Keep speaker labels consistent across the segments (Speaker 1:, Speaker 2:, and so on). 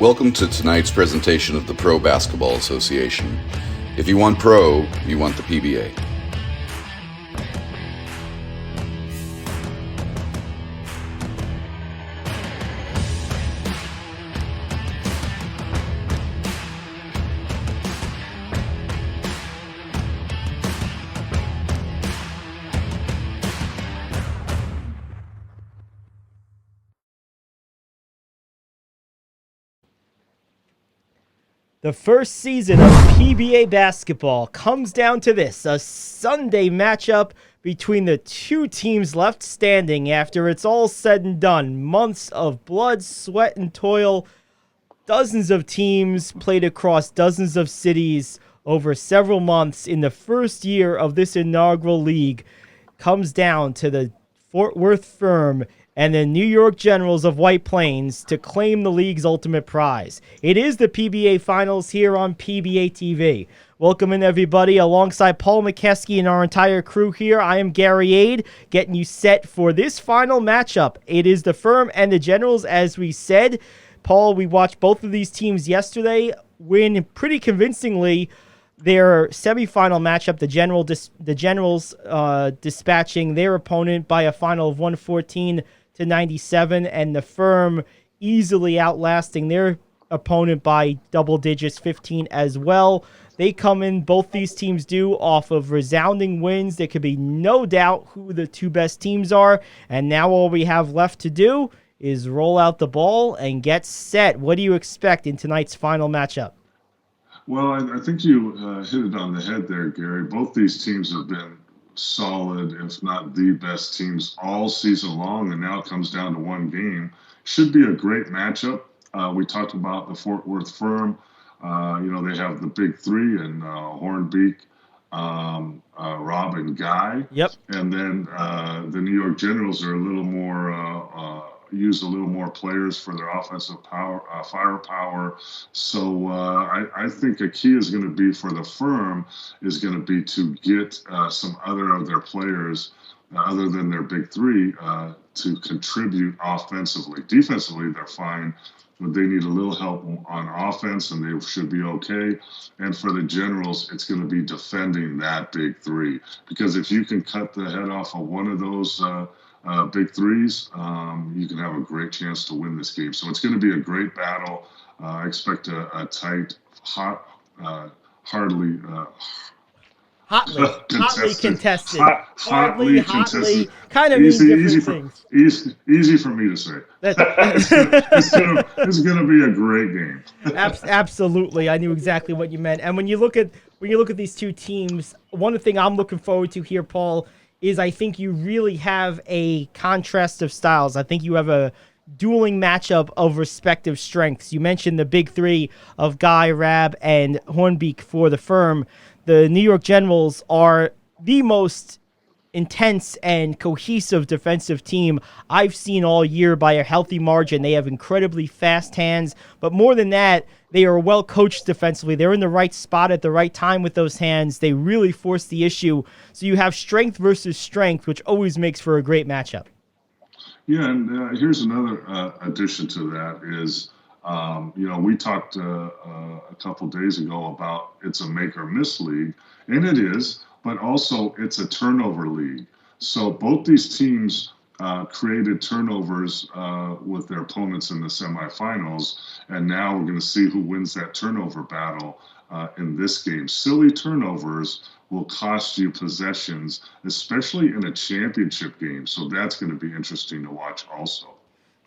Speaker 1: Welcome to tonight's presentation of the Pro Basketball Association. If you want pro, you want the PBA.
Speaker 2: The first season of PBA basketball comes down to this, a Sunday matchup between the two teams left standing after it's all said and done. Months of blood, sweat, and toil. Dozens of teams played across dozens of cities over several months in the first year of this inaugural league. Comes down to the Fort Worth Firm and the New York Generals of White Plains to claim the league's ultimate prize. It is the PBA Finals here on PBATV. Welcome in, everybody. Alongside Paul McKeskey and our entire crew here, I am Gary Ade, getting you set for this final matchup. It is the Firm and the Generals, as we said. Paul, we watched both of these teams yesterday win pretty convincingly their semifinal matchup, the Generals dispatching their opponent by a final of 114-97, and the Firm easily outlasting their opponent by double digits, 15 as well. They come in, both these teams do, off of resounding wins. There could be no doubt who the two best teams are, and now all we have left to do is roll out the ball and get set. What do you expect in tonight's final matchup?
Speaker 3: Well, I think you hit it on the head there, Gary. Both these teams have been solid, if not the best teams all season long, and now it comes down to one game. Should be a great matchup. We talked about the Fort Worth Firm. They have the big three and Hornbeak, Rob, and Guy.
Speaker 2: Yep.
Speaker 3: And then the New York Generals are a little more use a little more players for their offensive power, firepower. So I think a key is going to be for the Firm is going to be to get some other of their players, other than their big three, to contribute offensively. Defensively, they're fine, but they need a little help on offense, and they should be okay. And for the Generals, it's going to be defending that big three, because if you can cut the head off of one of those big threes, you can have a great chance to win this game. So it's going to be a great battle. I expect a tight, hotly
Speaker 2: contested.
Speaker 3: Hotly contested.
Speaker 2: Kind of means different things.
Speaker 3: Easy for me to say. It's going to be a great game.
Speaker 2: Absolutely, I knew exactly what you meant. And when you look at these two teams, one thing I'm looking forward to here, Paul, is I think you really have a contrast of styles. I think you have a dueling matchup of respective strengths. You mentioned the big three of Guy, Rab, and Hornbeak for the Firm. The New York Generals are the most intense and cohesive defensive team I've seen all year by a healthy margin. They have incredibly fast hands, but more than that, they are well coached defensively. They're in the right spot at the right time with those hands. They really force the issue. So you have strength versus strength, which always makes for a great matchup.
Speaker 3: Yeah, and here's another addition to that is, we talked a couple days ago about it's a make or miss league, and it is, but also it's a turnover league. So both these teams created turnovers with their opponents in the semifinals, and now we're going to see who wins that turnover battle in this game. Silly turnovers will cost you possessions, especially in a championship game. So that's going to be interesting to watch also.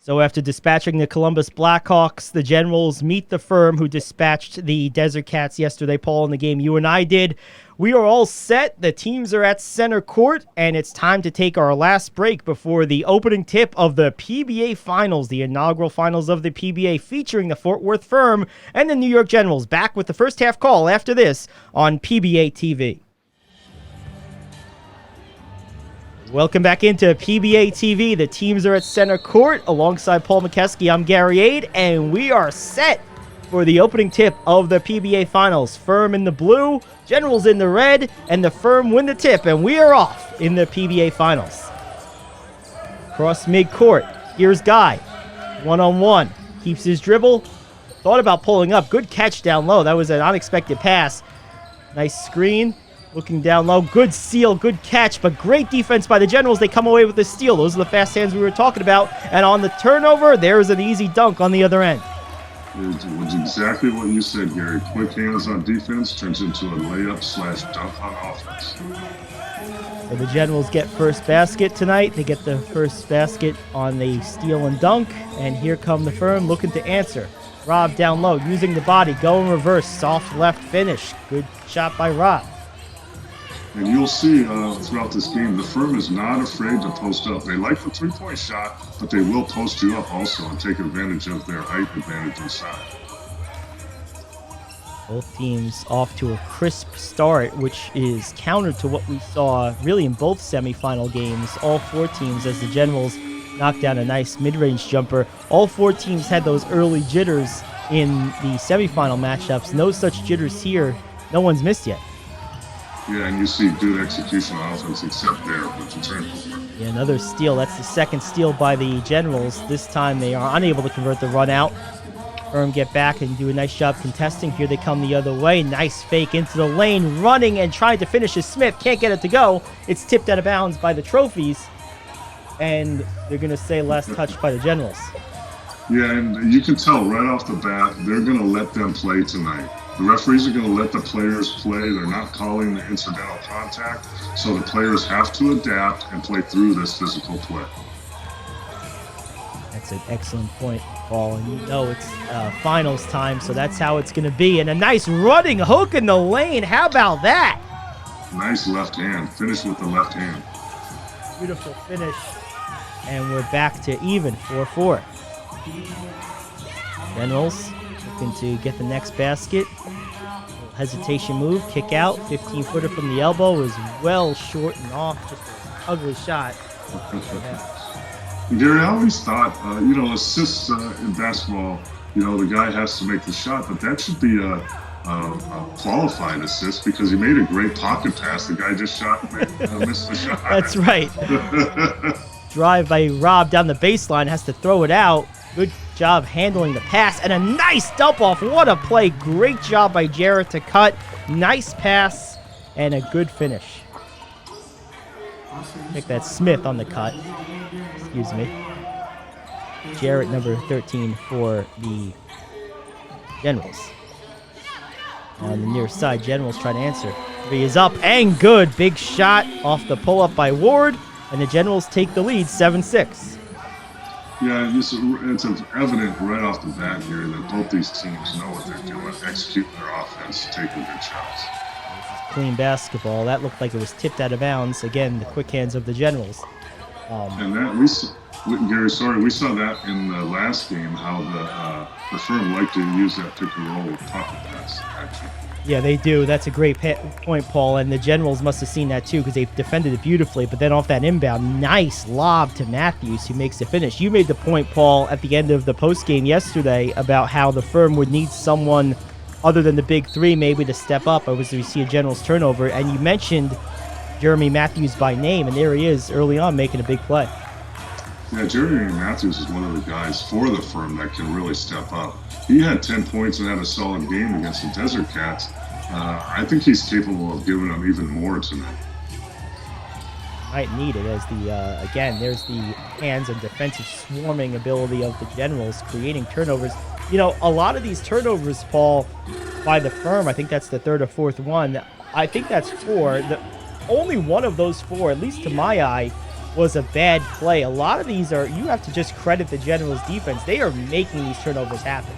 Speaker 2: So after dispatching the Columbus Blackhawks, the Generals meet the Firm, who dispatched the Desert Cats yesterday, Paul, in the game you and I did. We are all set. The teams are at center court, and it's time to take our last break before the opening tip of the PBA Finals, the inaugural finals of the PBA, featuring the Fort Worth Firm and the New York Generals. Back with the first half call after this on PBA TV. Welcome back into PBA TV. The teams are at center court. Alongside Paul McKeskey, I'm Gary Ade, and we are set for the opening tip of the PBA Finals. Firm in the blue, Generals in the red, and the Firm win the tip, and we are off in the PBA Finals. Cross midcourt. Here's Guy. One-on-one. Keeps his dribble. thought about pulling up. Good catch down low. That was an unexpected pass. Nice screen. Looking down low. Good seal. Good catch. But great defense by the Generals. They come away with the steal. Those are the fast hands we were talking about. And on the turnover, there's an easy dunk on the other end.
Speaker 3: It was exactly what you said, Gary. Quick hands on defense turns into a layup/dunk on offense.
Speaker 2: So the Generals get first basket tonight. They get the first basket on the steal and dunk. And here come the Firm looking to answer. Rob down low, using the body, go in reverse, soft left finish. Good shot by Rob.
Speaker 3: And you'll see throughout this game, the Firm is not afraid to post up. They like the three-point shot, but they will post you up also and take advantage of their height advantage inside.
Speaker 2: Both teams off to a crisp start, which is counter to what we saw really in both semifinal games. All four teams, as the Generals knocked down a nice mid-range jumper. All four teams had those early jitters in the semifinal matchups. No such jitters here. No one's missed yet.
Speaker 3: Yeah, and you see good execution on offense except there with the turnover.
Speaker 2: Yeah, another steal. That's the second steal by the Generals. This time they are unable to convert the run out. Firm get back and do a nice job contesting. Here they come the other way. Nice fake into the lane, running and trying to finish is Smith. Can't get it to go. It's tipped out of bounds by the Trophies. And they're going to say last touch by the Generals.
Speaker 3: Yeah, and you can tell right off the bat, they're going to let them play tonight. The referees are going to let the players play. They're not calling the incidental contact, so the players have to adapt and play through this physical play.
Speaker 2: That's an excellent point, Paul. And you know it's finals time, so that's how it's going to be. And a nice running hook in the lane. How about that?
Speaker 3: Nice left hand. Finish with the left hand.
Speaker 2: Beautiful finish. And we're back to even, 4-4. Generals looking to get the next basket. Hesitation move, kick out, 15-footer from the elbow is well short and off. Just an ugly shot.
Speaker 3: Gary, I always thought, assists in basketball, the guy has to make the shot, but that should be a qualified assist because he made a great pocket pass. The guy just missed the shot.
Speaker 2: That's right. Drive by Rob down the baseline, has to throw it out. Good job handling the pass and a nice dump off. What a play. Great job by Jarrett to cut. Nice pass and a good finish. I think that's Smith on the cut. Excuse me. Jarrett, number 13 for the Generals. On the near side, Generals try to answer. Three is up and good. Big shot off the pull-up by Ward. And the Generals take the lead, 7-6.
Speaker 3: Yeah, it's evident right off the bat here that both these teams know what they're doing, executing their offense, taking good shots.
Speaker 2: Clean basketball. That looked like it was tipped out of bounds. Again, the quick hands of the Generals.
Speaker 3: And that we saw that in the last game, how the Firm liked to use that pick and roll with pocket pass action.
Speaker 2: Yeah, they do. That's a great point, Paul. And the Generals must have seen that too because they've defended it beautifully. But then off that inbound, nice lob to Matthews who makes the finish. You made the point, Paul, at the end of the postgame yesterday about how the Firm would need someone other than the big three maybe to step up. Obviously, we see a Generals turnover. And you mentioned Jeremy Matthews by name, and there he is early on making a big play.
Speaker 3: Yeah, Jeremy Matthews is one of the guys for the Firm that can really step up. He had 10 points and had a solid game against the Desert Cats. I think he's capable of giving them even more tonight.
Speaker 2: Might need it as again, there's the hands and defensive swarming ability of the Generals, creating turnovers. A lot of these turnovers, Paul, by the Firm, I think that's the third or fourth one. I think that's four. Only one of those four, at least to my eye, was a bad play. A lot of these you have to just credit the Generals defense. They are making these turnovers happen.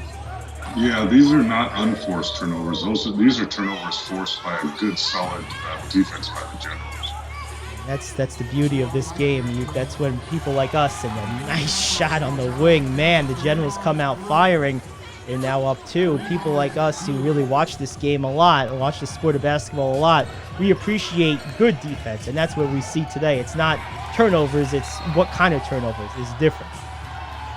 Speaker 3: Yeah, these are not unforced turnovers. These are turnovers forced by a good, solid defense by the Generals.
Speaker 2: That's the beauty of this game. That's when people like us and a nice shot on the wing. Man, the Generals come out firing. They're now up 2. People like us who really watch this game a lot and watch the sport of basketball a lot, we appreciate good defense, and that's what we see today. It's not turnovers, it's what kind of turnovers is different.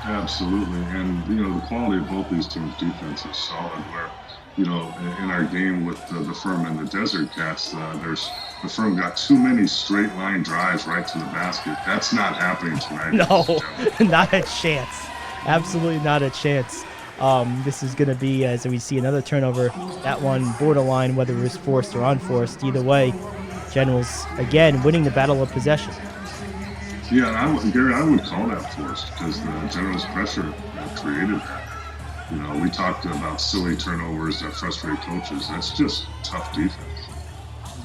Speaker 3: Absolutely, and the quality of both these teams' defense is solid. Where in our game with the Firm and the Desert Cats, the Firm got too many straight line drives right to the basket. That's not happening tonight.
Speaker 2: No, not a chance. Absolutely not a chance. This is going to be, as we see another turnover, that one borderline, whether it was forced or unforced. Either way, Generals, again, winning the battle of possession.
Speaker 3: Yeah, Gary, I would call that forced because the Generals' pressure created that. You know, we talked about silly turnovers that frustrate coaches. That's just tough defense.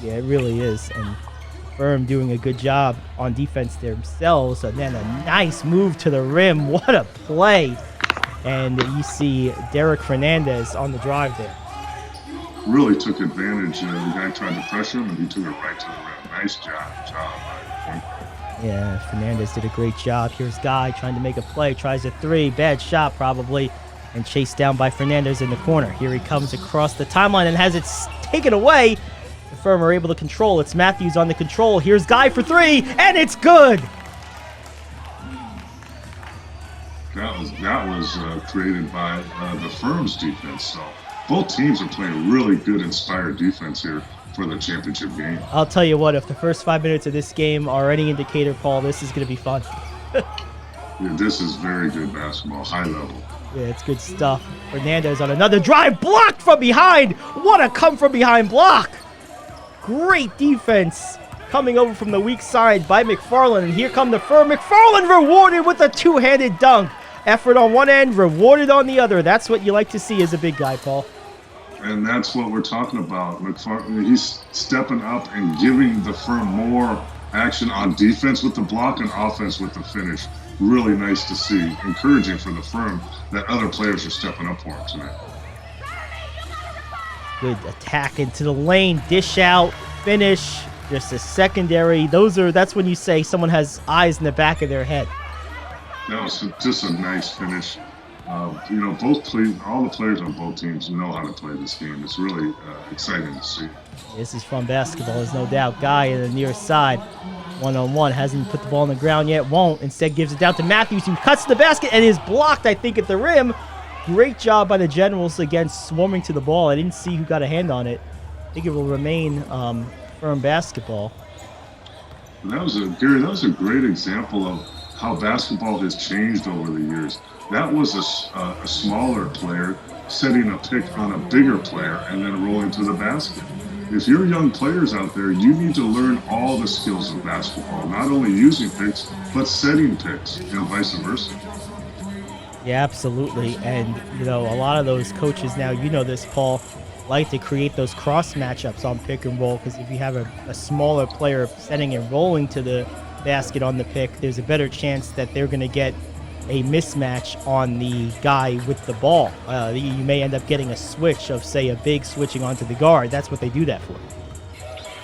Speaker 2: Yeah, it really is. And Firm doing a good job on defense themselves. And then a nice move to the rim. What a play. And you see Derek Fernandez on the drive there.
Speaker 3: Really took advantage. The guy tried to pressure him, and he took it right to the rim. Nice job by the point guard.
Speaker 2: Yeah, Fernandez did a great job. Here's Guy trying to make a play. Tries a three. Bad shot probably. And chased down by Fernandez in the corner. Here he comes across the timeline and has it taken away. The Firm are able to control. It's Matthews on the control. Here's Guy for three, and it's good.
Speaker 3: That was created by the Firm's defense. So both teams are playing really good, inspired defense here for the championship game.
Speaker 2: I'll tell you what, if the first 5 minutes of this game are any indicator, Paul, this is going to be fun.
Speaker 3: Yeah, this is very good basketball, high level.
Speaker 2: Yeah, it's good stuff. Fernandez on another drive, blocked from behind. What a come-from-behind block. Great defense coming over from the weak side by McFarland. And here come the Firm. McFarland rewarded with a two-handed dunk. Effort on one end, rewarded on the other. That's what you like to see as a big guy, Paul.
Speaker 3: And that's what we're talking about. McFarland, he's stepping up and giving the Firm more action on defense with the block and offense with the finish. Really nice to see. Encouraging for the Firm that other players are stepping up for him tonight.
Speaker 2: Good attack into the lane, dish out, finish, just a secondary. That's when you say someone has eyes in the back of their head.
Speaker 3: That was just a nice finish. All the players on both teams know how to play this game. It's really exciting to see.
Speaker 2: This is fun basketball, there's no doubt. Guy in the near side, one-on-one, hasn't put the ball on the ground yet, won't. Instead gives it down to Matthews, who cuts the basket and is blocked, I think, at the rim. Great job by the Generals against swarming to the ball. I didn't see who got a hand on it. I think it will remain Firm basketball.
Speaker 3: That was a great example of how basketball has changed over the years. That was a smaller player setting a pick on a bigger player and then rolling to the basket. If you're young players out there, you need to learn all the skills of basketball, not only using picks, but setting picks, and vice versa.
Speaker 2: Yeah, absolutely. And, a lot of those coaches now, this, Paul, like to create those cross matchups on pick and roll, because if you have a smaller player setting and rolling to the basket on the pick, there's a better chance that they're going to get a mismatch on the guy with the ball. You may end up getting a switch of, say, a big switching onto the guard. That's what they do that for.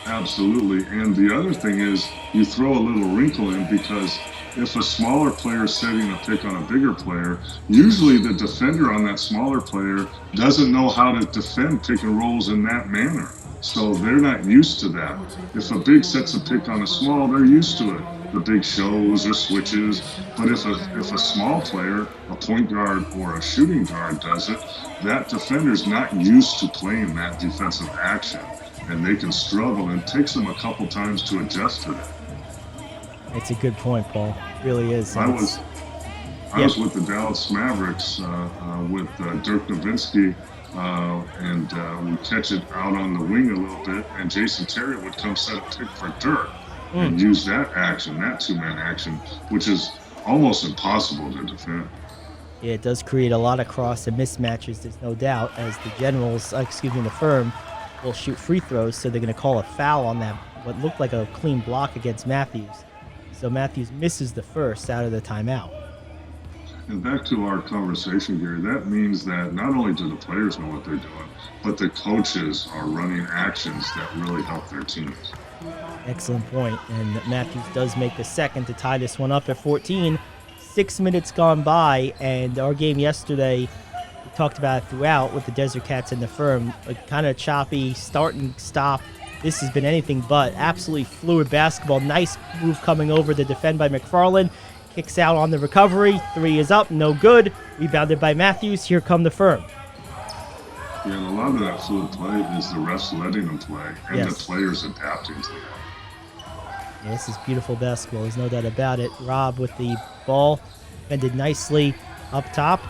Speaker 3: Absolutely. And the other thing is you throw a little wrinkle in, because if a smaller player is setting a pick on a bigger player, usually the defender on that smaller player doesn't know how to defend pick and rolls in that manner. So they're not used to that. If a big sets a pick on a small, they're used to it. The big shows or switches. But if a small player, a point guard or a shooting guard does it, that defender's not used to playing that defensive action. And they can struggle, and it takes them a couple times to adjust to that.
Speaker 2: It's a good point, Paul. It really is.
Speaker 3: I was with the Dallas Mavericks with Dirk Nowitzki, and we catch it out on the wing a little bit, and Jason Terry would come set a pick for Dirk and use that action, that two-man action, which is almost impossible to defend.
Speaker 2: Yeah, it does create a lot of cross and mismatches, there's no doubt, as the the Firm will shoot free throws, so they're going to call a foul on that, what looked like a clean block against Matthews. So Matthews misses the first out of the timeout.
Speaker 3: And back to our conversation, Gary, that means that not only do the players know what they're doing, but the coaches are running actions that really help their teams.
Speaker 2: Excellent point. And Matthews does make the second to tie this one up at 14. 6 minutes gone by, and our game yesterday, we talked about it throughout with the Desert Cats and the Firm, kind of choppy, start and stop. This has been anything but. Absolutely fluid basketball. Nice move coming over to defend by McFarland. Kicks out on the recovery. Three is up, no good. Rebounded by Matthews. Here come the Firm.
Speaker 3: Yeah, and a lot of that fluid play is the refs letting them play and the players adapting to that.
Speaker 2: Yeah, this is beautiful basketball. There's no doubt about it. Rob with the ball. Defended nicely up top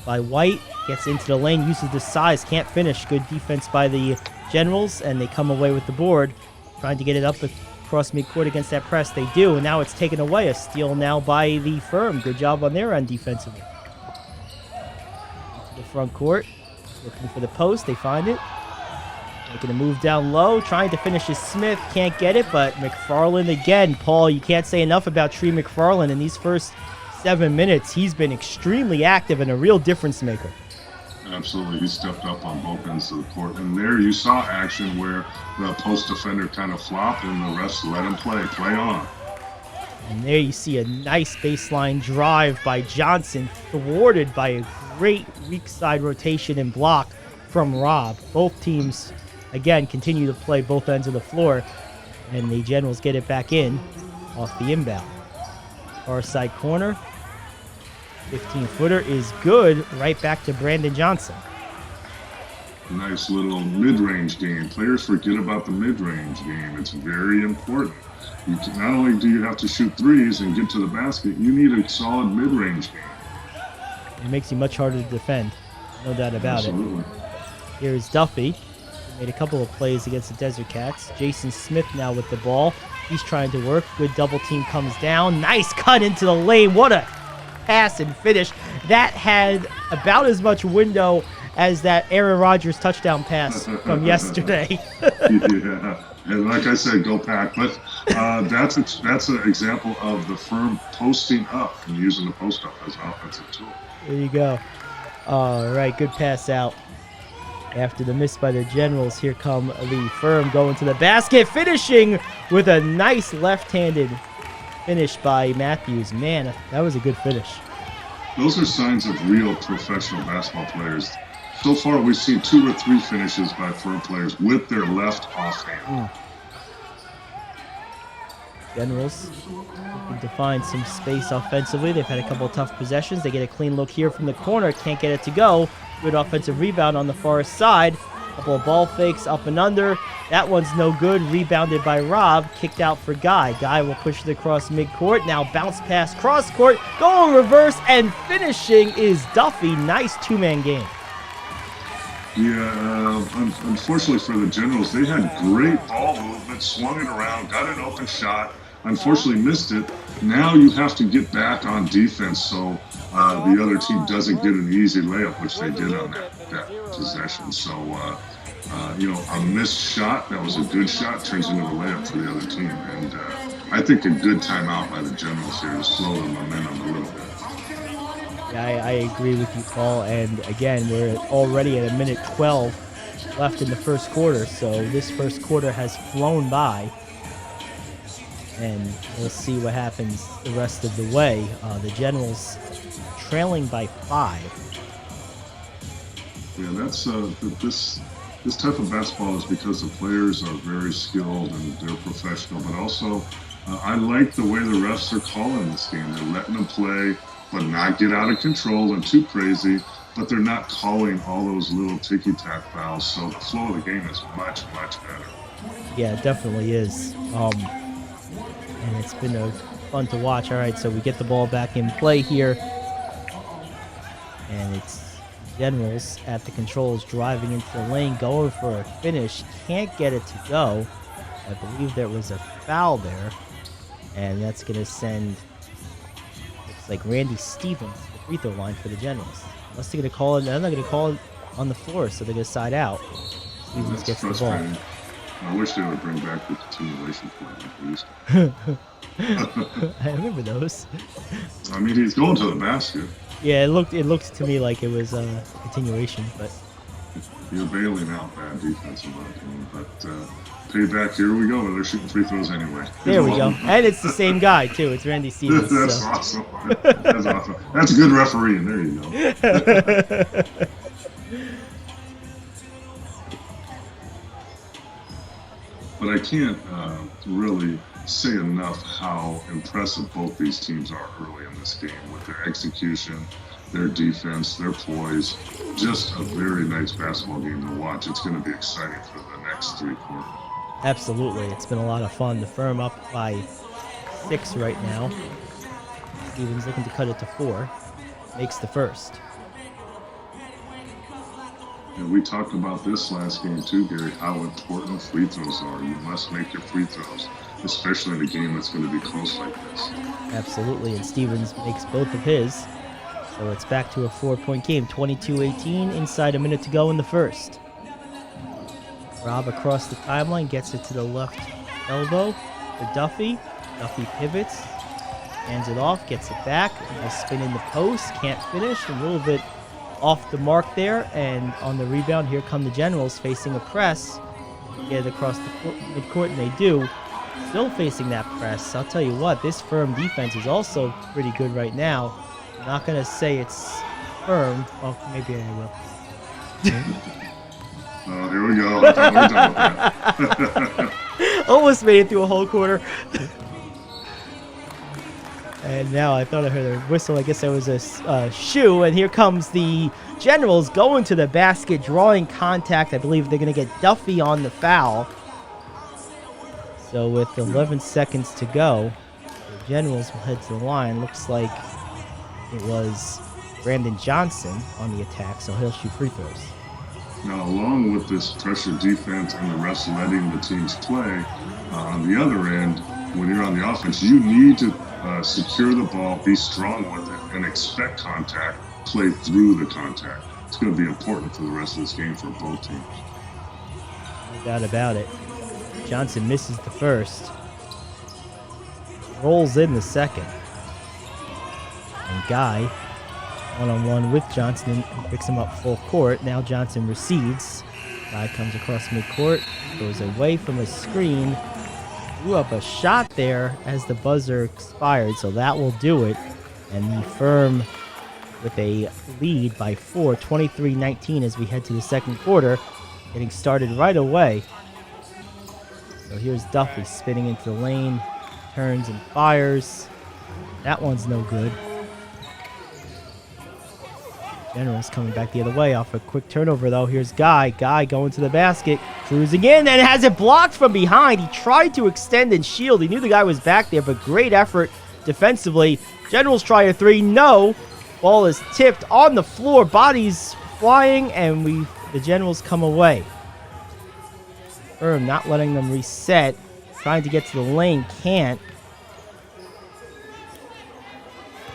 Speaker 2: by White. gets into the lane, uses the size, can't finish. Good defense by the Generals, and they come away with the board. Trying to get it up across midcourt against that press. They do, and now it's taken away. A steal now by the Firm. Good job on their end defensively. To the front court. Looking for the post. They find it. Making a move down low. Trying to finish is Smith. Can't get it, but McFarland again. Paul, you can't say enough about Tree McFarland in these first 7 minutes. He's been extremely active and a real difference maker.
Speaker 3: Absolutely. He stepped up on both ends of the court. And there you saw action where the post defender kind of flopped and the refs let him play. Play on.
Speaker 2: And there you see a nice baseline drive by Johnson, thwarted by a great weak side rotation and block from Rob. Both teams, again, continue to play both ends of the floor, and the Generals get it back in off the inbound. Far side corner. 15-footer is good. Right back to Brandon Johnson.
Speaker 3: Nice little mid-range game. Players forget about the mid-range game. It's very important. Not only do you have to shoot threes and get to the basket, you need a solid mid-range game.
Speaker 2: It makes you much harder to defend. No doubt about
Speaker 3: Absolutely.
Speaker 2: it. Here's Duffy. He made a couple of plays against the Desert Cats. Jason Smith now with the ball. He's trying to work. Good double team comes down. Nice cut into the lane. What a pass and finish. That had about as much window as that Aaron Rodgers touchdown pass from yesterday.
Speaker 3: Yeah, and like I said, go Pack. But that's an example of the Firm posting up and using the post up as an offensive tool.
Speaker 2: There you go. All right, good pass out. After the miss by the Generals, here come the Firm going to the basket, finishing with a nice left-handed finish by Matthews. Man, that was a good finish.
Speaker 3: Those are signs of real professional basketball players. So far, we've seen 2 or 3 finishes by Firm players with their left offhand.
Speaker 2: Generals looking to find some space offensively. They've had a couple of tough possessions. They get a clean look here from the corner. Can't get it to go. Good offensive rebound on the far side. Couple of ball fakes up and under. That one's no good. Rebounded by Rob. Kicked out for Guy. Guy will push it across midcourt. Now bounce pass cross court. Going reverse and finishing is Duffy. Nice two-man game.
Speaker 3: Yeah, unfortunately for the Generals, they had great ball movement, swung it around, got an open shot, unfortunately missed it. Now you have to get back on defense so the other team doesn't get an easy layup, which they did on that possession. So, a missed shot, that was a good shot, turns into a layup for the other team. And I think a good timeout by the Generals here to slow the momentum a little bit.
Speaker 2: Yeah, I agree with you, Paul. And again, we're already at 1:12 left in the first quarter. So this first quarter has flown by. And we'll see what happens the rest of the way. The Generals trailing by 5.
Speaker 3: Yeah, that's this type of basketball is because the players are very skilled and they're professional. But also, I like the way the refs are calling this game. They're letting them play, but not get out of control and too crazy, but they're not calling all those little ticky-tack fouls, so the flow of the game is much, much better.
Speaker 2: Yeah, it definitely is. And it's been fun to watch. All right, so we get the ball back in play here. And it's Generals at the controls, driving into the lane, going for a finish. Can't get it to go. I believe there was a foul there. And that's going to send... like Randy Stevens, the free throw line for the Generals. Unless they're going to call it, they're not going to call it on the floor, so they're going to side out. Stevens gets the ball.
Speaker 3: I wish they would bring back the continuation point at least.
Speaker 2: I remember those.
Speaker 3: I mean, he's going to the basket.
Speaker 2: Yeah, it looked to me like it was a continuation, but
Speaker 3: You're bailing out bad defense in my opinion. But payback, here we go. They're shooting free throws anyway.
Speaker 2: there we go. And it's the same guy too. It's Randy Stevens.
Speaker 3: That's
Speaker 2: so.
Speaker 3: awesome. That's awesome. That's good refereeing. There you go. But I can't really say enough how impressive both these teams are early in this game with their execution, their defense, their poise. Just a very nice basketball game to watch. It's going to be exciting for the next 3 quarters.
Speaker 2: Absolutely. It's been a lot of fun. The Firm up by 6 right now. Stevens looking to cut it to 4. Makes the first.
Speaker 3: And we talked about this last game too, Gary, how important free throws are. You must make your free throws, especially in a game that's going to be close like this.
Speaker 2: Absolutely, and Stevens makes both of his. So it's back to a 4-point game, 22-18, inside a minute to go in the first. Rob across the timeline, gets it to the left elbow for Duffy. Duffy pivots, hands it off, gets it back. A spin in the post, can't finish, a little bit off the mark there. And on the rebound, here come the Generals facing a press. Get it across the midcourt, and they do. Still facing that press. I'll tell you what, this firm defense is also pretty good right now. I'm not going to say it's firm. Well, maybe I will.
Speaker 3: Oh, here we go. I thought we were done with that.
Speaker 2: Almost made it through a whole quarter. And now I thought I heard a whistle. I guess that was a shoe. And here comes the Generals going to the basket, drawing contact. I believe they're going to get Duffy on the foul. So with 11 seconds to go, the Generals will head to the line. Looks like it was Brandon Johnson on the attack, so he'll shoot free throws.
Speaker 3: Now, along with this pressure defense and the refs letting the teams play, on the other end, when you're on the offense, you need to secure the ball, be strong with it, and expect contact, play through the contact. It's going to be important for the rest of this game for both teams.
Speaker 2: No doubt about it. Johnson misses the first. Rolls in the second. And Guy, one-on-one with Johnson, and picks him up full court. Now Johnson recedes. Guy comes across midcourt, goes away from a screen, threw up a shot there as the buzzer expired, so that will do it. And the Firm with a lead by 4, 23-19 as we head to the second quarter, getting started right away. So here's Duffy spinning into the lane, turns and fires. That one's no good. Generals coming back the other way off a quick turnover, though. Here's Guy. Guy going to the basket, cruising in, and has it blocked from behind. He tried to extend and shield. He knew the guy was back there, but great effort defensively. Generals try a three. No. Ball is tipped on the floor. Bodies flying, and the Generals come away. Firm not letting them reset. Trying to get to the lane. Can't.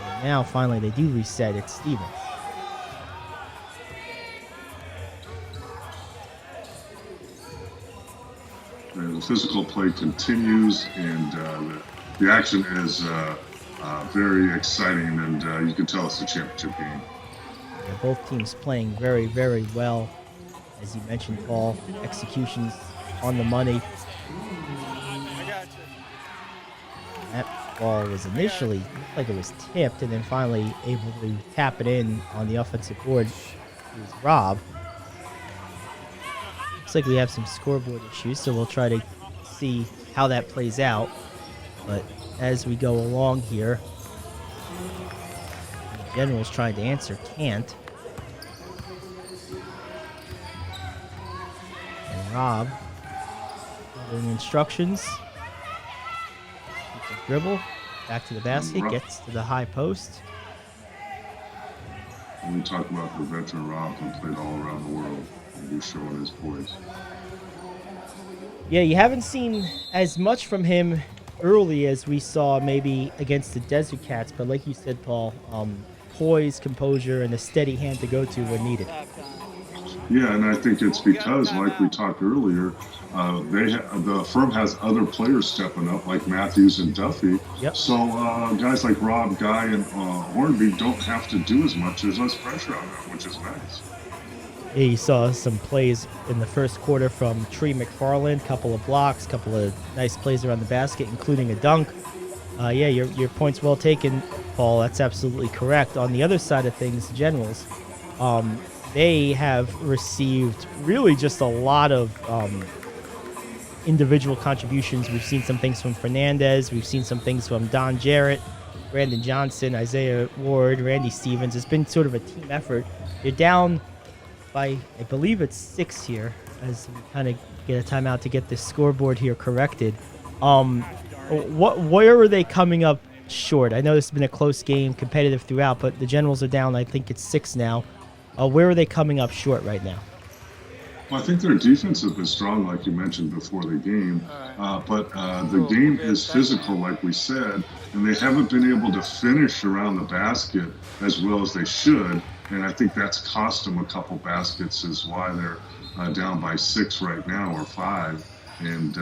Speaker 2: And now, finally, they do reset. It's Stevens.
Speaker 3: The physical play continues, and the action is very exciting, and you can tell it's a championship game.
Speaker 2: Yeah, both teams playing very, very well. As you mentioned, Paul, executions on the money. That ball was initially looked like it was tipped, and then finally able to tap it in on the offensive board. It was Rob. Looks like we have some scoreboard issues, so we'll try to see how that plays out. But as we go along here, the General's trying to answer, can't. And Rob, giving instructions. Keeps a dribble, back to the basket, gets to the high post.
Speaker 3: When we talk about the veteran Rob who played all around the world, and he's showing his poise.
Speaker 2: Yeah, you haven't seen as much from him early as we saw maybe against the Desert Cats, but like you said, Paul, poise, composure, and a steady hand to go to when needed.
Speaker 3: Yeah, and I think it's because, like we talked earlier, the Firm has other players stepping up, like Matthews and Duffy.
Speaker 2: Yep.
Speaker 3: So guys like Rob, Guy, and Hornby don't have to do as much. There's less pressure on them, which is nice.
Speaker 2: Yeah, you saw some plays in the first quarter from Tree McFarland, couple of blocks, couple of nice plays around the basket, including a dunk. Yeah, your point's well taken, Paul. That's absolutely correct. On the other side of things, Generals, they have received really just a lot of individual contributions. We've seen some things from Fernandez. We've seen some things from Don Jarrett, Brandon Johnson, Isaiah Ward, Randy Stevens. It's been sort of a team effort. You're down by, I believe it's 6 here, as we kind of get a timeout to get this scoreboard here corrected. Where are they coming up short? I know this has been a close game, competitive throughout, but the Generals are down. I think it's 6 now. Where are they coming up short right now?
Speaker 3: Well, I think their defense has been strong, like you mentioned before the game. But the game is physical, like we said, and they haven't been able to finish around the basket as well as they should. And I think that's cost them a couple baskets, is why they're down by 6 right now, or 5. And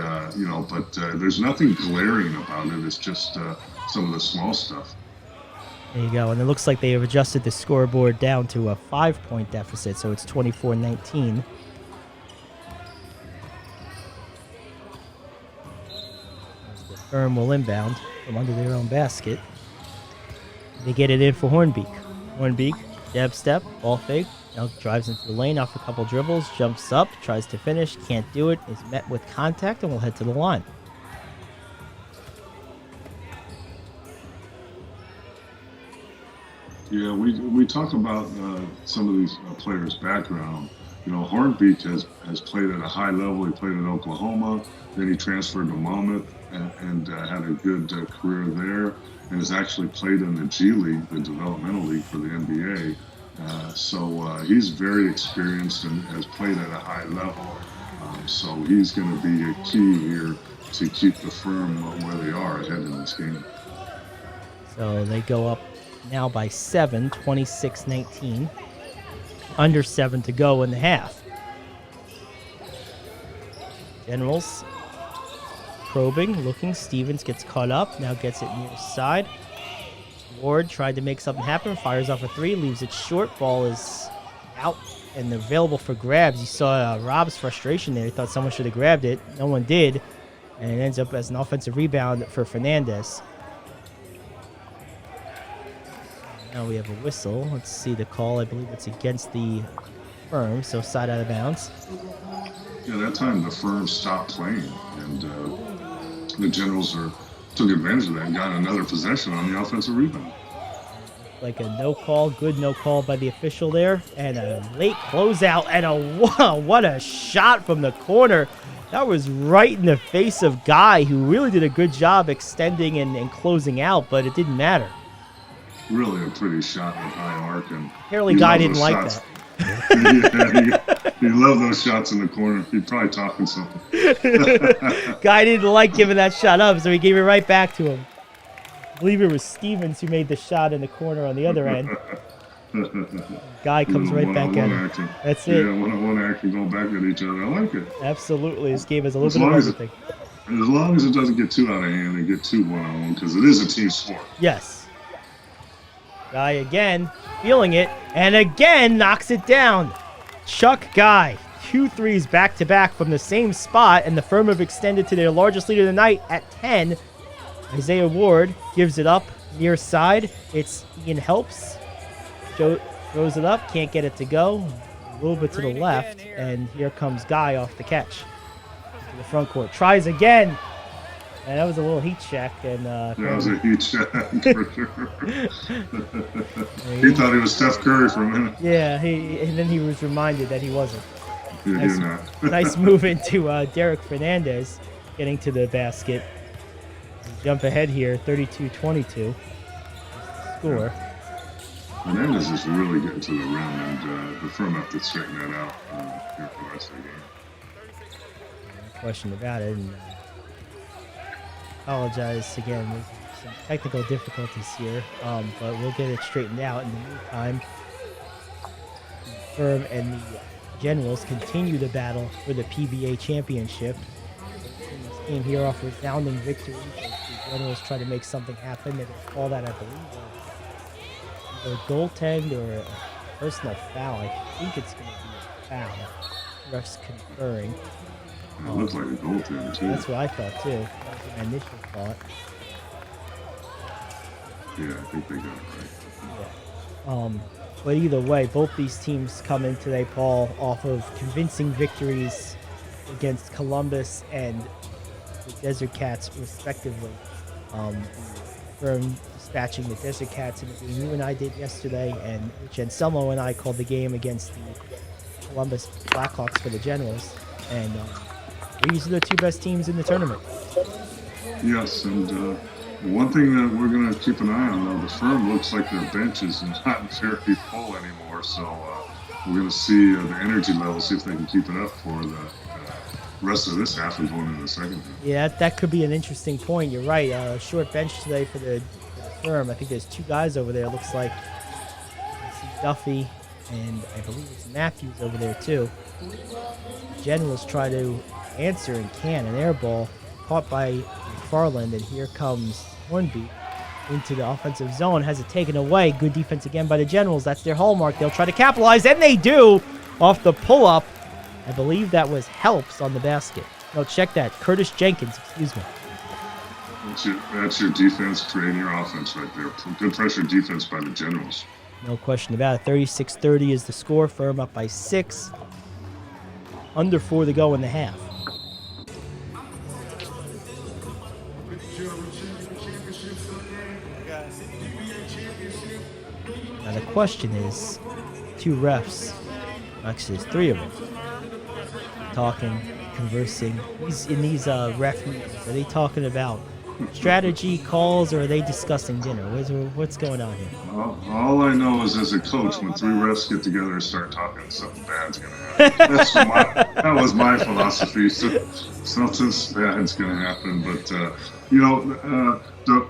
Speaker 3: but there's nothing glaring about it. It's just some of the small stuff.
Speaker 2: There you go. And it looks like they have adjusted the scoreboard down to a 5-point deficit, so it's 24-19. The Firm will inbound from under their own basket. They get it in for Hornbeek. Hornbeek, jab step, ball fake. Now drives into the lane off a couple dribbles, jumps up, tries to finish, can't do it, is met with contact, and will head to the line.
Speaker 3: Yeah, we talk about some of these players' background. Hornbeak has played at a high level. He played in Oklahoma, then he transferred to Monmouth and had a good career there, and has actually played in the G League, the developmental league for the NBA. So he's very experienced and has played at a high level. So he's going to be a key here to keep the Firm where they are ahead in this game.
Speaker 2: So they go up now by 7, 26-19. Under 7 to go in the half. Generals probing, looking. Stevens gets caught up, now gets it near side. Ward tried to make something happen, fires off a 3, leaves it short. Ball is out and available for grabs. You saw Rob's frustration there. He thought someone should have grabbed it. No one did. And it ends up as an offensive rebound for Fernandez. Now we have a whistle. Let's see the call. I believe it's against the Firm, so side out of bounds.
Speaker 3: Yeah, that time the Firm stopped playing, and the Generals took advantage of that and got another possession on the offensive rebound.
Speaker 2: Like a no call, good no call by the official there, and a late closeout, and what a shot from the corner. That was right in the face of Guy, who really did a good job extending and closing out, but it didn't matter.
Speaker 3: Really a pretty shot with high arc, and
Speaker 2: apparently Guy didn't like
Speaker 3: shots.
Speaker 2: that.
Speaker 3: Yeah, he loved those shots in the corner. He's probably talking something.
Speaker 2: Guy didn't like giving that shot up, so he gave it right back to him. I believe it was Stevens who made the shot in the corner on the other end. Guy comes right back at him.
Speaker 3: Action.
Speaker 2: That's it.
Speaker 3: Yeah, one-on-one action going back at each other. I like it.
Speaker 2: Absolutely. This game has a little bit of everything.
Speaker 3: As long as it doesn't get too out of hand and get too one-on-one, because it is a team sport.
Speaker 2: Yes. Guy again, feeling it, and again knocks it down. Chuck Guy, 2 threes back-to-back from the same spot, and the Firm have extended to their largest lead of the night at 10. Isaiah Ward gives it up near side. It's Ian Helps. Joe throws it up, can't get it to go. A little bit to the left, and here comes Guy off the catch. To the front court, tries again. And that was a little heat check. And
Speaker 3: that was a heat check for sure. He thought he was Steph Curry for a minute.
Speaker 2: Yeah, and then he was reminded that he wasn't.
Speaker 3: Yeah,
Speaker 2: Nice move into Derek Fernandez getting to the basket. Jump ahead here, 32-22. Score.
Speaker 3: Fernandez is really getting to the rim, and the Firm have to straighten that out here for the rest of the game.
Speaker 2: No question about it. And, apologize again. There's some technical difficulties here, but we'll get it straightened out. In the meantime, the Firm and the Generals continue the battle for the PBA championship. Teams came here off resounding victories as the Generals try to make something happen. They call that, I believe, either a goaltend or a personal foul. I think it's going to be a foul. Refs conferring.
Speaker 3: It looks like a goaltender, too.
Speaker 2: That's what I thought, too. That was my initial thought.
Speaker 3: Yeah, I think they got it right.
Speaker 2: Yeah. But either way, both these teams come in today, Paul, off of convincing victories against Columbus and the Desert Cats, respectively. Firm dispatching the Desert Cats in the game you and I did yesterday, and Rich Anselmo and I called the game against the Columbus Blackhawks for the Generals. And these are the 2 best teams in the tournament.
Speaker 3: Yes, and one thing that we're going to keep an eye on, though, the Firm looks like their bench is not very full anymore. So we're going to see the energy level, see if they can keep it up for the rest of this half and going into the second half.
Speaker 2: Yeah, that could be an interesting point. You're right. Short bench today for the Firm. I think there's 2 guys over there. Looks like I see Duffy, and I believe it's Matthews over there too. Generals try to answer and can. An air ball caught by McFarland, and here comes Hornbeak into the offensive zone. Has it taken away. Good defense again by the Generals. That's their hallmark. They'll try to capitalize, and they do off the pull-up. I believe that was Helps on the basket. No, check that. Curtis Jenkins, excuse me.
Speaker 3: That's your defense creating your offense right there. Good pressure defense by the Generals.
Speaker 2: No question about it. 36-30 is the score. Firm up by 6. Under 4 to go in the half. Now the question is, 2 refs, actually there's 3 of them, talking, conversing. In these ref meetings, are they talking about strategy, calls, or are they discussing dinner? What's going on here?
Speaker 3: All I know is, as a coach, when 3 refs get together and start talking, something bad's going to happen. That was my philosophy. So something bad's going to happen. But,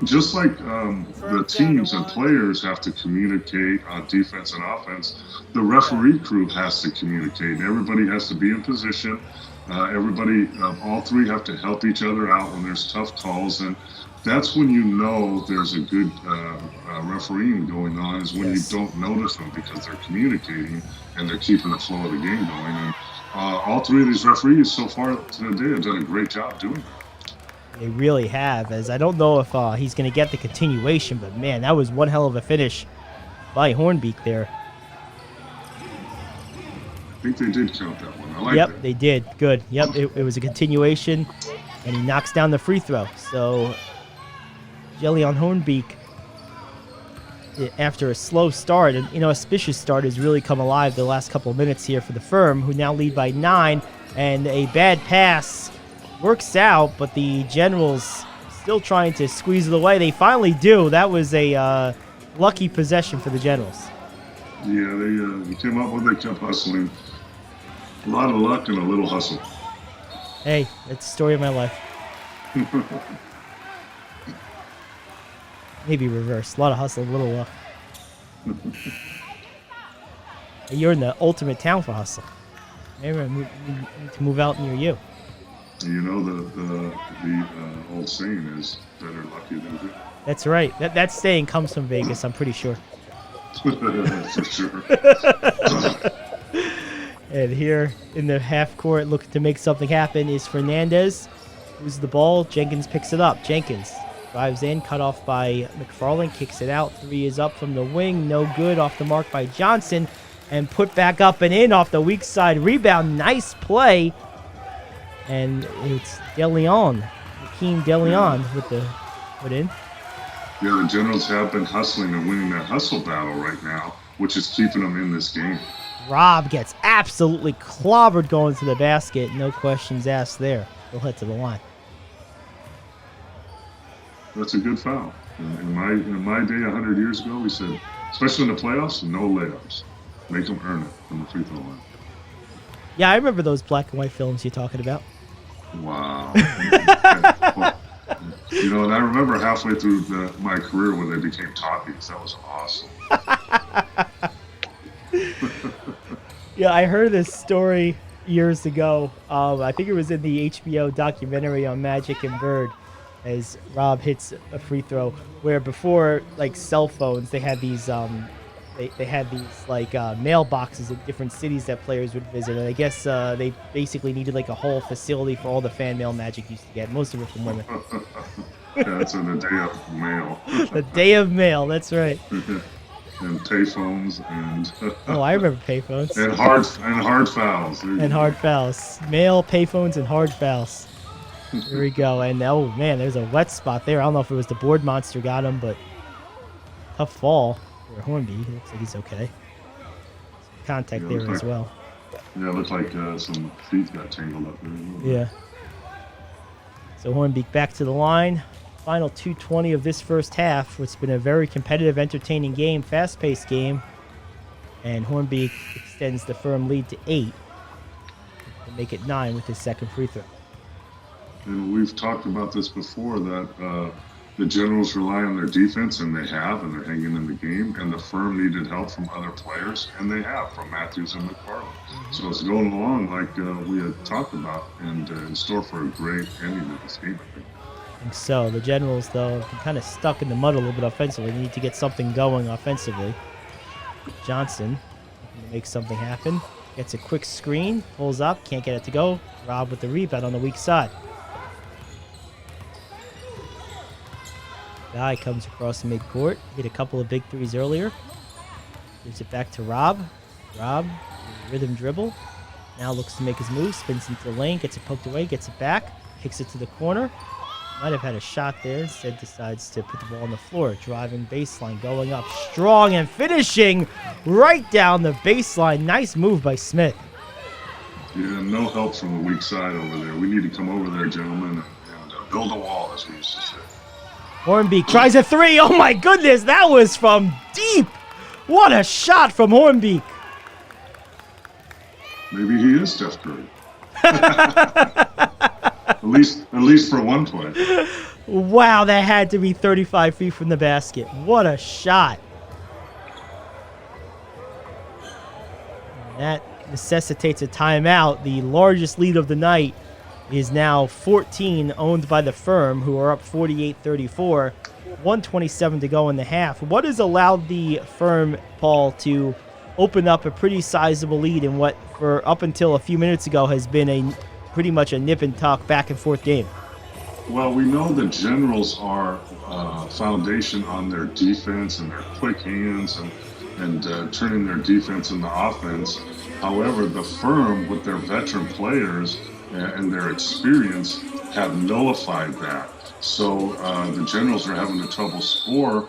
Speaker 3: just like the teams and players have to communicate on defense and offense, the referee crew has to communicate. Everybody has to be in position. All 3 have to help each other out when there's tough calls, and that's when you know there's a good refereeing going on, is when you don't notice them because they're communicating and they're keeping the flow of the game going. And all 3 of these referees so far today have done a great job doing that.
Speaker 2: They really have, as I don't know if he's going to get the continuation, but man, that was one hell of a finish by Hornbeak there.
Speaker 3: I think they did count that one. I like
Speaker 2: Yep,
Speaker 3: that.
Speaker 2: they did. Good. Yep, it was a continuation, and he knocks down the free throw. So, Jellion Hornbeak, after a slow start, and a auspicious start, has really come alive the last couple of minutes here for the Firm, who now lead by 9, and a bad pass works out, but the Generals still trying to squeeze it away. They finally do. That was a lucky possession for the Generals.
Speaker 3: Yeah, they came up with it, kept hustling. A lot of luck and a little hustle.
Speaker 2: Hey, that's the story of my life. Maybe reverse. A lot of hustle, a little luck. You're in the ultimate town for hustle. Maybe I need to move out near you.
Speaker 3: The old saying is better lucky than good.
Speaker 2: That's right. That saying comes from Vegas, I'm pretty sure.
Speaker 3: For sure.
Speaker 2: And here in the half court, looking to make something happen, is Fernandez. Loses the ball. Jenkins picks it up. Jenkins drives in, cut off by McFarland, kicks it out. 3 is up from the wing. No good. Off the mark by Johnson. And put back up and in off the weak side rebound. Nice play. And it's DeLeon, Hakeem DeLeon with the put in.
Speaker 3: Yeah, the Generals have been hustling and winning that hustle battle right now, which is keeping them in this game.
Speaker 2: Rob gets absolutely clobbered going to the basket. No questions asked there. He'll head to the line.
Speaker 3: That's a good foul. In my day 100 years ago, we said, especially in the playoffs, no layups. Make them earn it from the free throw line.
Speaker 2: Yeah, I remember those black and white films you're talking about.
Speaker 3: Wow. And I remember halfway through my career when they became talkies. That was awesome.
Speaker 2: Yeah, I heard this story years ago. I think it was in the HBO documentary on Magic and Bird, as Rob hits a free throw, where before, like, cell phones, they had these they had these mailboxes in different cities that players would visit, and I guess they basically needed like a whole facility for all the fan mail Magic used to get, most of it from women.
Speaker 3: Yeah, that's in the day of mail.
Speaker 2: The day of mail, that's right.
Speaker 3: And payphones and
Speaker 2: Oh, I remember payphones.
Speaker 3: and hard fouls.
Speaker 2: And hard fouls. Mail, payphones, and hard fouls. Here we go. And oh man, there's a wet spot there. I don't know if it was the board monster got him, but tough fall for Hornby. It looks like he's okay. Some contact there as well.
Speaker 3: Yeah, it looked like some feet got tangled up there.
Speaker 2: Yeah. So Hornbeak back to the line. Final 2:20 of this first half. It's been a very competitive, entertaining game, fast-paced game. And Hornbeak extends the firm lead to 8 to make it 9 with his second free throw.
Speaker 3: And we've talked about this before, that the Generals rely on their defense, and they have, and they're hanging in the game. And the firm needed help from other players, and they have, from Matthews and McFarland. So it's going along like we had talked about, and in store for a great ending of this game, I think.
Speaker 2: So the Generals, though, have been kind of stuck in the mud a little bit offensively. They need to get something going offensively. Johnson looking to make something happen. Gets a quick screen, pulls up, can't get it to go. Rob with the rebound on the weak side. Guy comes across midcourt. Hit a couple of big threes earlier. Gives it back to Rob. Rob, rhythm dribble. Now looks to make his move. Spins into the lane. Gets it poked away. Gets it back. Kicks it to the corner. Might have had a shot there. Instead decides to put the ball on the floor. Driving baseline. Going up strong and finishing right down the baseline. Nice move by Smith.
Speaker 3: Yeah, no help from the weak side over there. We need to come over there, gentlemen, and build a wall, as we used to say.
Speaker 2: Hornbeak tries a three. Oh my goodness, that was from deep. What a shot from Hornbeak.
Speaker 3: Maybe he is Steph Curry. at least for one play.
Speaker 2: Wow, that had to be 35 feet from the basket. What a shot. And that necessitates a timeout. The largest lead of the night is now 14, owned by the firm, who are up 48-34. 1:27 to go in the half. What has allowed the firm, Paul, to open up a pretty sizable lead in what, for up until a few minutes ago, has been a pretty much a nip and tuck back and forth game?
Speaker 3: Well, we know the Generals are foundation on their defense and their quick hands and turning their defense into offense. However, the firm, with their veteran players and their experience, have nullified that. So the Generals are having a trouble score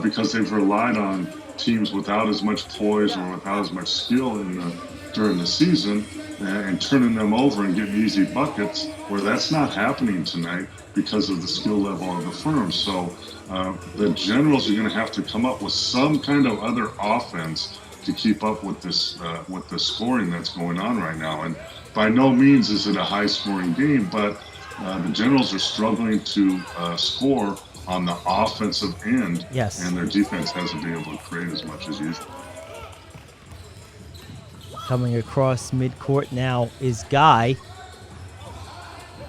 Speaker 3: because they've relied on teams without as much poise or without as much skill during the season and turning them over and getting easy buckets, where that's not happening tonight because of the skill level of the firm. So the Generals are going to have to come up with some kind of other offense to keep up with this with the scoring that's going on right now. And by no means is it a high-scoring game, but the Generals are struggling to score on the offensive end,
Speaker 2: yes,
Speaker 3: and their defense hasn't been able to create as much as usual.
Speaker 2: Coming across midcourt now is Guy.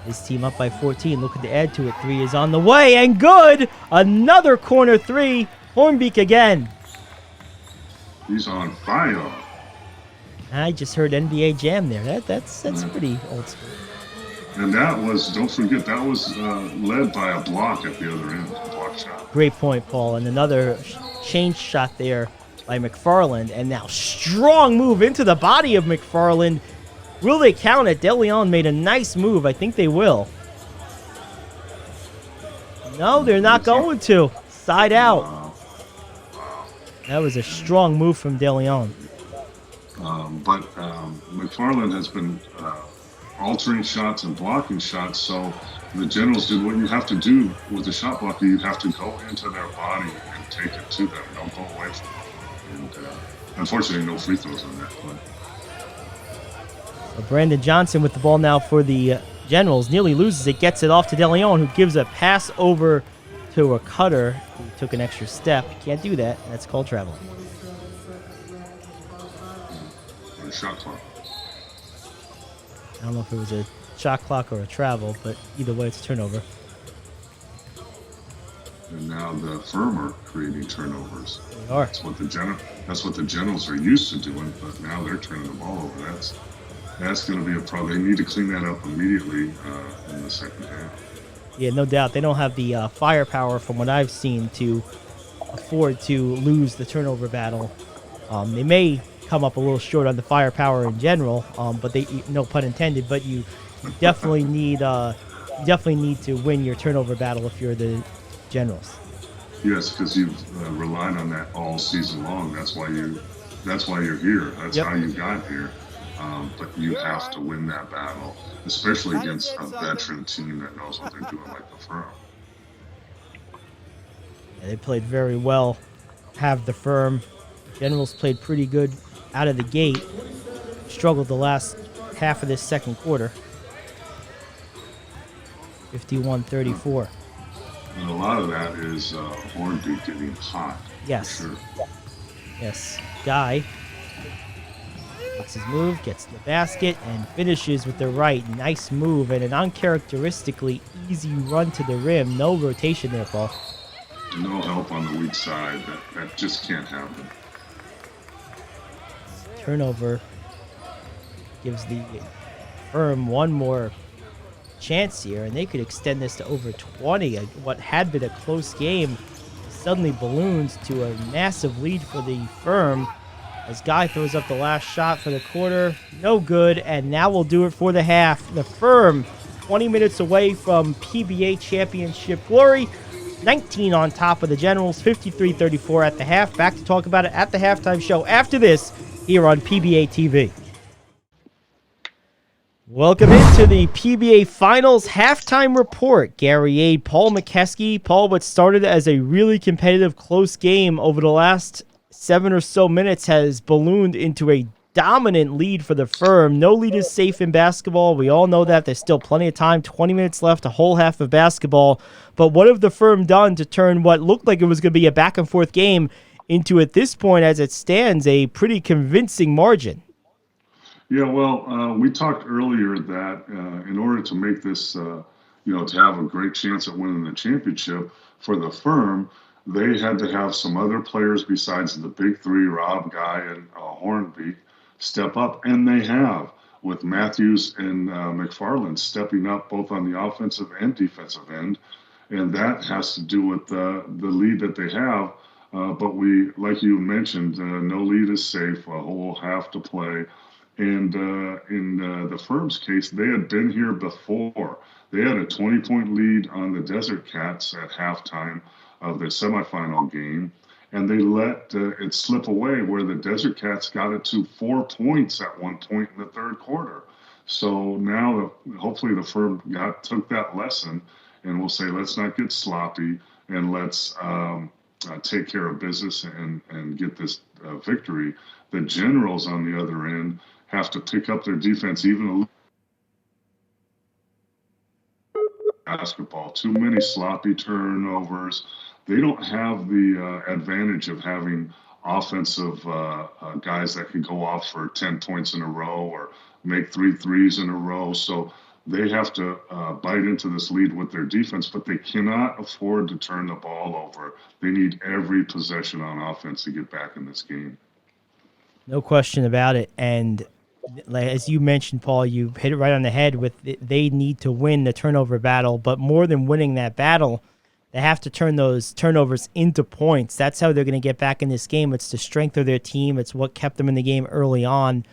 Speaker 2: His team up by 14, looking to add to it. Three is on the way, and good! Another corner three. Hornbeak again.
Speaker 3: He's on fire.
Speaker 2: I just heard NBA Jam there. That's pretty old school.
Speaker 3: And that was, don't forget, that was led by a block at the other end, a block shot.
Speaker 2: Great point, Paul. And another change shot there by McFarland. And now strong move into the body of McFarland. Will they count it? DeLeon made a nice move. I think they will. No, they're not going to. Side out. That was a strong move from DeLeon.
Speaker 3: But McFarland has been altering shots and blocking shots, so the Generals did what you have to do with the shot blocker. You have to go into their body and take it to them. Don't go away from them. And unfortunately, no free throws on that play.
Speaker 2: So Brandon Johnson with the ball now for the Generals. Nearly loses it, gets it off to DeLeon, who gives a pass over to a cutter who took an extra step. You can't do that. That's called travel.
Speaker 3: Or a shot clock.
Speaker 2: I don't know if it was a shot clock or a travel, but either way, it's a turnover.
Speaker 3: And now the firm are creating turnovers.
Speaker 2: They are.
Speaker 3: That's what the Generals are used to doing, but now they're turning the ball over. That's going to be a problem. They need to clean that up immediately in the second half.
Speaker 2: Yeah, no doubt. They don't have the firepower, from what I've seen, to afford to lose the turnover battle. They may come up a little short on the firepower in general, but they, no pun intended, but you definitely need to win your turnover battle if you're the Generals.
Speaker 3: Yes, because you've relied on that all season long. That's why you're here. That's how you got here. But you have to win that battle, especially against a veteran team that knows what they're doing, like the firm.
Speaker 2: Yeah, they played very well. Have the firm. Generals played pretty good out of the gate. Struggled the last half of this second quarter. 51-34.
Speaker 3: And a lot of that is Hornby getting hot.
Speaker 2: Yes.
Speaker 3: For sure.
Speaker 2: Yes. Guy makes his move, gets to the basket, and finishes with the right. Nice move and an uncharacteristically easy run to the rim. No rotation there, Paul.
Speaker 3: No help on the weak side. That just can't happen.
Speaker 2: Turnover gives the Firm one more chance here, and they could extend this to over 20. What had been a close game suddenly balloons to a massive lead for the Firm as Guy throws up the last shot for the quarter. No good, and now we'll do it for the half. The Firm 20 minutes away from PBA championship glory. 19 on top of the Generals, 53-34 at the half. Back to talk about it at the halftime show after this here on PBATV. Welcome into the PBA Finals halftime report. Gary A, Paul McKeskey. Paul, what started as a really competitive close game over the last 7 or so minutes has ballooned into a dominant lead for the Firm. No lead is safe in basketball. We all know that. There's still plenty of time. 20 minutes left, a whole half of basketball. But what have the Firm done to turn what looked like it was going to be a back-and-forth game into, at this point, as it stands, a pretty convincing margin?
Speaker 3: Yeah, well, we talked earlier that in order to make this, to have a great chance at winning the championship for the Firm, they had to have some other players besides the big three, Rob, Guy, and Hornby, step up, and they have, with Matthews and McFarland stepping up both on the offensive and defensive end, and that has to do with the lead that they have. But we, like you mentioned, no lead is safe, a whole half to play. And in the Firm's case, they had been here before. They had a 20-point lead on the Desert Cats at halftime of the semifinal game, and they let it slip away where the Desert Cats got it to 4 points at one point in the third quarter. So now, hopefully, the Firm took that lesson, and we'll say, let's not get sloppy, and let's take care of business and get this victory. The Generals, on the other end, have to pick up their defense even a little. Basketball, too many sloppy turnovers. They don't have the advantage of having offensive guys that can go off for 10 points in a row or make 3 threes in a row. So they have to bite into this lead with their defense, but they cannot afford to turn the ball over. They need every possession on offense to get back in this game.
Speaker 2: No question about it. And as you mentioned, Paul, you hit it right on the head with they need to win the turnover battle, but more than winning that battle, they have to turn those turnovers into points. That's how they're going to get back in this game. It's the strength of their team. It's what kept them in the game early on.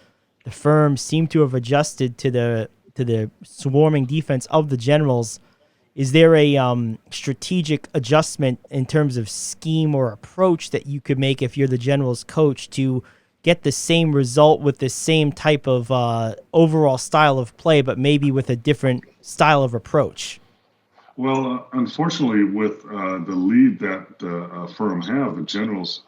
Speaker 2: The Firm seem to have adjusted to the swarming defense of the Generals. Is there a strategic adjustment in terms of scheme or approach that you could make if you're the Generals coach to get the same result with the same type of overall style of play, but maybe with a different style of approach?
Speaker 3: Well, unfortunately, with the lead that the Firm have, the Generals,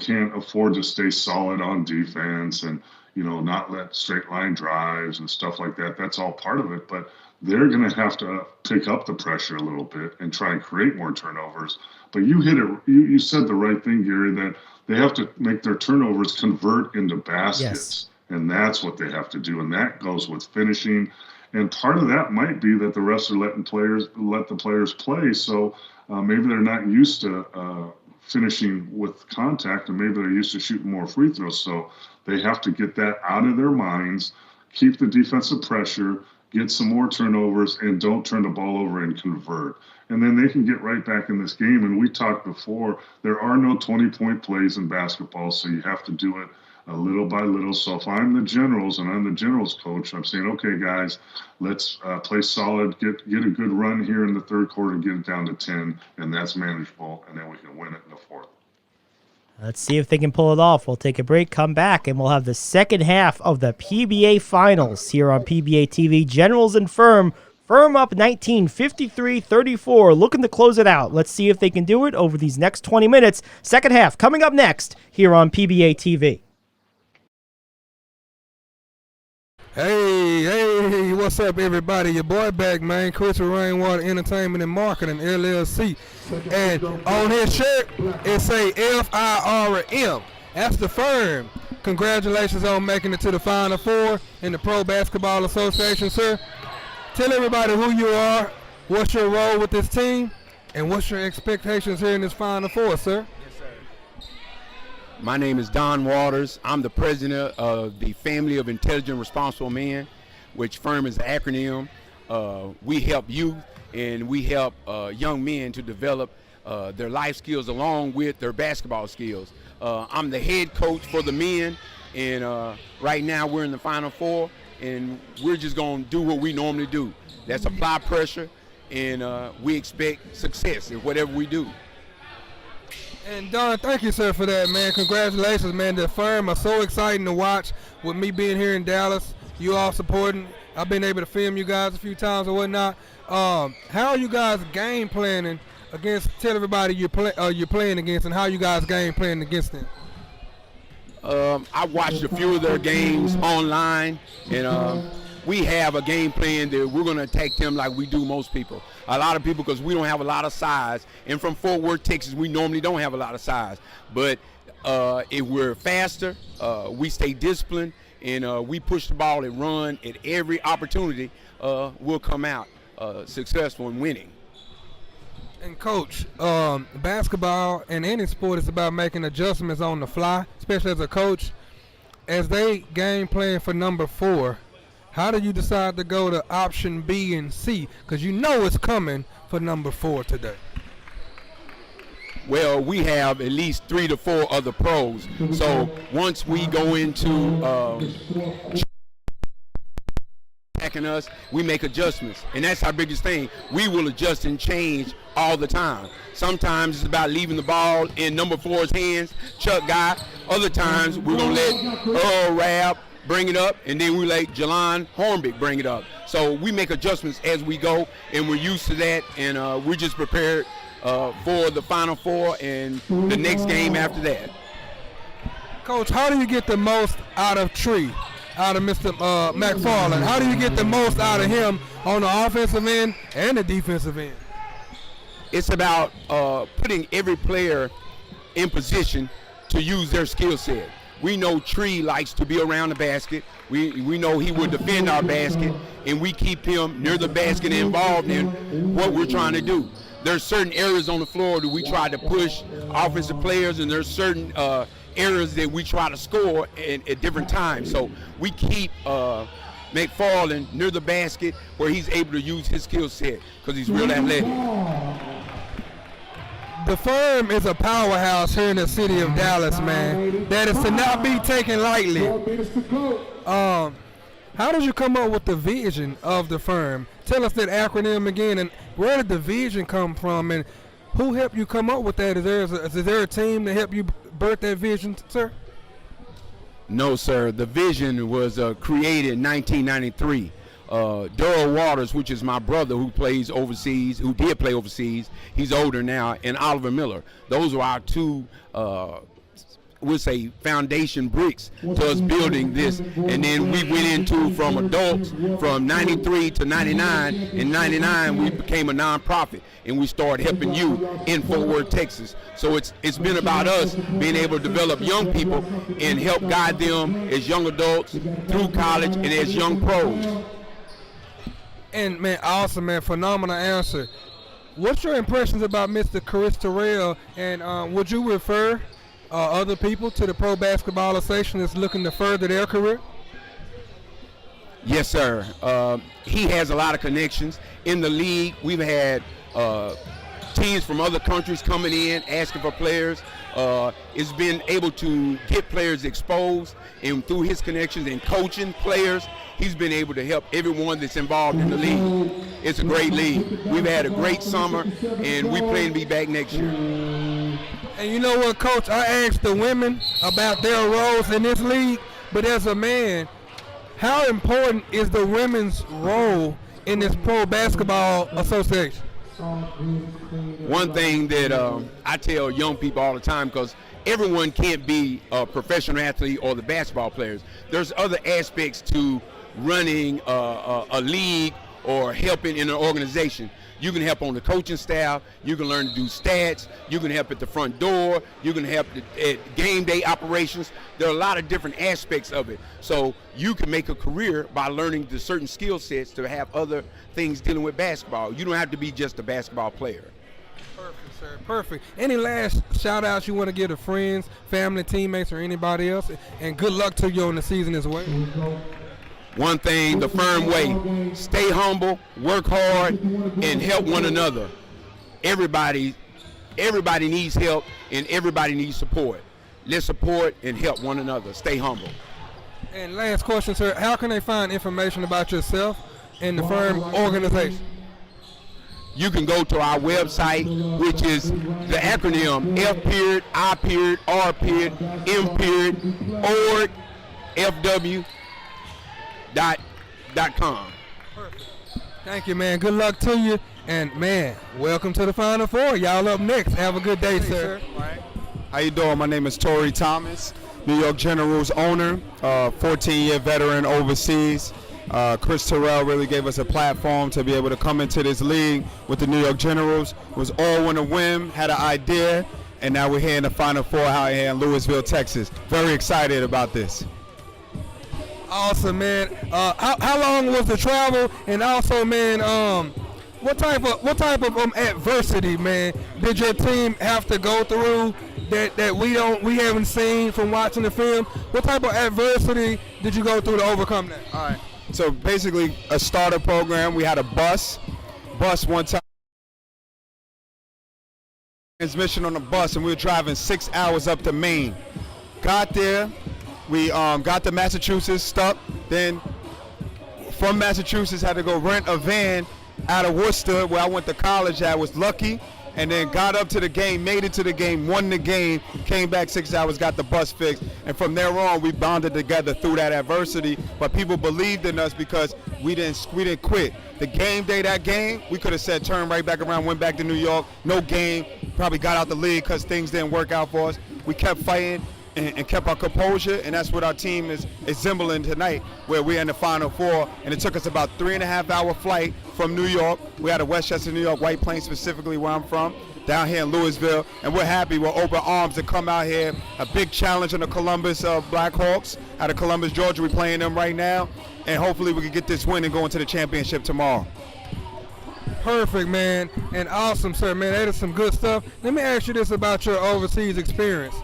Speaker 3: can't afford to stay solid on defense and, not let straight line drives and stuff like that. That's all part of it, but they're going to have to pick up the pressure a little bit and try and create more turnovers. But you hit it. You said the right thing, Gary, that they have to make their turnovers convert into baskets.
Speaker 2: Yes.
Speaker 3: And that's what they have to do. And that goes with finishing. And part of that might be that the refs are let the players play. So maybe they're not used to finishing with contact, and maybe they're used to shooting more free throws. So they have to get that out of their minds, keep the defensive pressure, get some more turnovers, and don't turn the ball over and convert. And then they can get right back in this game. And we talked before, there are no 20-point plays in basketball, so you have to do it a little by little. So if I'm the Generals and I'm the Generals coach, I'm saying, okay, guys, let's play solid, get a good run here in the third quarter, get it down to 10, and that's manageable, and then we can win it in the fourth.
Speaker 2: Let's see if they can pull it off. We'll take a break, come back, and we'll have the second half of the PBA Finals here on PBA TV. Generals and Firm. Firm up 19, 53-34, looking to close it out. Let's see if they can do it over these next 20 minutes. Second half coming up next here on PBA TV.
Speaker 4: Hey, what's up, everybody? Your boy back, man. Chris with Rainwater Entertainment and Marketing, LLC. And on his shirt, it say FIRM. That's the firm. Congratulations on making it to the Final Four in the Pro Basketball Association, sir. Tell everybody who you are, what's your role with this team, and what's your expectations here in this Final Four, sir?
Speaker 5: Yes, sir. My name is Don Waters. I'm the president of the Family of Intelligent Responsible Men, which firm is an acronym. We help youth and we help young men to develop their life skills along with their basketball skills. I'm the head coach for the men, and right now we're in the Final Four, and we're just going to do what we normally do. That's apply pressure, and we expect success in whatever we do.
Speaker 4: And Don, thank you, sir, for that, man. Congratulations, man. The firm are so exciting to watch with me being here in Dallas. You all supporting. I've been able to film you guys a few times or whatnot. How are you guys game planning against? Tell everybody you're playing against and how you guys game planning against them.
Speaker 5: I watched a few of their games online, and we have a game plan that we're going to attack them like we do most people. A lot of people, because we don't have a lot of size, and from Fort Worth, Texas, we normally don't have a lot of size. But if we're faster, we stay disciplined, and we push the ball and run at every opportunity, we'll come out successful and winning.
Speaker 4: And Coach, basketball and any sport is about making adjustments on the fly, especially as a coach. As they game plan for number 4, how do you decide to go to option B and C? Because you know it's coming for number 4 today.
Speaker 5: Well, we have at least 3 to 4 other pros. So once we go into attacking us, we make adjustments, and that's our biggest thing. We will adjust and change all the time. Sometimes it's about leaving the ball in number 4's hands, Chuck Guy. Other times we're gonna let Earl Rabb bring it up, and then we let Jelon Hornbeck bring it up. So we make adjustments as we go, and we're used to that, and we're just prepared for the Final Four and the next game after that.
Speaker 4: Coach, how do you get the most out of Tree, out of Mr. McFarland? How do you get the most out of him on the offensive end and the defensive end?
Speaker 5: It's about putting every player in position to use their skill set. We know Tree likes to be around the basket. We know he will defend our basket, and we keep him near the basket and involved in what we're trying to do. There's certain areas on the floor that we try to push offensive players, and there's certain areas that we try to score at different times. So we keep McFarland near the basket where he's able to use his skill set because he's real athletic.
Speaker 4: The firm is a powerhouse here in the city of Dallas, man. That is to not be taken lightly. How did you come up with the vision of the firm? Tell us that acronym again, and where did the vision come from, and who helped you come up with that? Is there a team that helped you birth that vision, sir?
Speaker 5: No, sir. The vision was created in 1993. Daryl Waters, which is my brother who plays overseas, who did play overseas, he's older now, and Oliver Miller. Those were our two, we'll say, foundation bricks to us building this. And then we went into, from adults, from 93 to 99. In 99, we became a nonprofit, and we started helping you in Fort Worth, Texas. So it's been about us being able to develop young people and help guide them as young adults through college and as young pros.
Speaker 4: And man, awesome, man, phenomenal answer. What's your impressions about Mr. Chris Terrell, and would you refer other people to the Pro Basketball Association that's looking to further their career?
Speaker 5: Yes, sir. He has a lot of connections in the league. We've had teams from other countries coming in asking for players. It's been able to get players exposed, and through his connections and coaching players, he's been able to help everyone that's involved in the league. It's a great league. We've had a great summer, and we plan to be back next year.
Speaker 4: And you know what, Coach? I asked the women about their roles in this league, but as a man, how important is the women's role in this Pro Basketball Association?
Speaker 5: One thing that I tell young people all the time, because everyone can't be a professional athlete or the basketball players. There's other aspects to running a league or helping in an organization. You can help on the coaching staff. You can learn to do stats. You can help at the front door. You can help at game day operations. There are a lot of different aspects of it. So you can make a career by learning the certain skill sets to have other things dealing with basketball. You don't have to be just a basketball player.
Speaker 4: Perfect, sir. Perfect. Any last shout outs you want to give to friends, family, teammates, or anybody else? And good luck to you on the season as well.
Speaker 5: One thing, the firm way: stay humble, work hard, and help one another. Everybody needs help, and everybody needs support. Let's support and help one another. Stay humble.
Speaker 4: And last question, sir: how can they find information about yourself and the firm organization?
Speaker 5: You can go to our website, which is the acronym F.R.R.M.org, FW.com.
Speaker 4: Perfect. Thank you, man. Good luck to you. And, man, welcome to the Final Four. Y'all up next. Have a good day, sir.
Speaker 6: How you doing? My name is Torrey Thomas, New York Generals owner, 14-year veteran overseas. Chris Terrell really gave us a platform to be able to come into this league with the New York Generals. It was all on a whim, had an idea, and now we're here in the Final Four out here in Louisville, Texas. Very excited about this.
Speaker 4: Awesome, man. How long was the travel? And also, man, what type of adversity, man, did your team have to go through that we haven't seen from watching the film? What type of adversity did you go through to overcome that?
Speaker 6: All right. So basically, a starter program. We had a bus one time. Transmission on the bus, and we were driving 6 hours up to Maine. Got there. We got to Massachusetts, stuck. Then from Massachusetts, had to go rent a van out of Worcester, where I went to college at. Was lucky, and then got up to the game, made it to the game, won the game, came back 6 hours, got the bus fixed, and from there on, we bonded together through that adversity. But people believed in us because we didn't quit. The game day, that game, we could have said turn right back around, went back to New York, no game, probably got out the league because things didn't work out for us. We kept fighting and kept our composure, and that's what our team is assembling tonight, where we're in the Final Four. And it took us about 3.5-hour flight from New York. We had a Westchester, New York, White Plains specifically, where I'm from, down here in Louisville, and we're happy. We're open arms to come out here. A big challenge on the Columbus Blackhawks out of Columbus, Georgia. We're playing them right now, and hopefully we can get this win and go into the championship tomorrow.
Speaker 4: Perfect, man, and awesome, sir, man. That is some good stuff. Let me ask you this about your overseas experience.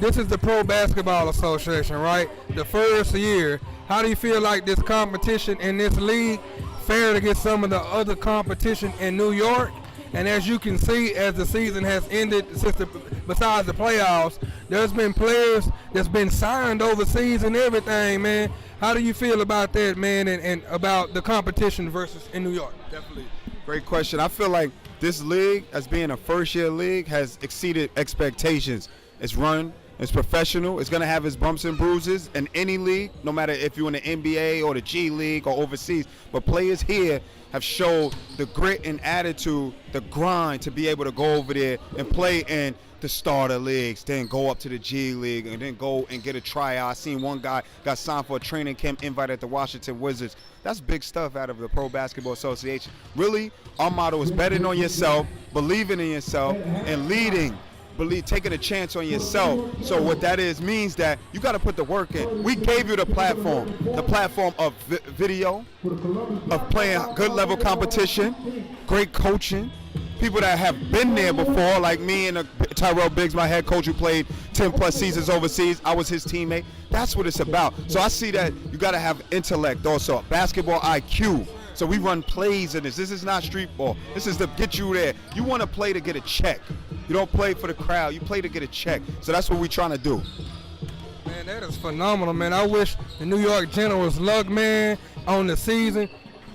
Speaker 4: This is the Pro Basketball Association, right? The first year. How do you feel like this competition in this league fared against some of the other competition in New York? And as you can see, as the season has ended, besides the playoffs, there's been players that's been signed overseas and everything, man. How do you feel about that, man, and about the competition versus in New York?
Speaker 6: Definitely. Great question. I feel like this league, as being a first-year league, has exceeded expectations. It's run. It's professional. It's going to have its bumps and bruises in any league, no matter if you're in the NBA or the G League or overseas. But players here have showed the grit and attitude, the grind to be able to go over there and play in the starter leagues, then go up to the G League, and then go and get a tryout. I seen one guy got signed for a training camp invite at the Washington Wizards. That's big stuff out of the Pro Basketball Association. Really, our motto is betting on yourself, believing in yourself, and leading. Taking a chance on yourself. So what that means that you got to put the work in. We gave you the platform of video, of playing good level competition, great coaching, people that have been there before, like me and Tyrell Biggs, my head coach, who played 10 plus seasons overseas. I was his teammate. That's what it's about. So I see that you got to have intellect also, basketball IQ. So we run plays in this. This is not street ball. This is to get you there. You want to play to get a check. You don't play for the crowd. You play to get a check. So that's what we're trying to do.
Speaker 4: Man, that is phenomenal, man. I wish the New York Generals luck, man, on the season.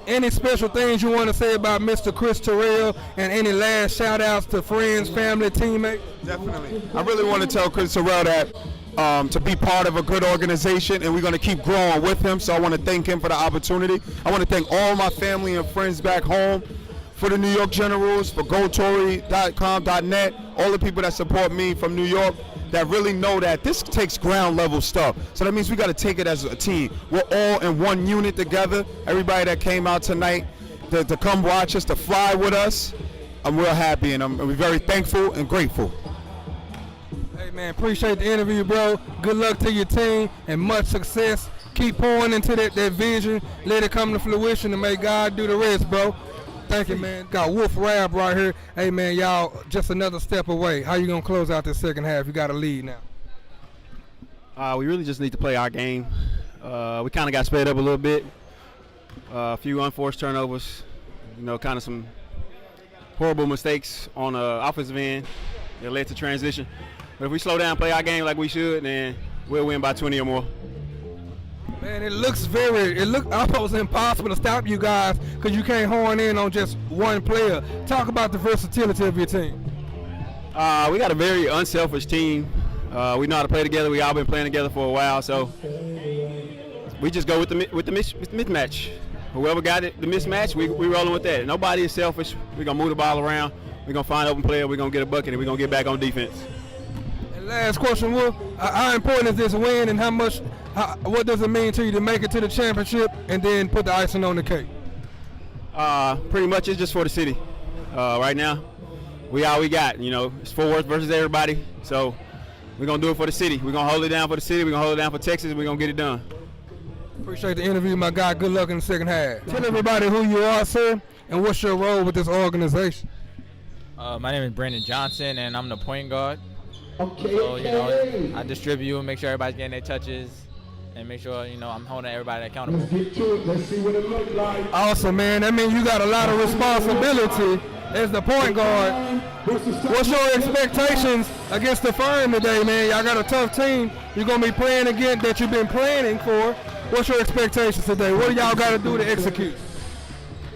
Speaker 4: Any special things you want to say about Mr. Chris Terrell, and any last shout-outs to friends, family, teammates?
Speaker 6: Definitely. I really want to tell Chris Terrell that to be part of a good organization, and we're going to keep growing with him. So I want to thank him for the opportunity. I want to thank all my family and friends back home for the New York Generals, for GoTory.com.net, all the people that support me from New York. that really know that this takes ground level stuff. So that means we got to take it as a team. We're all in one unit together. Everybody that came out tonight to come watch us, to fly with us, I'm real happy, and I'm very thankful and grateful.
Speaker 4: Hey, man, appreciate the interview, bro. Good luck to your team and much success. Keep pouring into that vision. Let it come to fruition, and may God do the rest, bro. Thank you, man. Got Wolf Rab right here. Hey, man, y'all just another step away. How you going to close out this second half? You got a lead now.
Speaker 7: We really just need to play our game. We kind of got sped up a little bit. A few unforced turnovers, kind of some horrible mistakes on the offensive end that led to transition. But if we slow down, play our game like we should, then we'll win by 20 or more.
Speaker 4: Man, it looks almost impossible to stop you guys because you can't horn in on just one player. Talk about the versatility of your team.
Speaker 7: We got a very unselfish team. We know how to play together. We all been playing together for a while, so we just go with the mismatch. Whoever got it, the mismatch, we rolling with that. Nobody is selfish. We're going to move the ball around. We're going to find open player. We're going to get a bucket, and we're going to get back on defense.
Speaker 4: And last question, Will. How important is this win, and what does it mean to you to make it to the championship and then put the icing on the cake?
Speaker 7: Pretty much it's just for the city. Right now, we all we got. It's Fort Worth versus everybody. So we're going to do it for the city. We're going to hold it down for the city. We're going to hold it down for Texas. We're going to get it done.
Speaker 4: Appreciate the interview, my guy. Good luck in the second half. Tell everybody who you are, sir, and what's your role with this organization.
Speaker 8: My name is Brandon Johnson, and I'm the point guard. So, I distribute and make sure everybody's getting their touches and make sure, I'm holding everybody accountable.
Speaker 4: Let's get to it. Let's see what it looks like. Awesome, man. That means you got a lot of responsibility as the point guard. What's your expectations against the Firm today, man? Y'all got a tough team you're going to be playing against that you've been planning for. What's your expectations today? What do y'all got to do to execute?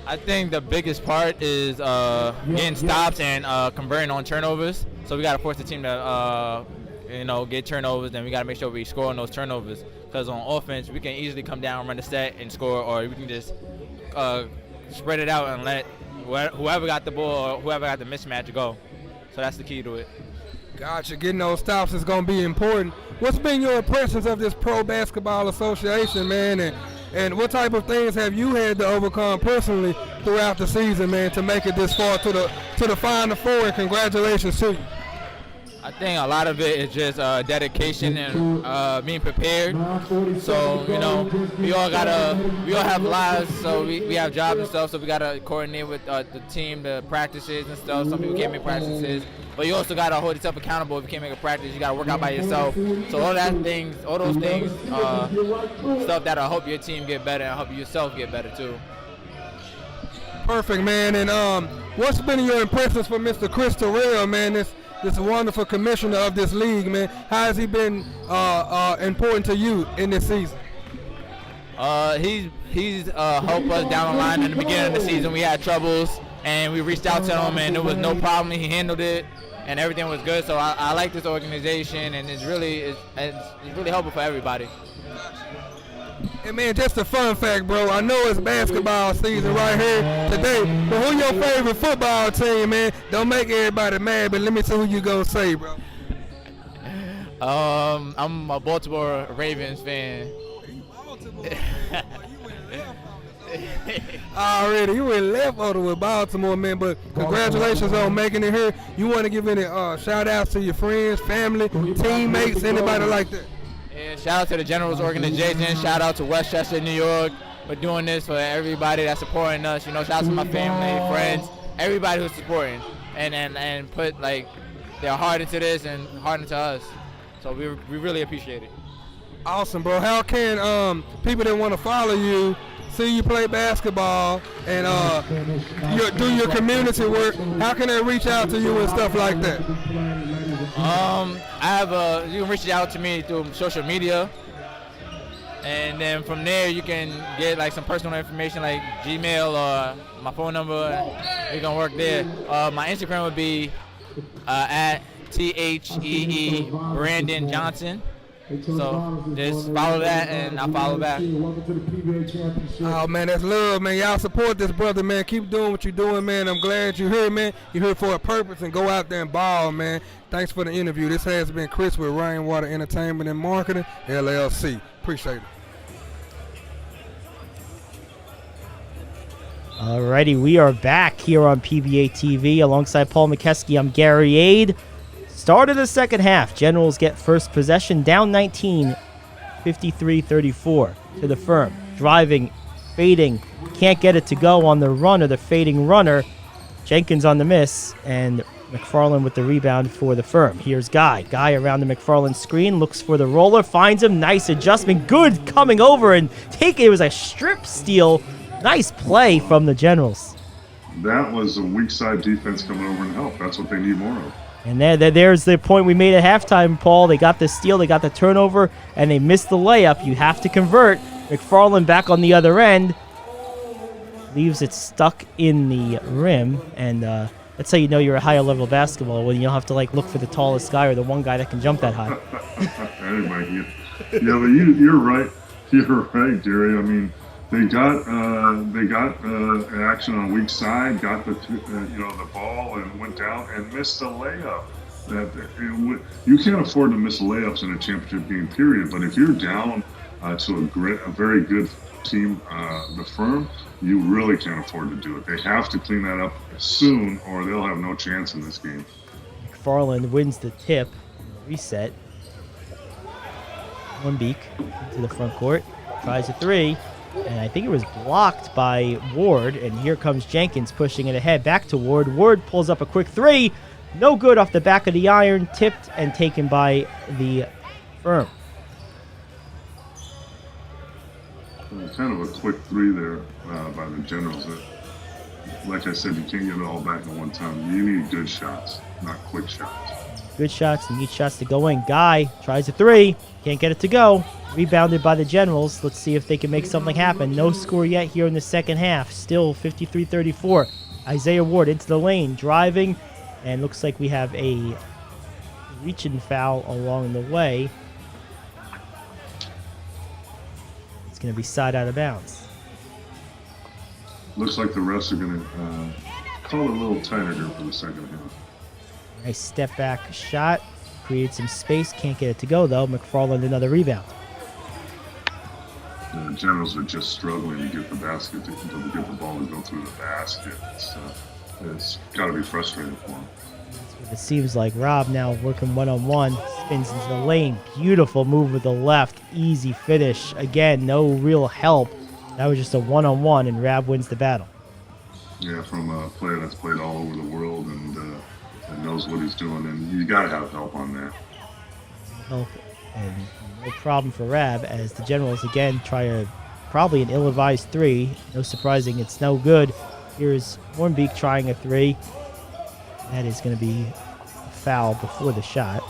Speaker 8: I think the biggest part is getting stops and converting on turnovers. So we got to force the team to, get turnovers, and we got to make sure we score on those turnovers. Because on offense, we can easily come down, run the set, and score, or we can just spread it out and let whoever got the ball or whoever got the mismatch go. So that's the key to it.
Speaker 4: Gotcha. Getting those stops is going to be important. What's been your impressions of this Pro Basketball Association, man, and what type of things have you had to overcome personally throughout the season, man, to make it this far to the Final Four? And congratulations to you.
Speaker 8: I think a lot of it is just dedication and being prepared. So, we all have lives, so we have jobs and stuff, so we gotta coordinate with the team, the practices and stuff. Some people can't make practices, but you also gotta hold yourself accountable. If you can't make a practice, you gotta work out by yourself. So all those things, stuff that'll help your team get better and help yourself get better too.
Speaker 4: Perfect, man. And what's been your impressions for Mr. Chris Terrell, man? This wonderful commissioner of this league, man. How has he been important to you in this season?
Speaker 8: He's helped us down the line in the beginning of the season. We had troubles, and we reached out to him, and there was no problem. He handled it, and everything was good. So I like this organization, and it's really helpful for everybody.
Speaker 4: And man, just a fun fact, bro. I know it's basketball season right here today, but who your favorite football team, man? Don't make everybody mad, but let me see who you gonna say, bro.
Speaker 8: I'm a Baltimore Ravens fan.
Speaker 4: Already, you went left over with Baltimore, man. But congratulations on making it here. You want to give any shout outs to your friends, family, teammates, anybody like that?
Speaker 8: Yeah, shout out to the Generals organization. Shout out to Westchester, New York, for doing this, for everybody that's supporting us. Shout out to my family, friends, everybody who's supporting and put their heart into this and heart into us. So we really appreciate it.
Speaker 4: Awesome, bro. How can people that want to follow you, see you play basketball, and do your community work? How can they reach out to you and stuff like that?
Speaker 8: You can reach out to me through social media, and then from there you can get some personal information like Gmail or my phone number. You can work there. My Instagram would be at THEE Brandon Johnson, So just follow that, and I'll follow back.
Speaker 4: Oh, man, that's love, man. Y'all support this brother, man. Keep doing what you're doing, man. I'm glad you're here, man. You're here for a purpose, and go out there and ball, man. Thanks for the interview. This has been Chris with Rainwater Entertainment and Marketing, LLC. Appreciate it.
Speaker 2: Alrighty, we are back here on PBATV alongside Paul McKeskey. I'm Gary Ade. Start of the second half. Generals get first possession, down 19, 53-34 to the Firm. Driving, fading, can't get it to go on the run or the fading runner. Jenkins on the miss, and McFarland with the rebound for the Firm. Here's Guy. Guy around the McFarland screen, looks for the roller, finds him. Nice adjustment. Good coming over and taking. It was a strip steal. Nice play from the Generals.
Speaker 3: That was a weak side defense coming over and help. That's what they need more of.
Speaker 2: And there's the point we made at halftime, Paul. They got the steal, they got the turnover, and they missed the layup. You have to convert. McFarland back on the other end. Leaves it stuck in the rim. And that's how you know you're a higher level of basketball, when you don't have to look for the tallest guy or the one guy that can jump that high.
Speaker 3: Anyway, yeah, but you're right. You're right, Gary. I mean, they got action on weak side, got the ball and went down and missed a layup. You can't afford to miss layups in a championship game, period. But if you're down to a very good team, the Firm, you really can't afford to do it. They have to clean that up soon, or they'll have no chance in this game.
Speaker 2: McFarland wins the tip, reset. One-beak into the front court, tries a three. And I think it was blocked by Ward, and here comes Jenkins pushing it ahead. Back to Ward. Ward pulls up a quick three. No good off the back of the iron. Tipped and taken by the Firm.
Speaker 3: Kind of a quick three there by the Generals. Like I said, you can't get it all back at one time. You need good shots, not quick shots.
Speaker 2: Good shots, need shots to go in. Guy tries a three. Can't get it to go. Rebounded by the Generals. Let's see if they can make something happen. No score yet here in the second half. Still 53-34. Isaiah Ward into the lane, driving, and looks like we have a reaching foul along the way. It's going to be side out of bounds.
Speaker 3: Looks like the refs are going to call it a little tighter here for the second half.
Speaker 2: Nice step back shot. Created some space. Can't get it to go, though. McFarland another rebound.
Speaker 3: The Generals are just struggling to get the basket, to get the ball to go through the basket. It's got to be frustrating for them.
Speaker 2: It seems like Rob now working one-on-one. Spins into the lane. Beautiful move with the left. Easy finish. Again, no real help. That was just a one-on-one, and Rob wins the battle.
Speaker 3: Yeah, from a player that's played all over the world and knows what he's doing, and you got to have help on that.
Speaker 2: Help, and no problem for Rab as the Generals again try probably an ill-advised three. No surprising, it's no good. Here's Hornbeek trying a three. That is going to be a foul before the shot.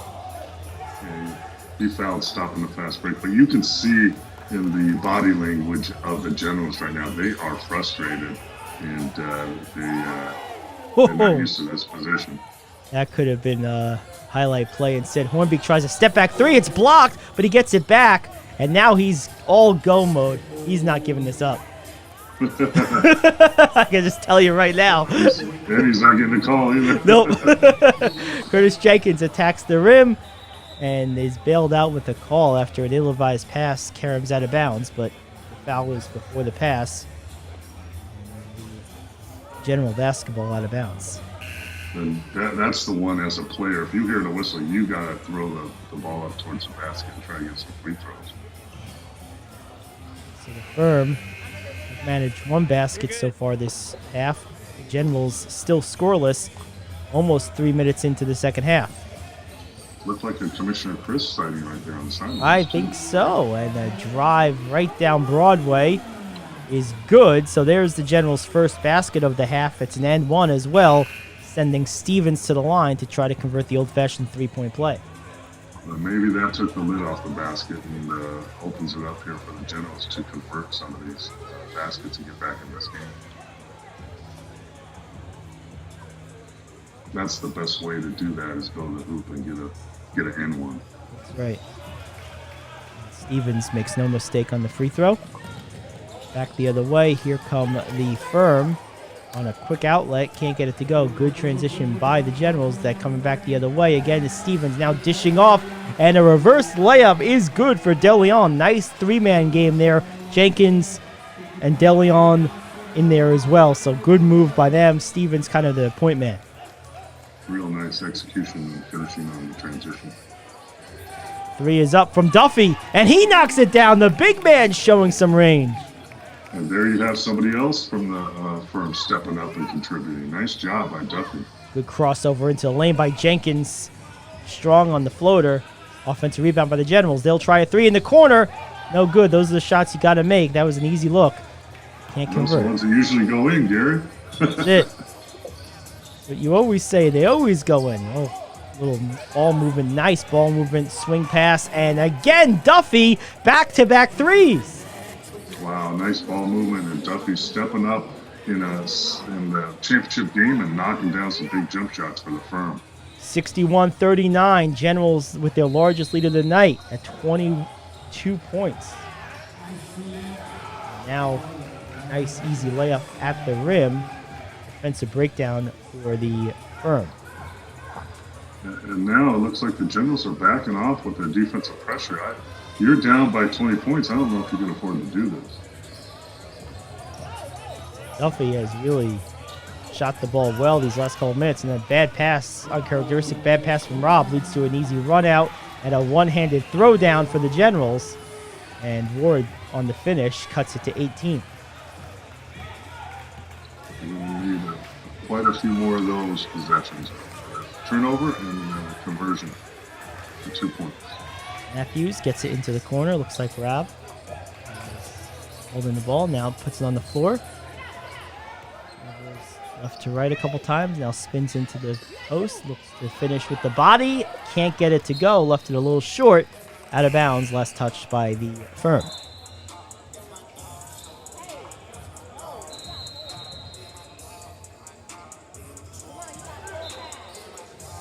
Speaker 3: Yeah, he fouled stopping the fast break, but you can see in the body language of the Generals right now, they are frustrated, and they're not used to this position.
Speaker 2: That could have been a highlight play. Instead, Hornbeek tries a step-back three. It's blocked, but he gets it back, and now he's all go mode. He's not giving this up. I can just tell you right now.
Speaker 3: And he's not getting a call either.
Speaker 2: Nope. Curtis Jenkins attacks the rim and is bailed out with a call after an ill-advised pass. Karam's out of bounds, but the foul was before the pass. General basketball out of bounds.
Speaker 3: And that's the one as a player. If you hear the whistle, you got to throw the ball up towards the basket and try to get some free throws.
Speaker 2: So the Firm have managed one basket so far this half. The Generals still scoreless, almost 3 minutes into the second half.
Speaker 3: Looked like a Commissioner Chris sighting right there on the sideline.
Speaker 2: I think so. And a drive right down Broadway is good. So there's the Generals' first basket of the half. It's an and one as well, sending Stevens to the line to try to convert the old-fashioned three-point play.
Speaker 3: Maybe that took the lid off the basket and opens it up here for the Generals to convert some of these baskets and get back in this game. That's the best way to do that, is go to the hoop and get an N1.
Speaker 2: That's right. Stevens makes no mistake on the free throw. Back the other way. Here come the Firm on a quick outlet. Can't get it to go. Good transition by the Generals. That coming back the other way. Again is Stevens now dishing off. And a reverse layup is good for DeLeon. Nice three-man game there. Jenkins and DeLeon in there as well. So good move by them. Stevens kind of the point man.
Speaker 3: Real nice execution and finishing on the transition.
Speaker 2: Three is up from Duffy, and he knocks it down. The big man showing some range.
Speaker 3: And there you have somebody else from the Firm stepping up and contributing. Nice job by Duffy.
Speaker 2: Good crossover into the lane by Jenkins. Strong on the floater. Offensive rebound by the Generals. They'll try a three in the corner. No good. Those are the shots you got to make. That was an easy look. Can't
Speaker 3: Those are the
Speaker 2: convert.
Speaker 3: ones that usually go in, Gary.
Speaker 2: That's it. What you always say, they always go in. Oh, little ball movement, nice ball movement, swing pass, and again, Duffy, back-to-back threes.
Speaker 3: Wow, nice ball movement, and Duffy stepping up in the championship game and knocking down some big jump shots for the Firm.
Speaker 2: 61-39, Generals with their largest lead of the night at 22 points. Now, nice easy layup at the rim. Defensive breakdown for the Firm.
Speaker 3: And now it looks like the Generals are backing off with their defensive pressure. You're down by 20 points. I don't know if you can afford to do this.
Speaker 2: Duffy has really shot the ball well these last couple minutes, and a bad pass, uncharacteristic bad pass from Rob, leads to an easy run out and a one-handed throw down for the Generals. And Ward on the finish cuts it to 18.
Speaker 3: We need quite a few more of those possessions. Turnover and conversion for 2 points.
Speaker 2: Matthews gets it into the corner. Looks like Rob is holding the ball. Now puts it on the floor. Left to right a couple times. Now spins into the post. Looks to finish with the body. Can't get it to go. Left it a little short. Out of bounds. Last touched by the Firm.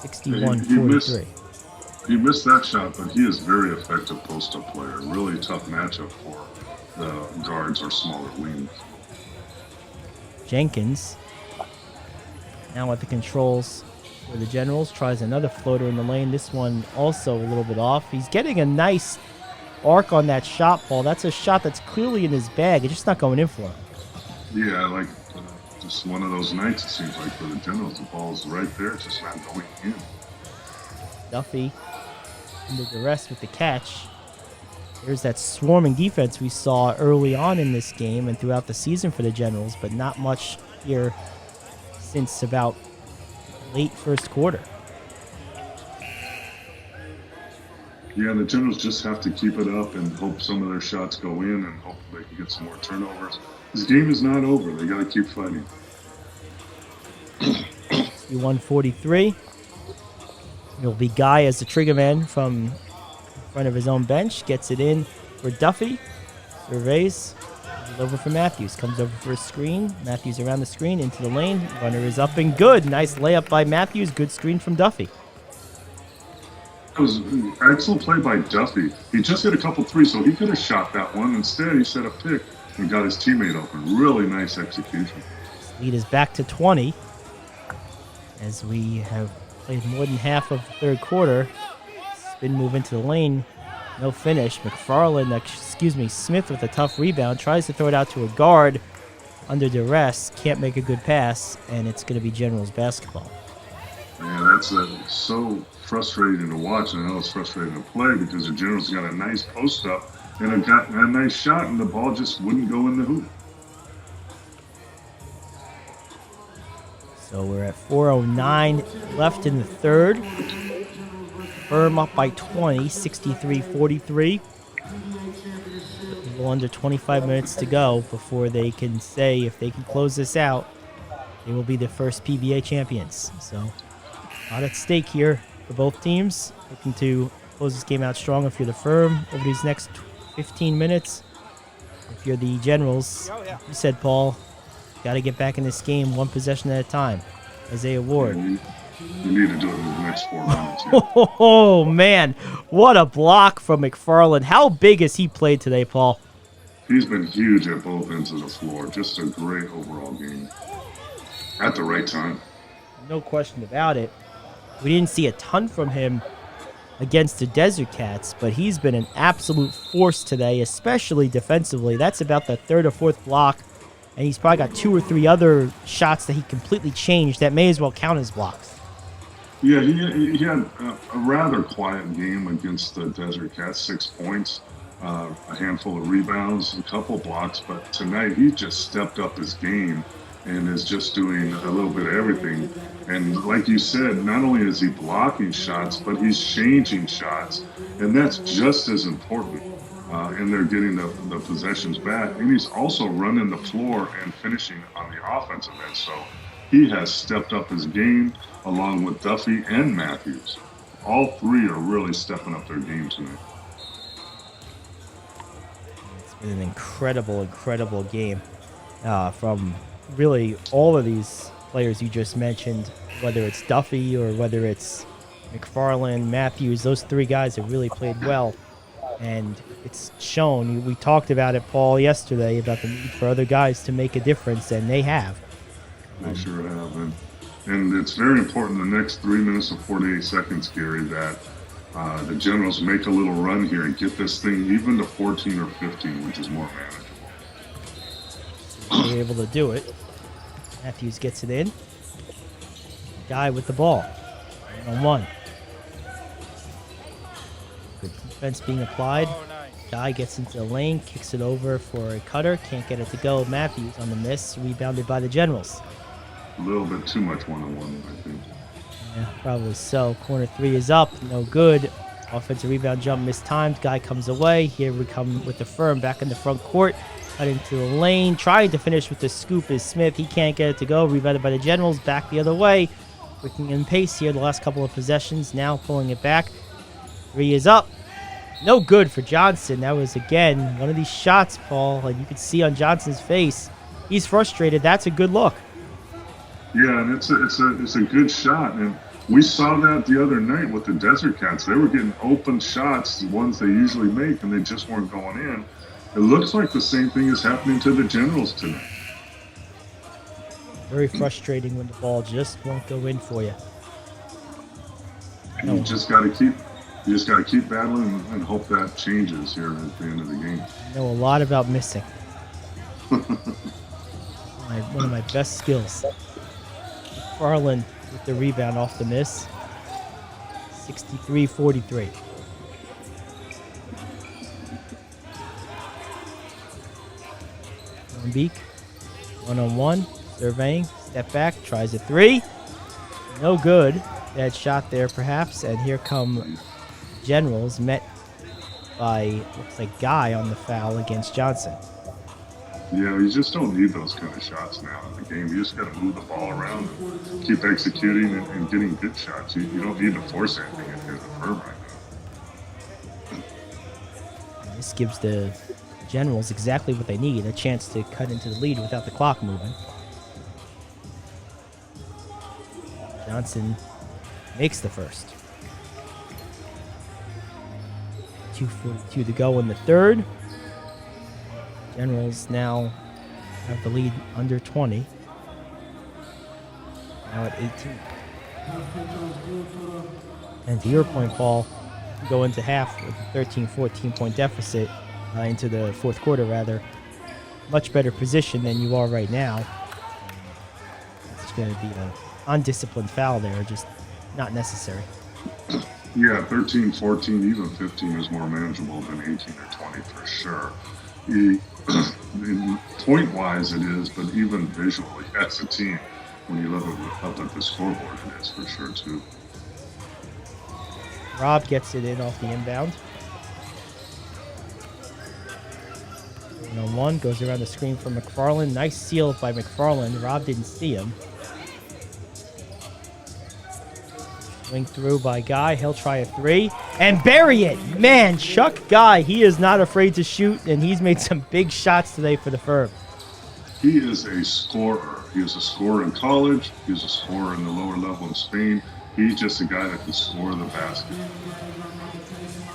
Speaker 3: He
Speaker 2: 61-43.
Speaker 3: missed that shot, but he is very effective post-up player. Really tough matchup for the guards or smaller wings.
Speaker 2: Jenkins now at the controls for the Generals. Tries another floater in the lane. This one also a little bit off. He's getting a nice arc on that shot, Paul. That's a shot that's clearly in his bag. It's just not going in for him.
Speaker 3: Yeah, like just one of those nights, it seems like, for the Generals. The ball is right there. It's just not going in.
Speaker 2: Duffy under duress with the catch. There's that swarming defense we saw early on in this game and throughout the season for the Generals, but not much here since about late first quarter.
Speaker 3: Yeah, the Generals just have to keep it up and hope some of their shots go in and hope they can get some more turnovers. This game is not over. They got to keep fighting.
Speaker 2: 143. It'll be Guy as the trigger man from in front of his own bench. Gets it in for Duffy. Surveys. Over for Matthews. Comes over for a screen. Matthews around the screen into the lane. Runner is up and good. Nice layup by Matthews. Good screen from Duffy.
Speaker 3: It was an excellent play by Duffy. He just hit a couple threes, so he could have shot that one. Instead, he set a pick and got his teammate open. Really nice execution.
Speaker 2: Lead is back to 20 as we have played more than half of the third quarter. Spin move into the lane. No finish. Smith with a tough rebound. Tries to throw it out to a guard under duress. Can't make a good pass, and it's going to be Generals basketball.
Speaker 3: Man, that's so frustrating to watch, and I know it's frustrating to play because the Generals got a nice post up and got a nice shot, and the ball just wouldn't go in the hoop.
Speaker 2: So we're at 4:09 left in the third. Firm up by 20, 63-43. A little under 25 minutes to go before they can say if they can close this out, they will be the first PBA champions. So a lot at stake here for both teams. Looking to close this game out strong if you're the Firm over these next 15 minutes. If you're the Generals, you said, Paul, got to get back in this game one possession at a time. Isaiah Ward.
Speaker 3: You need to do it in the next 4 minutes. Yeah.
Speaker 2: Oh, man. What a block from McFarland. How big has he played today, Paul?
Speaker 3: He's been huge at both ends of the floor. Just a great overall game. At the right time.
Speaker 2: No question about it. We didn't see a ton from him against the Desert Cats, but he's been an absolute force today, especially defensively. That's about the third or fourth block, and he's probably got 2 or 3 other shots that he completely changed that may as well count as blocks.
Speaker 3: Yeah, he had a rather quiet game against the Desert Cats, 6 points, a handful of rebounds, a couple blocks, but tonight he just stepped up his game and is just doing a little bit of everything. And like you said, not only is he blocking shots, but he's changing shots, and that's just as important. And they're getting the possessions back, and he's also running the floor and finishing on the offensive end. So he has stepped up his game along with Duffy and Matthews. All three are really stepping up their game tonight.
Speaker 2: It's been an incredible, incredible game from really all of these players you just mentioned, whether it's Duffy or whether it's McFarland, Matthews. Those 3 guys have really played well, and it's shown. We talked about it, Paul, yesterday about the need for other guys to make a difference, and they have.
Speaker 3: They sure have. And it's very important in the next 3 minutes and 48 seconds, Gary, that the Generals make a little run here and get this thing even to 14 or 15, which is more manageable.
Speaker 2: They're able to do it. Matthews gets it in. Guy with the ball. 1-on-1. Good defense being applied. Guy gets into the lane, kicks it over for a cutter. Can't get it to go. Matthews on the miss. Rebounded by the Generals.
Speaker 3: A little bit too much one-on-one, I think.
Speaker 2: Yeah, probably so. Corner 3 is up. No good. Offensive rebound jump mistimed. Guy comes away. Here we come with the firm back in the front court. Cut into the lane. Trying to finish with the scoop is Smith. He can't get it to go. Rebounded by the Generals. Back the other way. Working in pace here the last couple of possessions. Now pulling it back. 3 is up. No good for Johnson. That was, again, one of these shots, Paul. Like you could see on Johnson's face. He's frustrated. That's a good look.
Speaker 3: Yeah, and it's a good shot. And we saw that the other night with the Desert Cats. They were getting open shots, the ones they usually make, and they just weren't going in. It looks like the same thing is happening to the Generals tonight.
Speaker 2: Very frustrating when the ball just won't go in for you.
Speaker 3: And you just got to keep battling and hope that changes here at the end of the game.
Speaker 2: I know a lot about missing. One of my best skills. McFarland with the rebound off the miss. 63-43. Beek, 1-on-1, surveying, step back, tries a 3. No good. Bad shot there, perhaps. And here come Generals, met by, looks like, Guy on the foul against Johnson.
Speaker 3: Yeah, you just don't need those kind of shots now in the game. You just got to move the ball around and keep executing and getting good shots. You don't need to force anything if you're the firm right now.
Speaker 2: This gives the Generals exactly what they need, a chance to cut into the lead without the clock moving. Johnson makes the first. 2:42 to go in the third. Generals now have the lead under 20. Now at 18. And to your point, Paul, go into half with a 13-14 point deficit, into the fourth quarter rather. Much better position than you are right now. It's going to be an undisciplined foul there, just not necessary.
Speaker 3: Yeah, 13, 14, even 15 is more manageable than 18 or 20 for sure. Point-wise it is, but even visually as a team, when you look up at the scoreboard, it is for sure too.
Speaker 2: Rob gets it in off the inbound. 1-on-1, goes around the screen for McFarland. Nice seal by McFarland. Rob didn't see him. Swing through by Guy. He'll try a 3 and bury it. Man, Chuck Guy, he is not afraid to shoot, and he's made some big shots today for the firm.
Speaker 3: He is a scorer. He was a scorer in college. He was a scorer in the lower level in Spain. He's just a guy that can score the basket.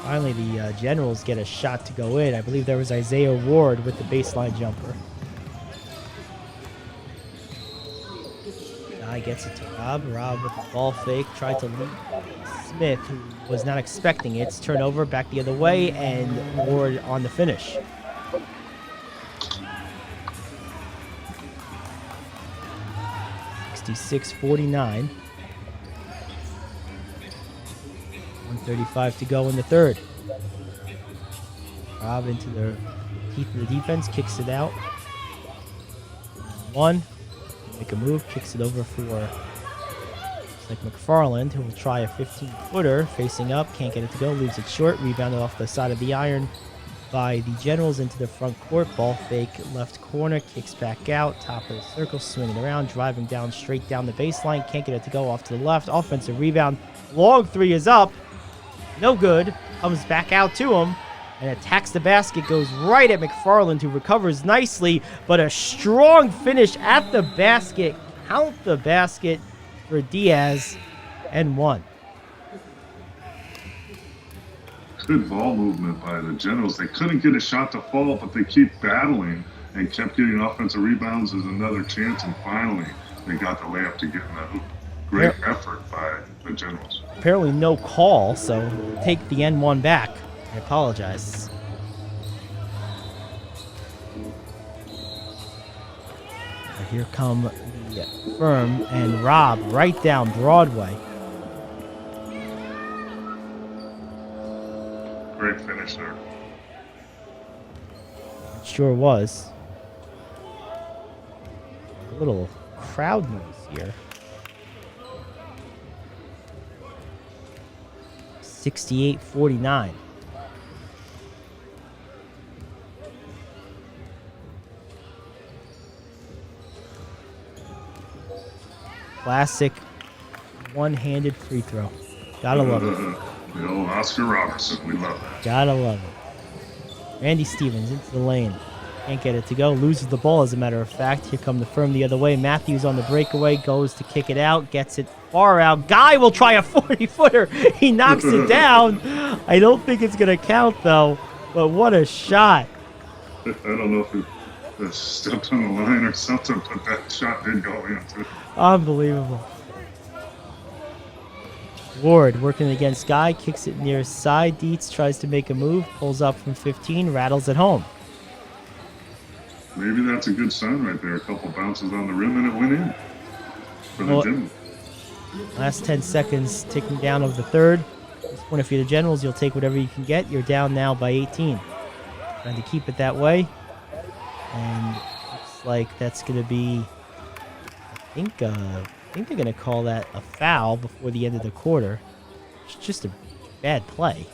Speaker 2: Finally, the Generals get a shot to go in. I believe there was Isaiah Ward with the baseline jumper. Guy gets it to Rob. Rob with the ball fake. Tried to lead Smith, who was not expecting it. It's turnover back the other way, and Ward on the finish. $66-49. 1:35 to go in the third. Rob into the teeth of the defense, kicks it out. One, make a move, kicks it over for looks like McFarland, who will try a 15-footer facing up, can't get it to go, leaves it short, rebounded off the side of the iron by the Generals into the front court. Ball fake left corner, kicks back out, top of the circle, swinging around, driving down straight down the baseline, can't get it to go, off to the left. Offensive rebound, long three is up, no good, comes back out to him and attacks the basket, goes right at McFarland, who recovers nicely, but a strong finish at the basket. Count the basket for Diaz, and one.
Speaker 3: Good ball movement by the Generals. They couldn't get a shot to fall, but they keep battling and kept getting offensive rebounds as another chance, and finally they got the layup to get in the hoop. Great effort by the Generals.
Speaker 2: Apparently no call, so take the N1 back. I apologize. Here come the Firm and Rob right down Broadway.
Speaker 3: Great finish there.
Speaker 2: It sure was. A little crowd noise here. 68-49. Classic one-handed free throw. Gotta love it.
Speaker 3: The old Oscar Robertson, we love that.
Speaker 2: Gotta love it. Randy Stevens into the lane. Can't get it to go. Loses the ball, as a matter of fact. Here come the Firm the other way. Matthews on the breakaway. Goes to kick it out. Gets it far out. Guy will try a 40-footer. He knocks it down. I don't think it's going to count, though. But what a shot.
Speaker 3: I don't know if it stepped on the line or something, but that shot did go in, too.
Speaker 2: Unbelievable. Ward working against Guy. Kicks it near side. Dietz tries to make a move. Pulls up from 15. Rattles it home.
Speaker 3: Maybe that's a good sign right there. A couple bounces on the rim and it went in for the Generals.
Speaker 2: Last 10 seconds ticking down of the third. At this point, if you're the Generals, you'll take whatever you can get. You're down now by 18. Trying to keep it that way. And looks like that's going to be, I think they're going to call that a foul before the end of the quarter. It's just a bad play.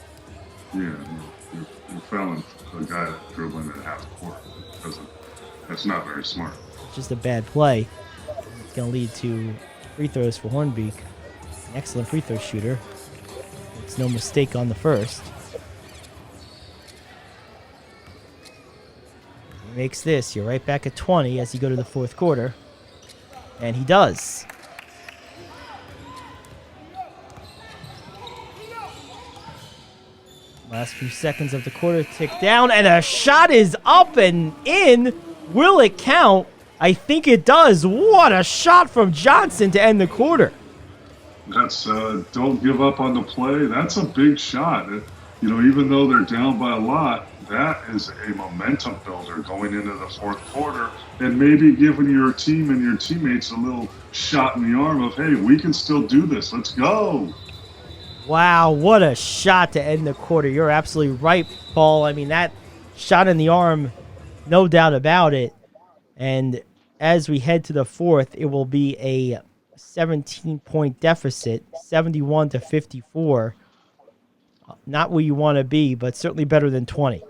Speaker 3: Yeah, you're fouling a guy dribbling at half court. That's not very smart.
Speaker 2: It's just a bad play. It's going to lead to free throws for Hornbeek. An excellent free throw shooter. It's no mistake on the first. He makes this. You're right back at 20 as you go to the fourth quarter. And he does. Last few seconds of the quarter tick down, and a shot is up and in. Will it count? I think it does. What a shot from Johnson to end the quarter.
Speaker 3: That's don't give up on the play. That's a big shot. Even though they're down by a lot, that is a momentum builder going into the fourth quarter, and maybe giving your team and your teammates a little shot in the arm of, hey, we can still do this. Let's go.
Speaker 2: Wow, what a shot to end the quarter. You're absolutely right, Paul. I mean, that shot in the arm, no doubt about it. And as we head to the fourth, it will be a 17-point deficit, 71-54. Not where you want to be, but certainly better than 20.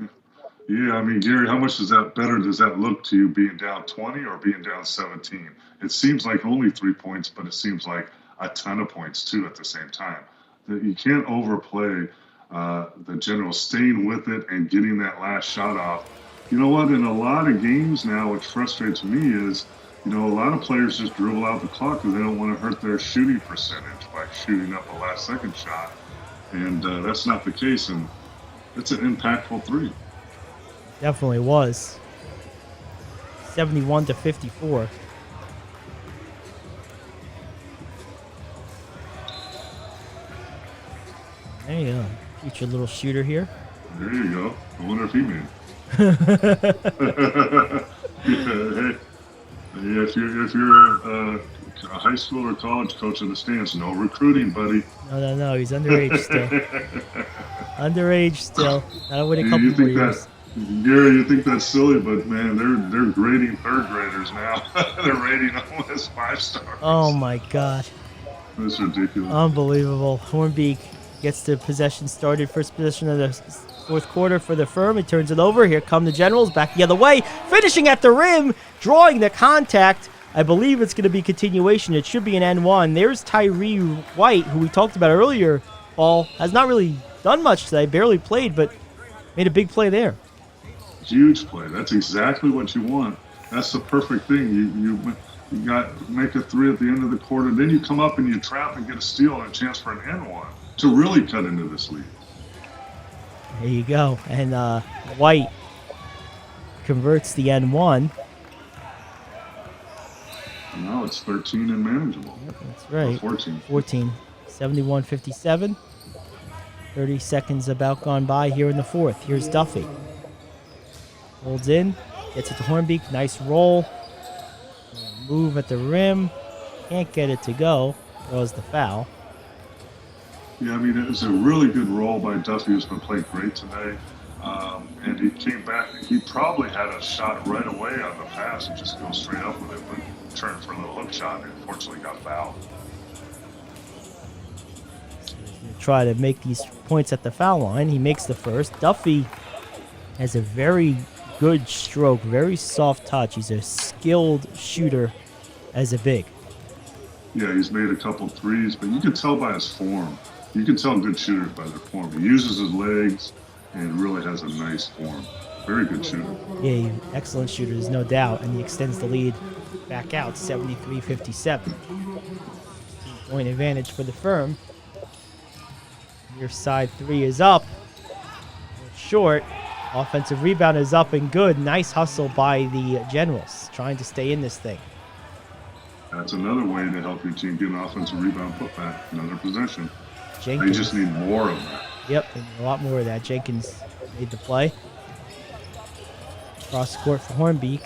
Speaker 3: Yeah, I mean, Gary, how much does that look to you, being down 20 or being down 17? It seems like only 3 points, but it seems like a ton of points, too, at the same time. You can't overplay the Generals staying with it and getting that last shot off You know what? In a lot of games now, which frustrates me is, a lot of players just dribble out the clock because they don't want to hurt their shooting percentage by shooting up a last-second shot, and that's not the case. And it's an impactful three.
Speaker 2: Definitely was. 71-54. There you go. Future little shooter here.
Speaker 3: There you go. I wonder if he made it. Yeah, if you're a high school or college coach in the stands, no recruiting, buddy.
Speaker 2: No. He's underage still. Underage still. That'll wait a couple more years.
Speaker 3: Gary, you think that's silly, but man, they're grading third graders now. They're rating them as 5 stars.
Speaker 2: Oh my God.
Speaker 3: That's ridiculous.
Speaker 2: Unbelievable. Hornbeak gets the possession started. First possession of the fourth quarter for the Firm. He turns it over. Here come the Generals back the other way. Finishing at the rim. Drawing the contact. I believe it's going to be continuation. It should be an N1. There's Tyree White, who we talked about earlier. Ball has not really done much today. Barely played, but made a big play there.
Speaker 3: Huge play. That's exactly what you want. That's the perfect thing. You make a three at the end of the quarter. Then you come up and you trap and get a steal and a chance for an N1 to really cut into this lead.
Speaker 2: There you go. And White converts the N1.
Speaker 3: Now it's 13 and manageable.
Speaker 2: Yep, that's right.
Speaker 3: 14.
Speaker 2: 71-57. 30 seconds about gone by here in the fourth. Here's Duffy. Holds in. Gets it to Hornbeak. Nice roll. Move at the rim. Can't get it to go. Throws the foul.
Speaker 3: Yeah, I mean, it was a really good roll by Duffy, who's been playing great today. And he came back. He probably had a shot right away on the pass and just go straight up with it, but turned for a little hook shot and unfortunately got fouled.
Speaker 2: Try to make these points at the foul line. He makes the first. Duffy has a very good stroke, very soft touch. He's a skilled shooter as a big.
Speaker 3: Yeah, he's made a couple threes, but you can tell by his form. You can tell good shooters by their form. He uses his legs and really has a nice form. Very good shooter.
Speaker 2: Yeah, excellent shooter, there's no doubt. And he extends the lead back out, 73-57. Point advantage for the Firm. Your side three is up. Short. Offensive rebound is up and good. Nice hustle by the Generals, trying to stay in this thing.
Speaker 3: That's another way to help your team get an offensive rebound putback. Another possession.
Speaker 2: Jenkins.
Speaker 3: They just need more of that.
Speaker 2: Yep, a lot more of that. Jenkins made the play. Cross court for Hornbeak.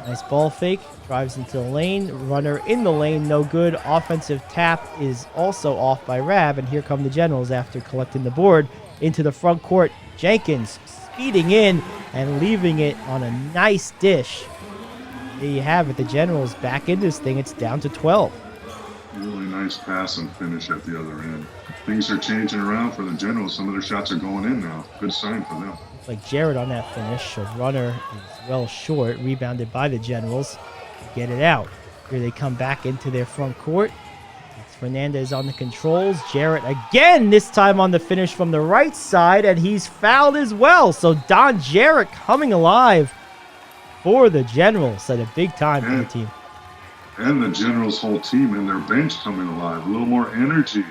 Speaker 2: Nice ball fake. Drives into the lane. Runner in the lane, no good. Offensive tap is also off by Rab. And here come the Generals after collecting the board into the front court. Jenkins speeding in and leaving it on a nice dish. There you have it. The Generals back in this thing. It's down to 12.
Speaker 3: Really nice pass and finish at the other end. Things are changing around for the Generals. Some of their shots are going in now. Good sign for them.
Speaker 2: Looks like Jarrett on that finish. A runner is well short. Rebounded by the Generals. Get it out. Here they come back into their front court. It's Fernandez on the controls. Jarrett again, this time on the finish from the right side, and he's fouled as well. So Don Jarrett coming alive for the Generals at a big time for the team.
Speaker 3: And the Generals' whole team and their bench coming alive. A little more energy.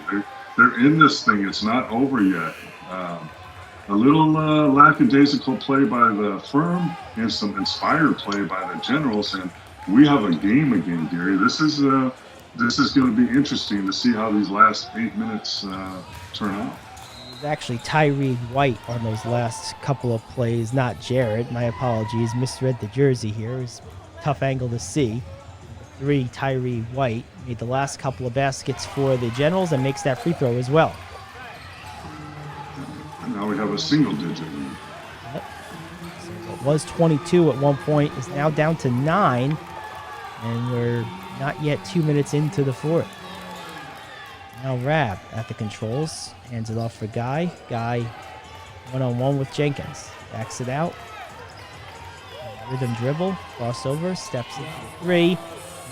Speaker 3: They're in this thing. It's not over yet. A little lackadaisical play by the Firm and some inspired play by the Generals. And we have a game again, Gary. This is going to be interesting to see how these last 8 minutes turn out.
Speaker 2: It was actually Tyree White on those last couple of plays, not Jarrett. My apologies. Misread the jersey here. It was a tough angle to see. 3, Tyree White made the last couple of baskets for the Generals and makes that free throw as well.
Speaker 3: And now we have a single-digit lead.
Speaker 2: Yep. So it was 22 at one point. It's now down to 9, and we're not yet 2 minutes into the fourth. Now Rab at the controls, hands it off for Guy. Guy one-on-one with Jenkins. Backs it out. Rhythm dribble, crossover, steps in for 3.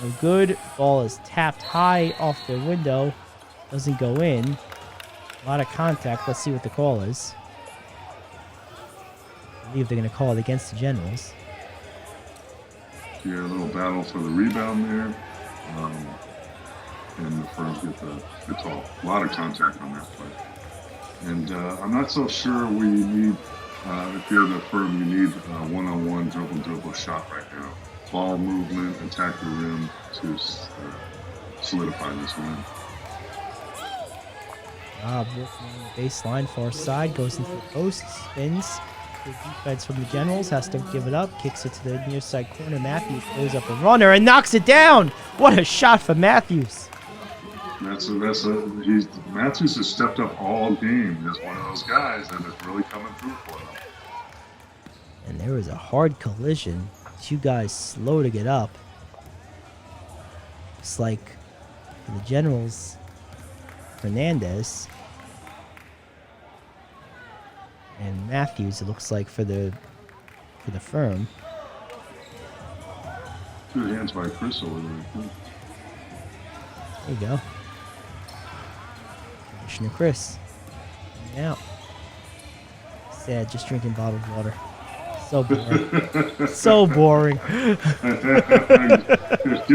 Speaker 2: No good. Ball is tapped high off the window. Doesn't go in. A lot of contact. Let's see what the call is. I believe they're going to call it against the Generals.
Speaker 3: Yeah, a little battle for the rebound there. And the Firms get the call. A lot of contact on that play. And I'm not so sure we need, if you're the Firm, you need a one-on-one dribble shot right now. Ball movement, attack the rim to solidify this win.
Speaker 2: Working on the baseline, far side, goes into the post, spins. Good defense from the Generals, has to give it up, kicks it to the near side corner. Matthews throws up a runner and knocks it down. What a shot for Matthews.
Speaker 3: Matthews has stepped up all game as one of those guys that is really coming through for them.
Speaker 2: And there was a hard collision. Two guys slow to get up. It's like for the Generals, Hernandez and Matthews, it looks like for the Firm.
Speaker 3: Good hands by Chris over there.
Speaker 2: There you go. Commissioner Chris. Now. Sad, just drinking bottled water. So boring. So boring.
Speaker 3: Get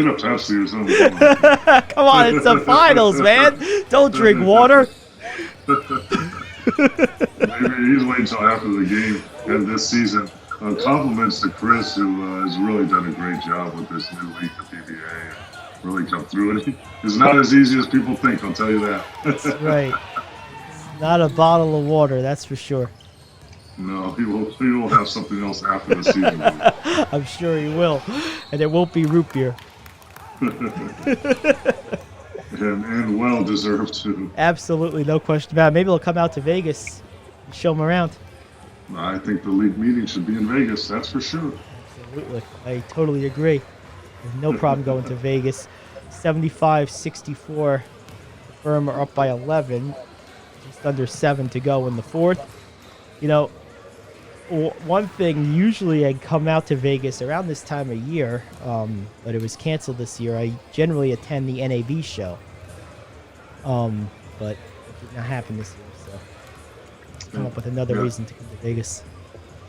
Speaker 3: a Pepsi or something.
Speaker 2: Come on, it's the finals, man. Don't drink water.
Speaker 3: Maybe he's waiting until after the game and this season. Compliments to Chris, who has really done a great job with this new league, the PBA. Really come through it. It's not as easy as people think, I'll tell you that.
Speaker 2: That's right. It's not a bottle of water, that's for sure.
Speaker 3: No, he will have something else after the season.
Speaker 2: I'm sure he will. And it won't be root beer.
Speaker 3: and well deserved too.
Speaker 2: Absolutely, no question about it. Maybe they'll come out to Vegas and show him around.
Speaker 3: I think the league meeting should be in Vegas, that's for sure.
Speaker 2: Absolutely. I totally agree. There's no problem going to Vegas. 75-64. The Firm are up by 11. Just under 7 to go in the fourth. You know, one thing, usually I come out to Vegas around this time of year, but it was canceled this year. I generally attend the NAB show. But it did not happen this year, so come up with another reason to come to Vegas.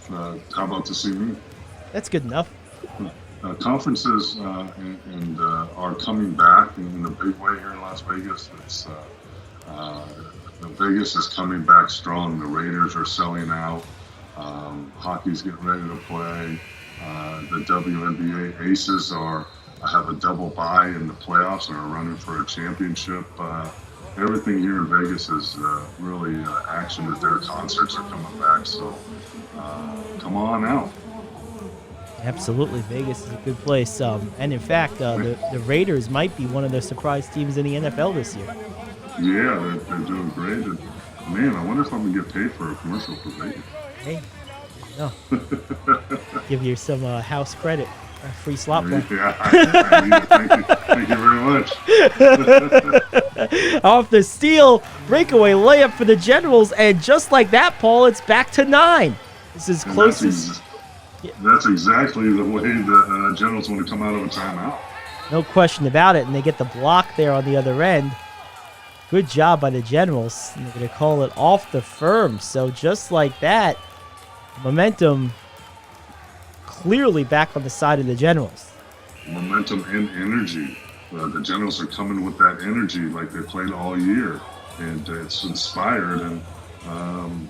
Speaker 3: How about to see me?
Speaker 2: That's good enough.
Speaker 3: Conferences are coming back in a big way here in Las Vegas. Vegas is coming back strong. The Raiders are selling out. Hockey's getting ready to play. The WNBA Aces have a double bye in the playoffs and are running for a championship. Everything here in Vegas is really action as their concerts are coming back. So come on out.
Speaker 2: Absolutely, Vegas is a good place. And in fact, the Raiders might be one of the surprise teams in the NFL this year.
Speaker 3: Yeah, they're doing great. And, man, I wonder if I'm going to get paid for a commercial for Vegas.
Speaker 2: Hey, no. Give you some house credit. Free slot play.
Speaker 3: Yeah, I need it. Thank you very much.
Speaker 2: Off the steal, breakaway layup for the Generals, and just like that, Paul, it's back to 9. This is closest.
Speaker 3: That's exactly the way the Generals want to come out of a timeout.
Speaker 2: No question about it, and they get the block there on the other end. Good job by the Generals. And they're going to call it off the Firm. So just like that, momentum clearly back on the side of the Generals.
Speaker 3: Momentum and energy. The Generals are coming with that energy like they played all year, and it's inspired. And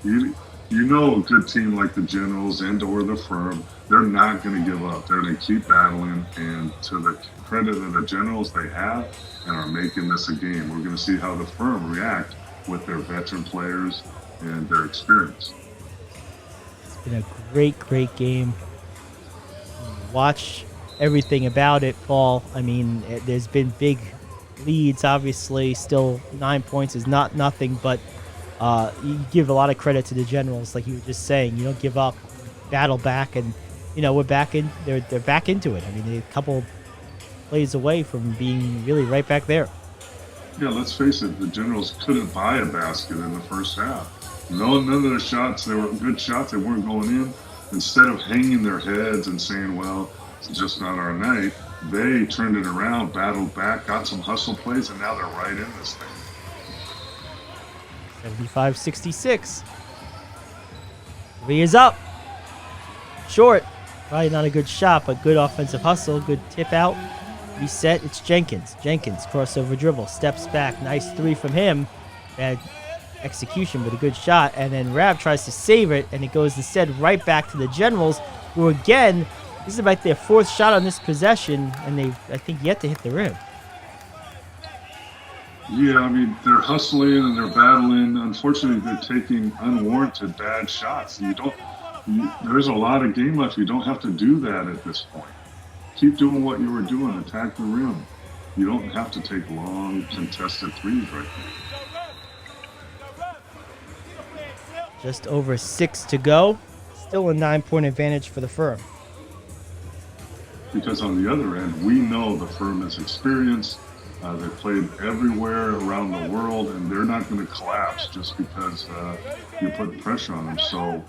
Speaker 3: you know, a good team like the Generals and/or the Firm, they're not going to give up. They're going to keep battling, and to the credit of the Generals, they have and are making this a game. We're going to see how the Firm react with their veteran players and their experience.
Speaker 2: It's been a great, great game. Watch everything about it, Paul. I mean, there's been big leads, obviously. Still, 9 points is not nothing, but you give a lot of credit to the Generals, like you were just saying. You don't give up, battle back, and we're back in. They're back into it. I mean, they're a couple plays away from being really right back there.
Speaker 3: Yeah, let's face it. The Generals couldn't buy a basket in the first half. None of their shots, they were good shots. They weren't going in. Instead of hanging their heads and saying, "Well, it's just not our night," they turned it around, battled back, got some hustle plays, and now they're right in this thing.
Speaker 2: 75-66. 3 is up. short. Probably not a good shot, but good offensive hustle. Good tip out. Reset. It's Jenkins. Jenkins, crossover dribble. Steps back. Nice three from him. Bad execution, but a good shot. And then Rab tries to save it, and it goes instead right back to the Generals, who again, this is about their 4th shot on this possession, and they've, I think, yet to hit the rim.
Speaker 3: Yeah, I mean, they're hustling and they're battling. Unfortunately, they're taking unwarranted bad shots. And there's a lot of game left. You don't have to do that at this point. Keep doing what you were doing. Attack the rim. You don't have to take long, contested threes right now.
Speaker 2: Just over 6 to go. Still a 9-point advantage for the Firm.
Speaker 3: Because on the other end, we know the Firm is experienced. They've played everywhere around the world, and they're not going to collapse just because you're putting pressure on them. So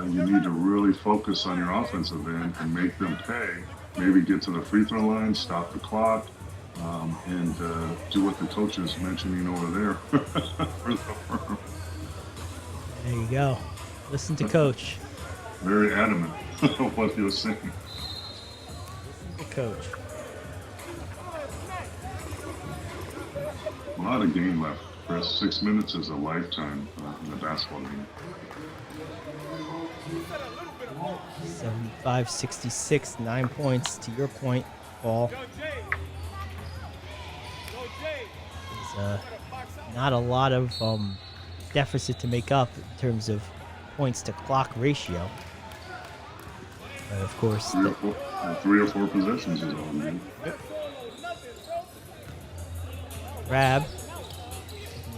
Speaker 3: you need to really focus on your offensive end and make them pay. Maybe get to the free throw line, stop the clock, and do what the coach is mentioning over there for the Firm.
Speaker 2: There you go. Listen to Coach.
Speaker 3: Very adamant of what he was saying.
Speaker 2: Listen to Coach.
Speaker 3: A lot of game left, Chris. 6 minutes is a lifetime in a basketball game.
Speaker 2: 75-66, 9 points. To your point, Paul. There's not a lot of deficit to make up in terms of points to clock ratio. But of course,
Speaker 3: 3 or 4 possessions is all we need.
Speaker 2: Rab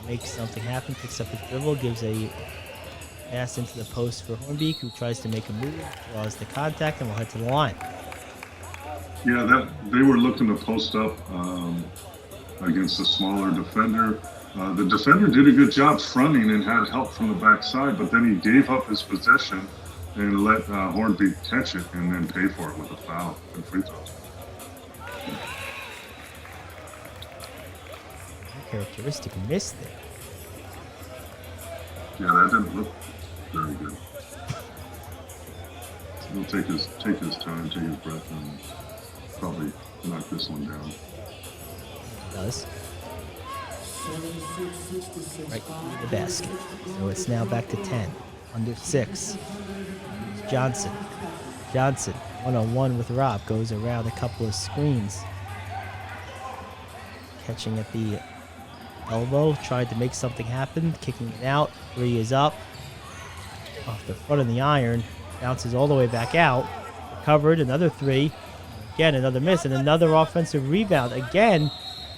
Speaker 2: makes something happen, picks up his dribble, gives a pass into the post for Hornbeek, who tries to make a move, draws the contact, and will head to the line.
Speaker 3: Yeah, they were looking to post up against a smaller defender. The defender did a good job fronting and had help from the backside, but then he gave up his possession and let Hornbeek catch it and then pay for it with a foul and free throws.
Speaker 2: Characteristic miss there.
Speaker 3: Yeah, that didn't look very good. He'll take his time, take his breath, and probably knock this one down.
Speaker 2: He does. Right through the basket. So it's now back to 10. Under 6. Johnson. Johnson, one-on-one with Rob, goes around a couple of screens. Catching at the elbow, tried to make something happen, kicking it out. 3 is up. Off the front of the iron, bounces all the way back out. Recovered, another 3. Again, another miss, and another offensive rebound. Again,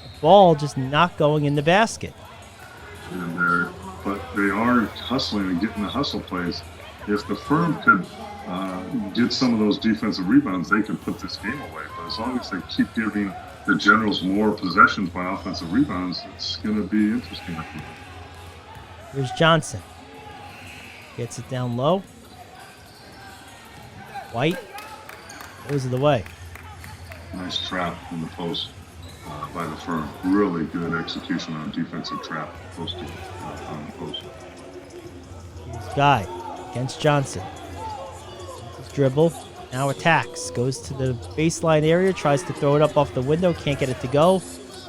Speaker 2: the ball just not going in the basket.
Speaker 3: But they are hustling and getting the hustle plays. If the Firm could get some of those defensive rebounds, they could put this game away. But as long as they keep giving the Generals more possessions by offensive rebounds, it's going to be interesting.
Speaker 2: Here's Johnson. Gets it down low. White goes of the way.
Speaker 3: Nice trap in the post by the Firm. Really good execution on a defensive trap posting on the post.
Speaker 2: Here's Guy against Johnson. His dribble. Now attacks. Goes to the baseline area. Tries to throw it up off the window. Can't get it to go.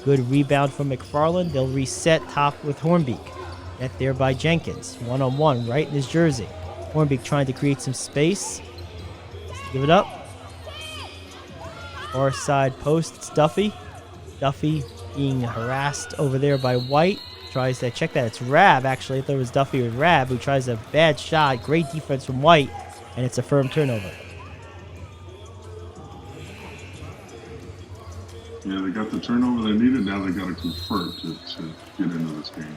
Speaker 2: Good rebound from McFarland. They'll reset top with Hornbeek. Net there by Jenkins. One-on-one right in his jersey. Hornbeek trying to create some space. Give it up. Far side post. It's Duffy. Duffy being harassed over there by White. Tries to check that. It's Rab, actually. I thought it was Duffy or Rab, who tries a bad shot. Great defense from White. And it's a Firm turnover.
Speaker 3: Yeah, they got the turnover they needed. Now they got to convert to get into this game.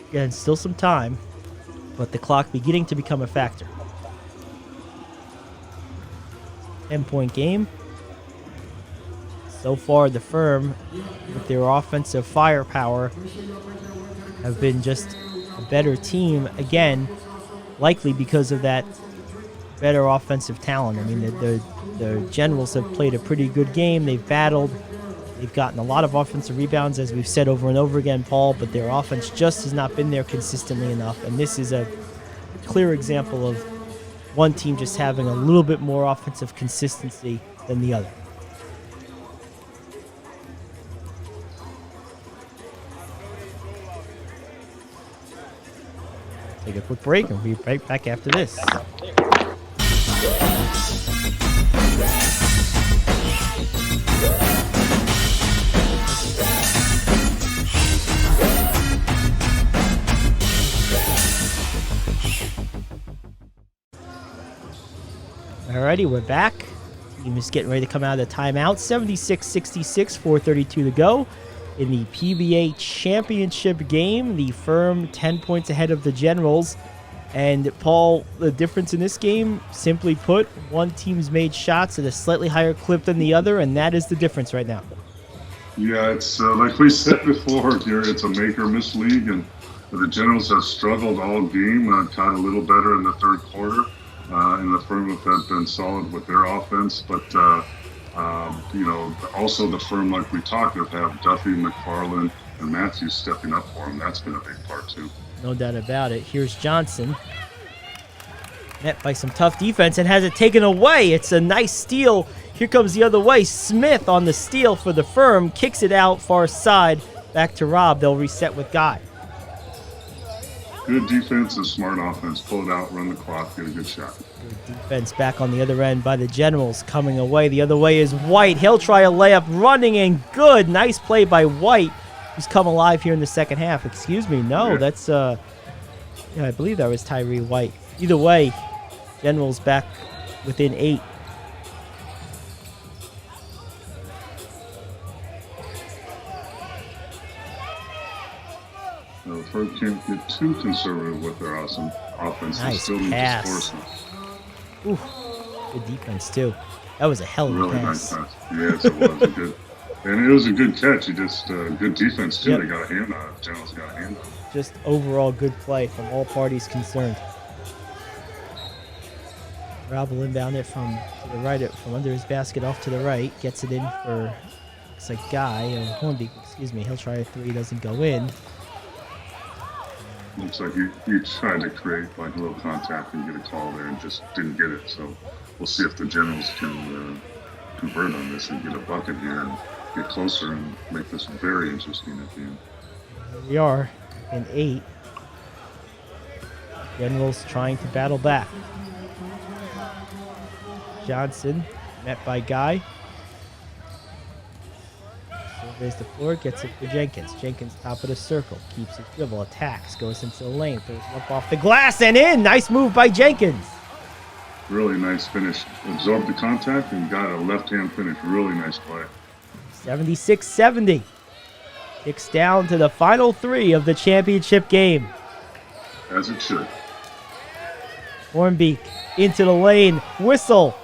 Speaker 2: Again, still some time, but the clock beginning to become a factor. 10-point game. So far, the Firm, with their offensive firepower, have been just a better team. Again, likely because of that better offensive talent. I mean, the Generals have played a pretty good game. They've battled. They've gotten a lot of offensive rebounds, as we've said over and over again, Paul, but their offense just has not been there consistently enough. And this is a clear example of one team just having a little bit more offensive consistency than the other. Take a quick break and we'll be right back after this. Alrighty, we're back. Team is getting ready to come out of the timeout. 76-66, 4:32 to go. In the PBA championship game, the Firm 10 points ahead of the Generals. And Paul, the difference in this game, simply put, one team's made shots at a slightly higher clip than the other, and that is the difference right now.
Speaker 3: Yeah, it's like we said before here, it's a make or miss league, and the Generals have struggled all game, got a little better in the third quarter, and the Firm have been solid with their offense, but also the Firm, like we talked of, have Duffy, McFarland, and Matthews stepping up for them. That's been a big part too.
Speaker 2: No doubt about it. Here's Johnson. Met by some tough defense and has it taken away. It's a nice steal. Here comes the other way. Smith on the steal for the Firm. Kicks it out far side. Back to Rob. They'll reset with Guy.
Speaker 3: Good defense and smart offense. Pull it out, run the clock, get a good shot.
Speaker 2: Good defense back on the other end by the Generals. Coming away. The other way is White. He'll try a layup. Running and good. Nice play by White, who's come alive here in the second half. Excuse me. No, that's, I believe that was Tyree White. Either way, Generals back within 8.
Speaker 3: The Firm can't get too conservative with their awesome offense.
Speaker 2: Nice
Speaker 3: They still need to
Speaker 2: pass.
Speaker 3: score some.
Speaker 2: Ooh, good defense, too. That was a hell of a
Speaker 3: Really
Speaker 2: pass.
Speaker 3: nice pass. Yes, it was a good. And it was a good catch. You just good defense too.
Speaker 2: Yep.
Speaker 3: They got a hand on it. Generals got a hand on it.
Speaker 2: Just overall good play from all parties concerned. Rob will inbound it from to the right, from under his basket off to the right. Gets it in for, looks like Guy, or Hornby, excuse me. He'll try a 3, doesn't go in.
Speaker 3: Looks like he tried to create like a little contact and get a call there and just didn't get it. So we'll see if the Generals can convert on this and get a bucket here and get closer and make this very interesting at the end.
Speaker 2: Here we are in 8. Generals trying to battle back. Johnson met by Guy. Surveys the floor, gets it for Jenkins. Jenkins top of the circle, keeps it dribble, attacks, goes into the lane, throws it up off the glass and in. Nice move by Jenkins.
Speaker 3: Really nice finish. Absorbed the contact and got a left-hand finish. Really nice play.
Speaker 2: 76-70. Kicks down to the final 3 of the championship game.
Speaker 3: As it should.
Speaker 2: Hornbeak into the lane. Whistle.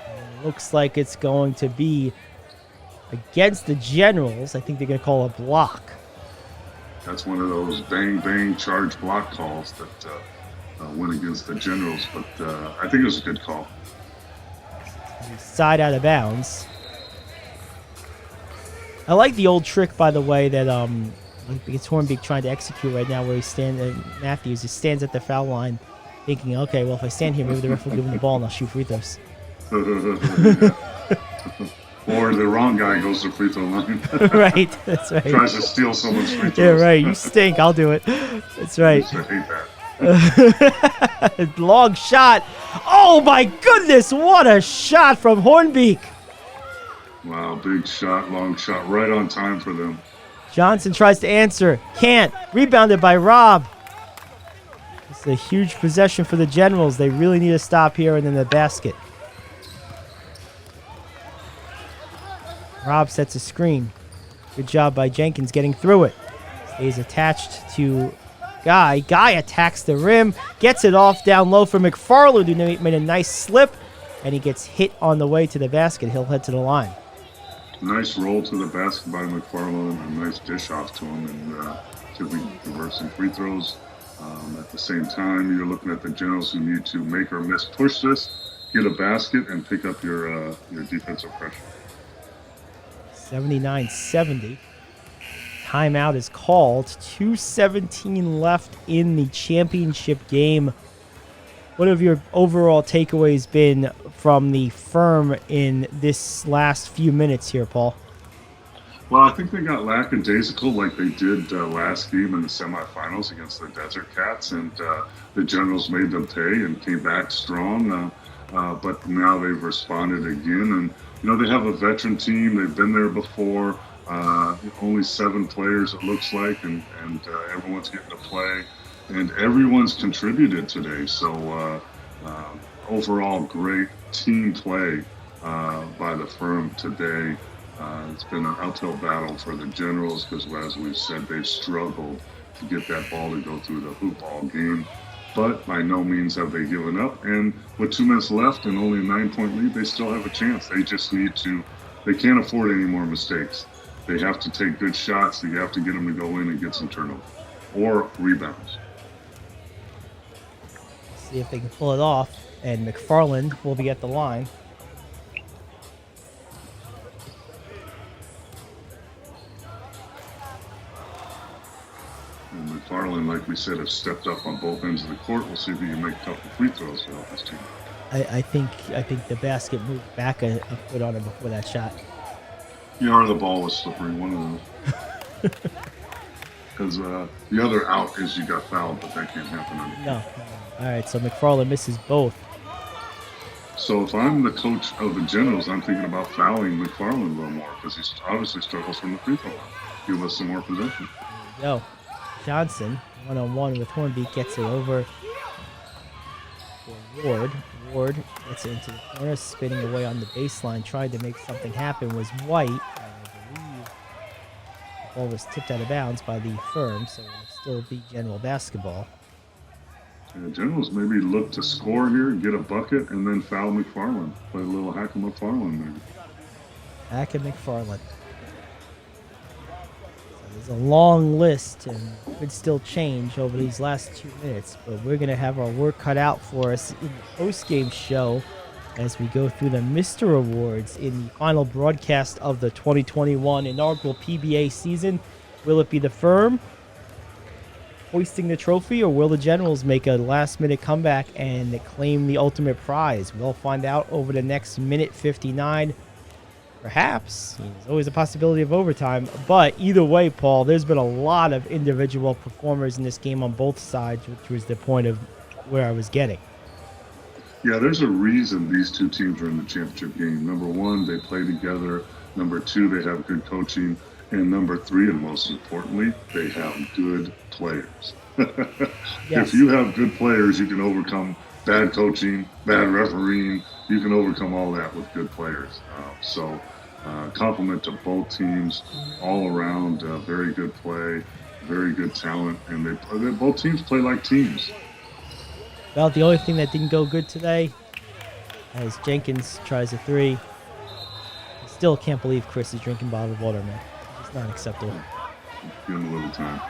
Speaker 2: And looks like it's going to be against the Generals. I think they're going to call a block.
Speaker 3: That's one of those bang-bang charge block calls that went against the Generals, but I think it was a good call.
Speaker 2: Side out of bounds. I like the old trick, by the way, that it's Hornbeak trying to execute right now, where Matthews just stands at the foul line, thinking, okay, well, if I stand here, maybe the ref will give him the ball and I'll shoot free throws.
Speaker 3: Or the wrong guy goes to free throw line.
Speaker 2: Right, that's right.
Speaker 3: Tries to steal someone's free throws.
Speaker 2: Yeah, right. You stink. I'll do it. That's right.
Speaker 3: I hate that.
Speaker 2: Long shot. Oh my goodness! What a shot from Hornbeak.
Speaker 3: Wow, big shot, long shot, right on time for them.
Speaker 2: Johnson tries to answer. Can't. Rebounded by Rob. It's a huge possession for the Generals. They really need to stop here and then the basket. Rob sets a screen. Good job by Jenkins getting through it. Stays attached to Guy. Guy attacks the rim. Gets it off down low for McFarland, who made a nice slip. And he gets hit on the way to the basket. He'll head to the line.
Speaker 3: Nice roll to the basket by McFarland, a nice dish off to him, and see if we can convert some free throws. At the same time, you're looking at the Generals who need to make or miss push this, get a basket, and pick up your defensive pressure.
Speaker 2: 79-70. Timeout is called. 2:17 left in the championship game. What have your overall takeaways been from the firm in this last few minutes here, Paul?
Speaker 3: Well, I think they got lackadaisical like they did last game in the semifinals against the Desert Cats, and the Generals made them pay and came back strong. But now they've responded again, and they have a veteran team. They've been there before. Only 7 players, it looks like, and everyone's getting to play, and everyone's contributed today. So overall, great team play by the firm today. It's been an uphill battle for the Generals because, as we've said, they've struggled to get that ball to go through the hoop all game. But by no means have they given up. And with 2 minutes left and only a 9-point lead, they still have a chance. They just need to. They can't afford any more mistakes. They have to take good shots. They have to get them to go in and get some turnovers or rebounds.
Speaker 2: See if they can pull it off. And McFarland will be at the line.
Speaker 3: And McFarland, like we said, has stepped up on both ends of the court. We'll see if he can make a couple free throws to help his team.
Speaker 2: I think the basket moved back a foot on him before that shot.
Speaker 3: Yeah, or the ball was slippery, one of those. Because the other out is you got fouled, but that can't happen.
Speaker 2: No. All right, so McFarland misses both.
Speaker 3: So if I'm the coach of the Generals, I'm thinking about fouling McFarland a little more because he obviously struggles from the free throw line. Give us some more possession.
Speaker 2: There you go. Johnson, one-on-one with Hornbeak, gets it over for Ward. Ward gets it into the corner, spinning away on the baseline, trying to make something happen was White. And I believe the ball was tipped out of bounds by the firm, so it will still be General basketball.
Speaker 3: And the Generals maybe look to score here, get a bucket, and then foul McFarland. Play a little hack of McFarland maybe.
Speaker 2: Hack of McFarland. There's a long list and could still change over these last 2 minutes, but we're going to have our work cut out for us in the post-game show as we go through the Mr. Awards in the final broadcast of the 2021 inaugural PBA season. Will it be the firm hoisting the trophy, or will the Generals make a last-minute comeback and claim the ultimate prize? We'll find out over the next minute 59. Perhaps. There's always a possibility of overtime. But either way, Paul, there's been a lot of individual performers in this game on both sides, which was the point of where I was getting.
Speaker 3: Yeah, there's a reason these two teams are in the championship game. Number one, they play together. Number two, they have good coaching. And number three, and most importantly, they have good players.
Speaker 2: Yes.
Speaker 3: If you have good players, you can overcome bad coaching, bad refereeing. You can overcome all that with good players. Compliment to both teams all around. Very good play, very good talent, and they both teams play like teams.
Speaker 2: Well, the only thing that didn't go good today, as Jenkins tries a three, I still can't believe Chris is drinking bottled water, man. It's not acceptable.
Speaker 3: Give him a little time.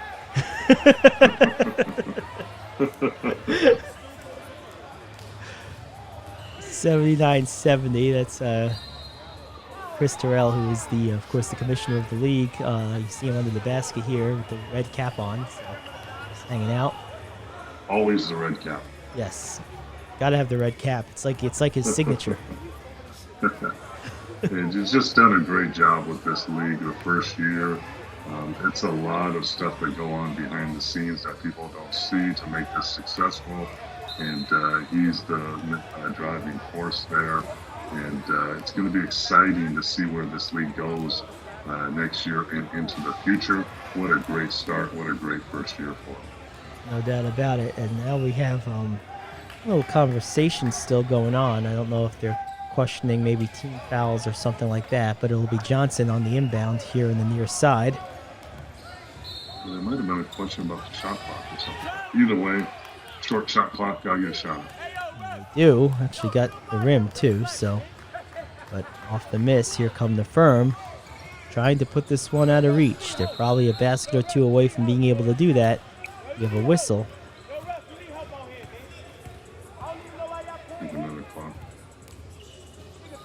Speaker 2: 79-70. That's Chris Terrell, who is of course, the commissioner of the league. You see him under the basket here with the red cap on, so just hanging out.
Speaker 3: Always the red cap.
Speaker 2: Yes, gotta have the red cap. It's like his signature.
Speaker 3: He's just done a great job with this league the first year. It's a lot of stuff that go on behind the scenes that people don't see to make this successful. And he's the driving force there. And it's going to be exciting to see where this league goes next year and into the future. What a great start. What a great first year for him.
Speaker 2: No doubt about it. And now we have a little conversation still going on. I don't know if they're questioning maybe team fouls or something like that, but it'll be Johnson on the inbound here in the near side.
Speaker 3: Well, there might have been a question about the shot clock or something. Either way, short shot clock, gotta get a shot.
Speaker 2: They do. Actually got the rim too, so. But off the miss, here come the firm. Trying to put this one out of reach. They're probably a basket or two away from being able to do that. You have a whistle.
Speaker 3: There's another clock.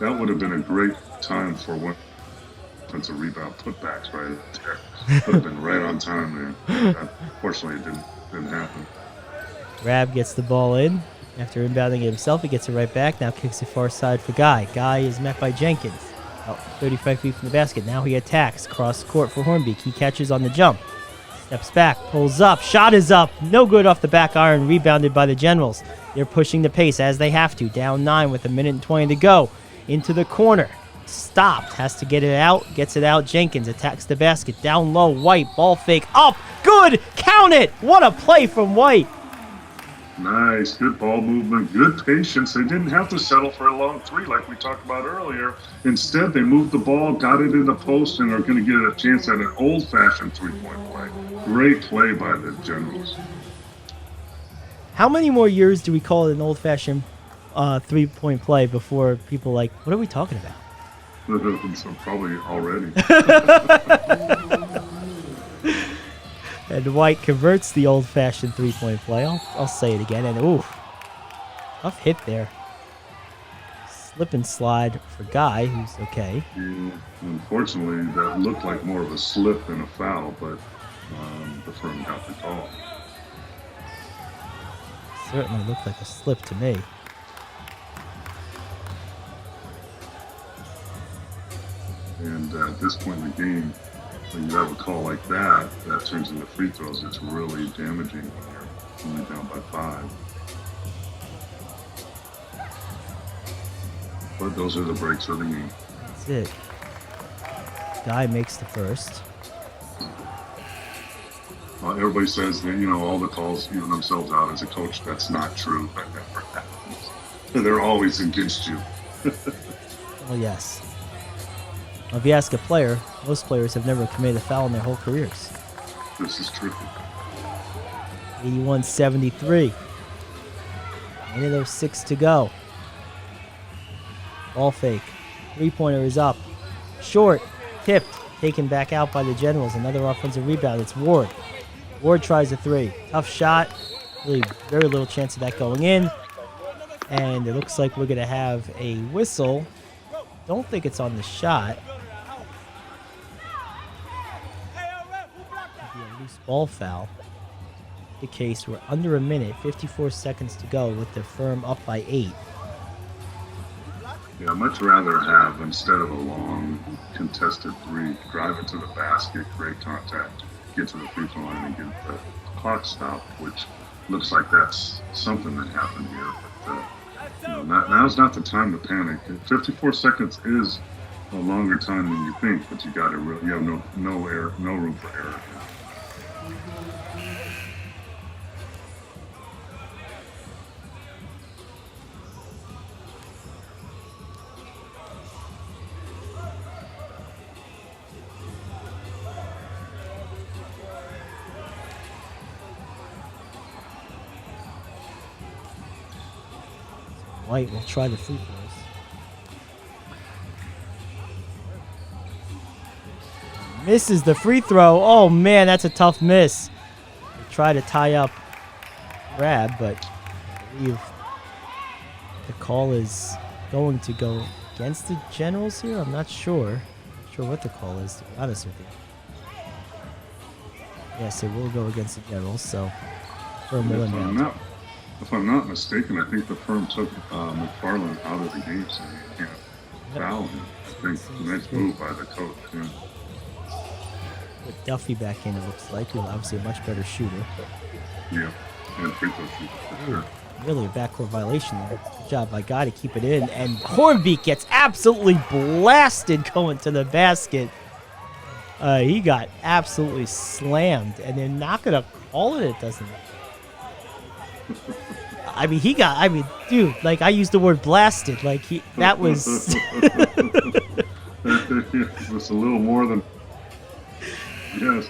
Speaker 3: That would have been a great time for one offensive rebound putbacks right there. Would have been right on time there. Unfortunately, it didn't happen.
Speaker 2: Rab gets the ball in. After inbounding it himself, he gets it right back. Now kicks it far side for Guy. Guy is met by Jenkins. 35 feet from the basket. Now he attacks. Cross court for Hornbeak. He catches on the jump. Steps back. Pulls up. Shot is up. No good off the back iron. Rebounded by the Generals. They're pushing the pace as they have to. Down 9 with 1:20 to go. Into the corner. Stopped. Has to get it out. Gets it out. Jenkins attacks the basket. Down low. White. Ball fake. Up. Good. Count it. What a play from White.
Speaker 3: Nice, good ball movement, good patience. They didn't have to settle for a long three like we talked about earlier. Instead, they moved the ball, got it in the post, and are going to get a chance at an old-fashioned three-point play. Great play by the Generals.
Speaker 2: How many more years do we call it an old-fashioned three-point play before people like, what are we talking about?
Speaker 3: So probably already.
Speaker 2: And White converts the old-fashioned three-point play. I'll say it again. And ooh, tough hit there. Slip and slide for Guy, who's okay.
Speaker 3: Yeah, unfortunately, that looked like more of a slip than a foul, but the firm got the call.
Speaker 2: Certainly looked like a slip to me.
Speaker 3: And at this point in the game, when you have a call like that, that turns into free throws. It's really damaging when you're only down by 5. But those are the breaks of the game.
Speaker 2: That's it. Guy makes the first.
Speaker 3: Everybody says that, all the calls even themselves out as a coach. That's not true. That never happens. They're always against you.
Speaker 2: Well, yes. Well, if you ask a player, most players have never committed a foul in their whole careers.
Speaker 3: This is true.
Speaker 2: 81-73. 1:06 to go. Ball fake. Three-pointer is up. Short. Tipped. Taken back out by the Generals. Another offensive rebound. It's Ward. Ward tries a 3. Tough shot. Really very little chance of that going in. And it looks like we're going to have a whistle. Don't think it's on the shot. Maybe a loose ball foul. The case, we're under a minute, 54 seconds to go with the firm up by 8.
Speaker 3: Yeah, I'd much rather have, instead of a long contested 3, drive it to the basket, great contact, get to the free throw line and get the clock stopped, which looks like that's something that happened here. But now's not the time to panic. 54 seconds is a longer time than you think, but you have no room for error.
Speaker 2: White will try the free throws. Misses the free throw. Oh man, that's a tough miss. Try to tie up Rab, but I believe the call is going to go against the Generals here. I'm not sure. Not sure what the call is, to be honest with you. Yes, it will go against the Generals, so firm will inbound.
Speaker 3: If I'm not mistaken, I think the firm took McFarland out of the game, so you can't foul him. I think nice move by the coach. Yeah.
Speaker 2: Put Duffy back in, it looks like. He's obviously a much better shooter.
Speaker 3: Yeah, and free throw shooter for sure.
Speaker 2: Really a backcourt violation there. Good job by Guy to keep it in. And Hornbeak gets absolutely blasted going to the basket. He got absolutely slammed, and they're not going to call it, doesn't it? Dude, like, I used the word blasted. Like, that was...
Speaker 3: It's a little more than... Yes.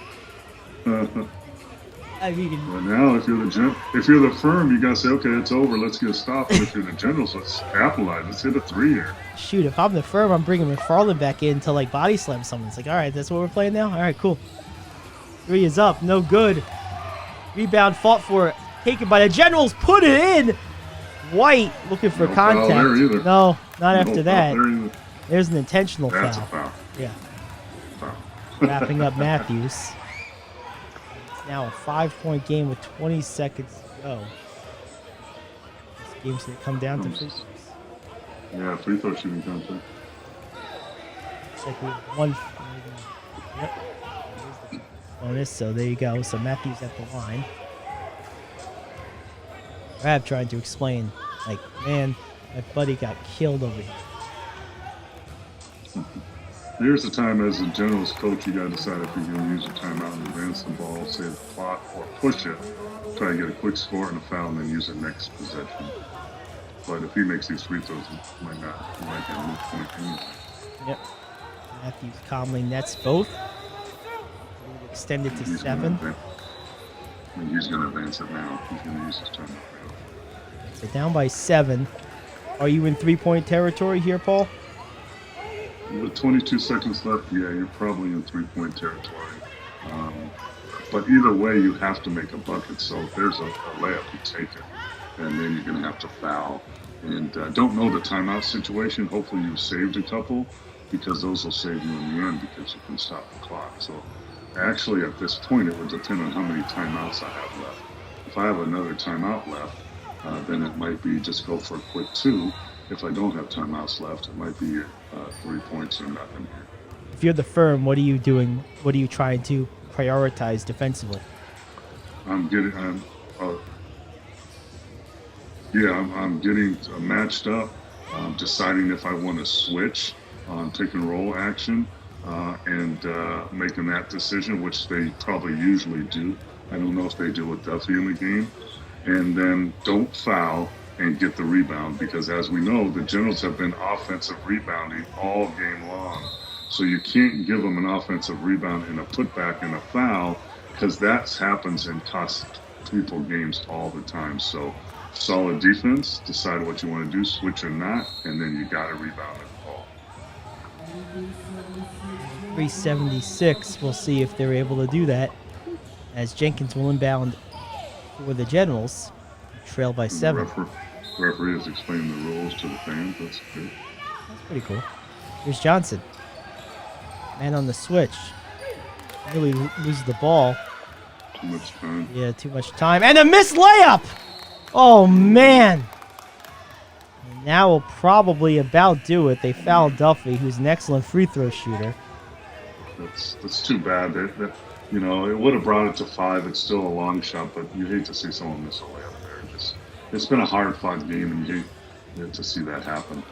Speaker 2: I mean...
Speaker 3: But now, if you're the firm, you got to say, okay, it's over, let's get stopped. And if you're the Generals, let's capitalize. Let's hit a 3 here.
Speaker 2: Shoot, if I'm the firm, I'm bringing McFarland back in to, like, body slam someone. It's like, all right, that's what we're playing now? All right, cool. 3 is up. No good. Rebound fought for it. Taken by the Generals. Put it in. White looking for contact. No, not after that. There's an intentional foul.
Speaker 3: That's a foul.
Speaker 2: Yeah.
Speaker 3: Foul.
Speaker 2: Wrapping up Matthews. It's now a 5-point game with 20 seconds to go. This game's going to come down to free throws.
Speaker 3: Yeah, free throw shooting contest.
Speaker 2: Looks like we have one. Yep. Bonus, so there you go. So Matthews at the line. Rab trying to explain, like, man, my buddy got killed over here.
Speaker 3: Here's the time as a Generals coach, you got to decide if you're going to use a timeout and advance the ball, save the clock, or push it, try to get a quick score and a foul, and then use it next possession. But if he makes these free throws, he might not. He might get a move point anyway.
Speaker 2: Yep. Matthews calmly nets both. Extended to 7.
Speaker 3: He's going to advance it now. He's going to use his timeout.
Speaker 2: So down by 7. Are you in 3-point territory here, Paul?
Speaker 3: With 22 seconds left, yeah, you're probably in 3-point territory. But either way, you have to make a bucket. So if there's a layup, you take it. And then you're going to have to foul. And don't know the timeout situation. Hopefully you saved a couple, because those will save you in the end because you can stop the clock. So actually at this point, it would depend on how many timeouts I have left. If I have another timeout left, then it might be just go for a quick 2. If I don't have timeouts left, it might be 3 points or nothing here.
Speaker 2: If you're the Firm, what are you doing? What are you trying to prioritize defensively?
Speaker 3: I'm getting matched up. Deciding if I want to switch on pick and roll action and making that decision, which they probably usually do. I don't know if they do with Duffy in the game. And then don't foul and get the rebound, because as we know, the Generals have been offensive rebounding all game long. So you can't give them an offensive rebound and a putback and a foul, because that happens and costs people games all the time. So solid defense, decide what you want to do, switch or not, and then you got to rebound the ball.
Speaker 2: 376. We'll see if they're able to do that, as Jenkins will inbound for the Generals, trail by 7.
Speaker 3: Referee has explained the rules to the fans. That's good.
Speaker 2: That's pretty cool. Here's Johnson. Man on the switch. Really loses the ball.
Speaker 3: Too much time.
Speaker 2: Yeah, too much time. And a missed layup! Oh, man. And now will probably about do it. They foul Duffy, who's an excellent free throw shooter.
Speaker 3: That's too bad. It would have brought it to 5. It's still a long shot, but you hate to see someone miss a layup there. It's been a hard-fought game, and you hate to see that happen.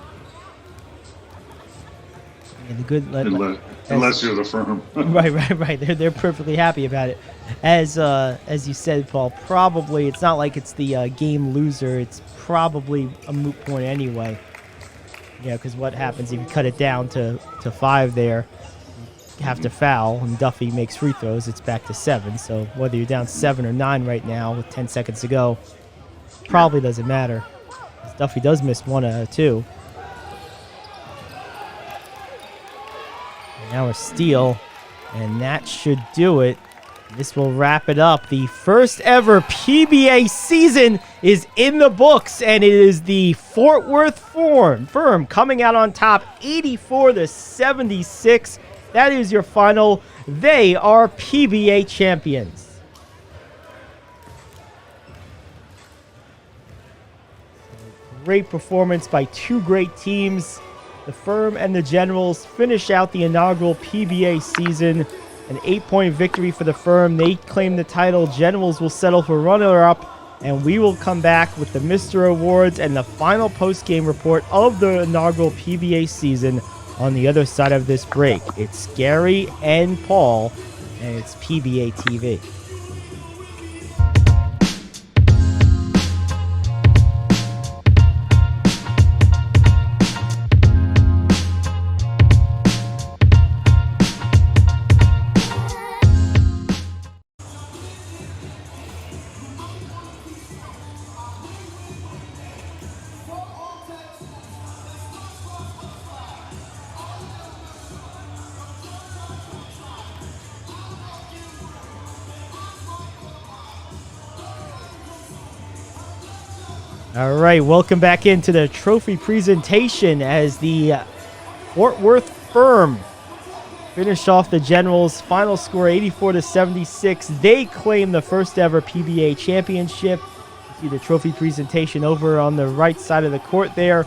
Speaker 2: And the good
Speaker 3: unless you're the Firm.
Speaker 2: right. They're perfectly happy about it. As you said, Paul, probably it's not like it's the game loser. It's probably a moot point anyway. Yeah, because what happens if you cut it down to 5 there? You have to foul, and Duffy makes free throws. It's back to 7. So whether you're down 7 or 9 right now with 10 seconds to go, probably doesn't matter. Duffy does miss 1 out of 2. And now a steal, and that should do it. This will wrap it up. The first ever PBA season is in the books, and it is the Fort Worth Firm coming out on top, 84-76. That is your final. They are PBA champions. Great performance by 2 great teams. The Firm and the Generals finish out the inaugural PBA season. An 8-point victory for the Firm. They claim the title. Generals will settle for runner-up. And we will come back with the Mr. Awards and the final post-game report of the inaugural PBA season on the other side of this break. It's Gary and Paul, and it's PBA TV. All right, welcome back into the trophy presentation as the Fort Worth Firm finished off the Generals. Final score 84-76. They claim the first ever PBA championship. See the trophy presentation over on the right side of the court there.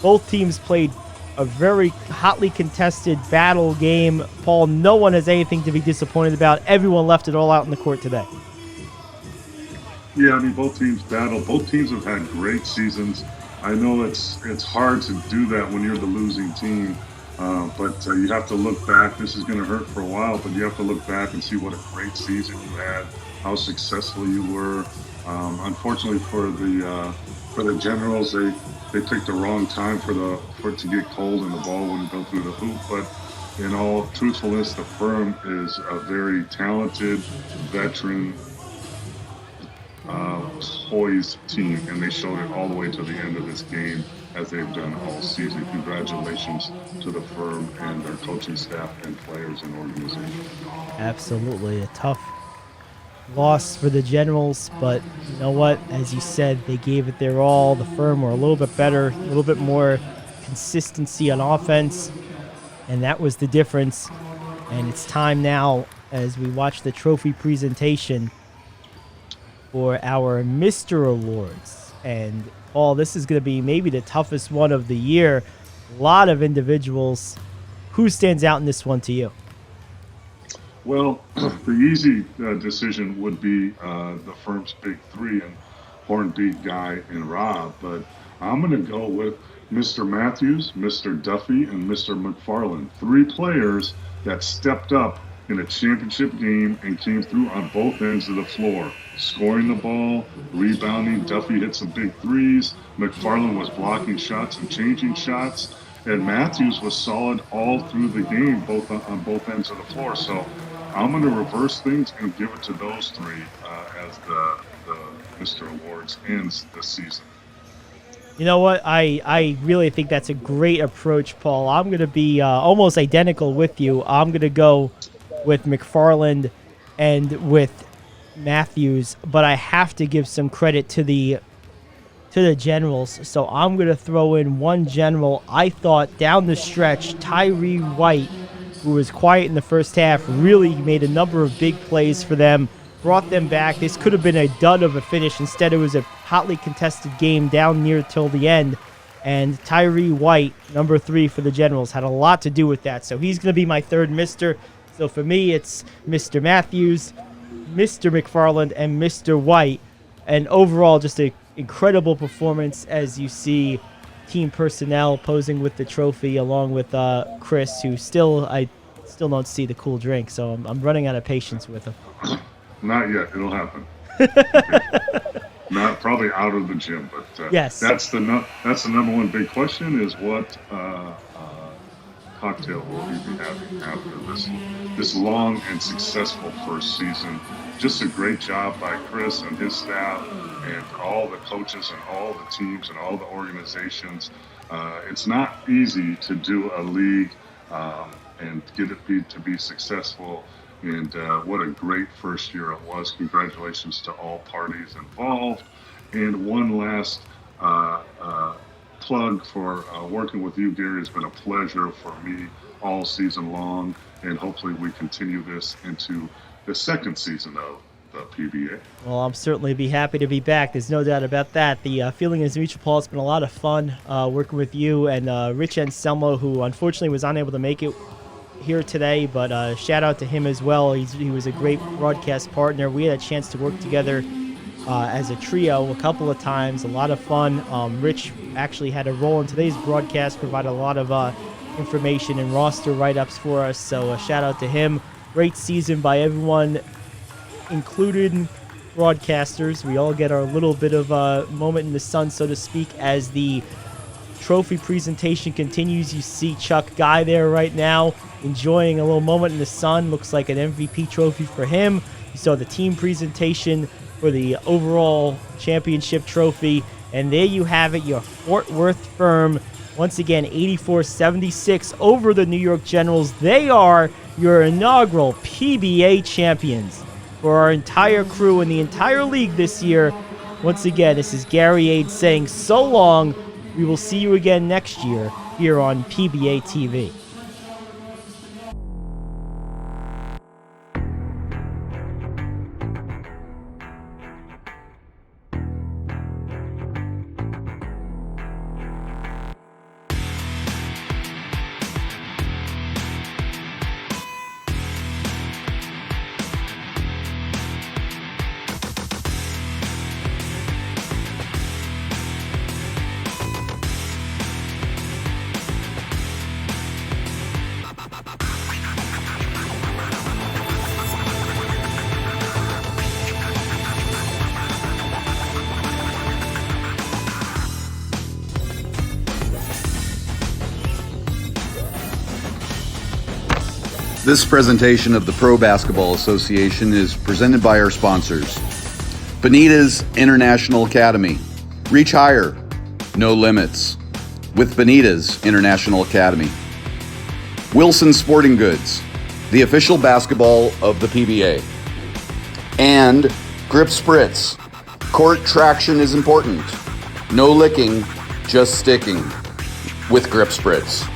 Speaker 2: Both teams played a very hotly contested battle game. Paul, no one has anything to be disappointed about. Everyone left it all out in the court today.
Speaker 3: Yeah, I mean, both teams battled. Both teams have had great seasons. I know it's hard to do that when you're the losing team, but you have to look back. This is going to hurt for a while, but you have to look back and see what a great season you had, how successful you were. Unfortunately for the Generals, they picked the wrong time for it to get cold and the ball wouldn't go through the hoop. But in all truthfulness, the firm is a very talented, veteran, poised team, and they showed it all the way to the end of this game as they've done all season. Congratulations to the firm and their coaching staff and players and organization.
Speaker 2: Absolutely. A tough loss for the Generals, but you know what? As you said, they gave it their all. The firm were a little bit better, a little bit more consistency on offense, and that was the difference. And it's time now, as we watch the trophy presentation, for our Mr. Awards. And Paul, this is going to be maybe the toughest one of the year. A lot of individuals. Who stands out in this one to you?
Speaker 3: Well, the easy decision would be the firm's big three and Hornbeat, Guy, and Rob. But I'm going to go with Mr. Matthews, Mr. Duffy, and Mr. McFarland. Three players that stepped up in a championship game and came through on both ends of the floor, scoring the ball, rebounding. Duffy hit some big threes. McFarland was blocking shots and changing shots. And Matthews was solid all through the game, both on both ends of the floor. So I'm going to reverse things and give it to those three as the Mr. Awards ends the season.
Speaker 2: You know what? I really think that's a great approach, Paul. I'm going to be almost identical with you. I'm going to go with McFarland and with Matthews, but I have to give some credit to the Generals. So I'm going to throw in one General. I thought down the stretch, Tyree White, who was quiet in the first half, really made a number of big plays for them, brought them back. This could have been a dud of a finish. Instead, it was a hotly contested game down near till the end. And Tyree White, number 3 for the Generals, had a lot to do with that. So he's going to be my third Mr. So for me, it's Mr. Matthews, Mr. McFarland, and Mr. White. And overall, just an incredible performance as you see team personnel posing with the trophy along with Chris, who I still don't see the cool drink. So I'm running out of patience with him.
Speaker 3: Not yet. It'll happen. Not probably out of the gym, but
Speaker 2: yes,
Speaker 3: that's the number one big question is what cocktail will we be having after this long and successful first season. Just a great job by Chris and his staff and all the coaches and all the teams and all the organizations. It's not easy to do a league and get it to be successful. And what a great first year it was. Congratulations to all parties involved. And one last plug for working with you, Gary. It's been a pleasure for me all season long. And hopefully we continue this into the second season of the PBA.
Speaker 2: Well, I'm certainly be happy to be back. There's no doubt about that. The feeling is mutual, Paul. It's been a lot of fun working with you and Rich Anselmo, who unfortunately was unable to make it here today, but shout out to him as well. He was a great broadcast partner. We had a chance to work together as a trio a couple of times. A lot of fun. Rich actually had a role in today's broadcast, provided a lot of information and roster write-ups for us, so shout out to him. Great season by everyone, including broadcasters. We all get our little bit of a moment in the sun, so to speak, as the trophy presentation continues. You see Chuck Guy there right now enjoying a little moment in the sun. Looks like an MVP trophy for him. You saw the team presentation for the overall championship trophy. And there you have it, your Fort Worth firm. Once again, 84-76 over the New York Generals. They are your inaugural PBA champions. For our entire crew and the entire league this year, once again, this is Gary Ade saying so long. We will see you again next year here on PBATV.
Speaker 1: This presentation of the Pro Basketball Association is presented by our sponsors. Benitez International Academy. Reach higher, no limits. With Benitez International Academy. Wilson Sporting Goods, the official basketball of the PBA. And Grip Spritz. Court traction is important. No licking, just sticking. With Grip Spritz.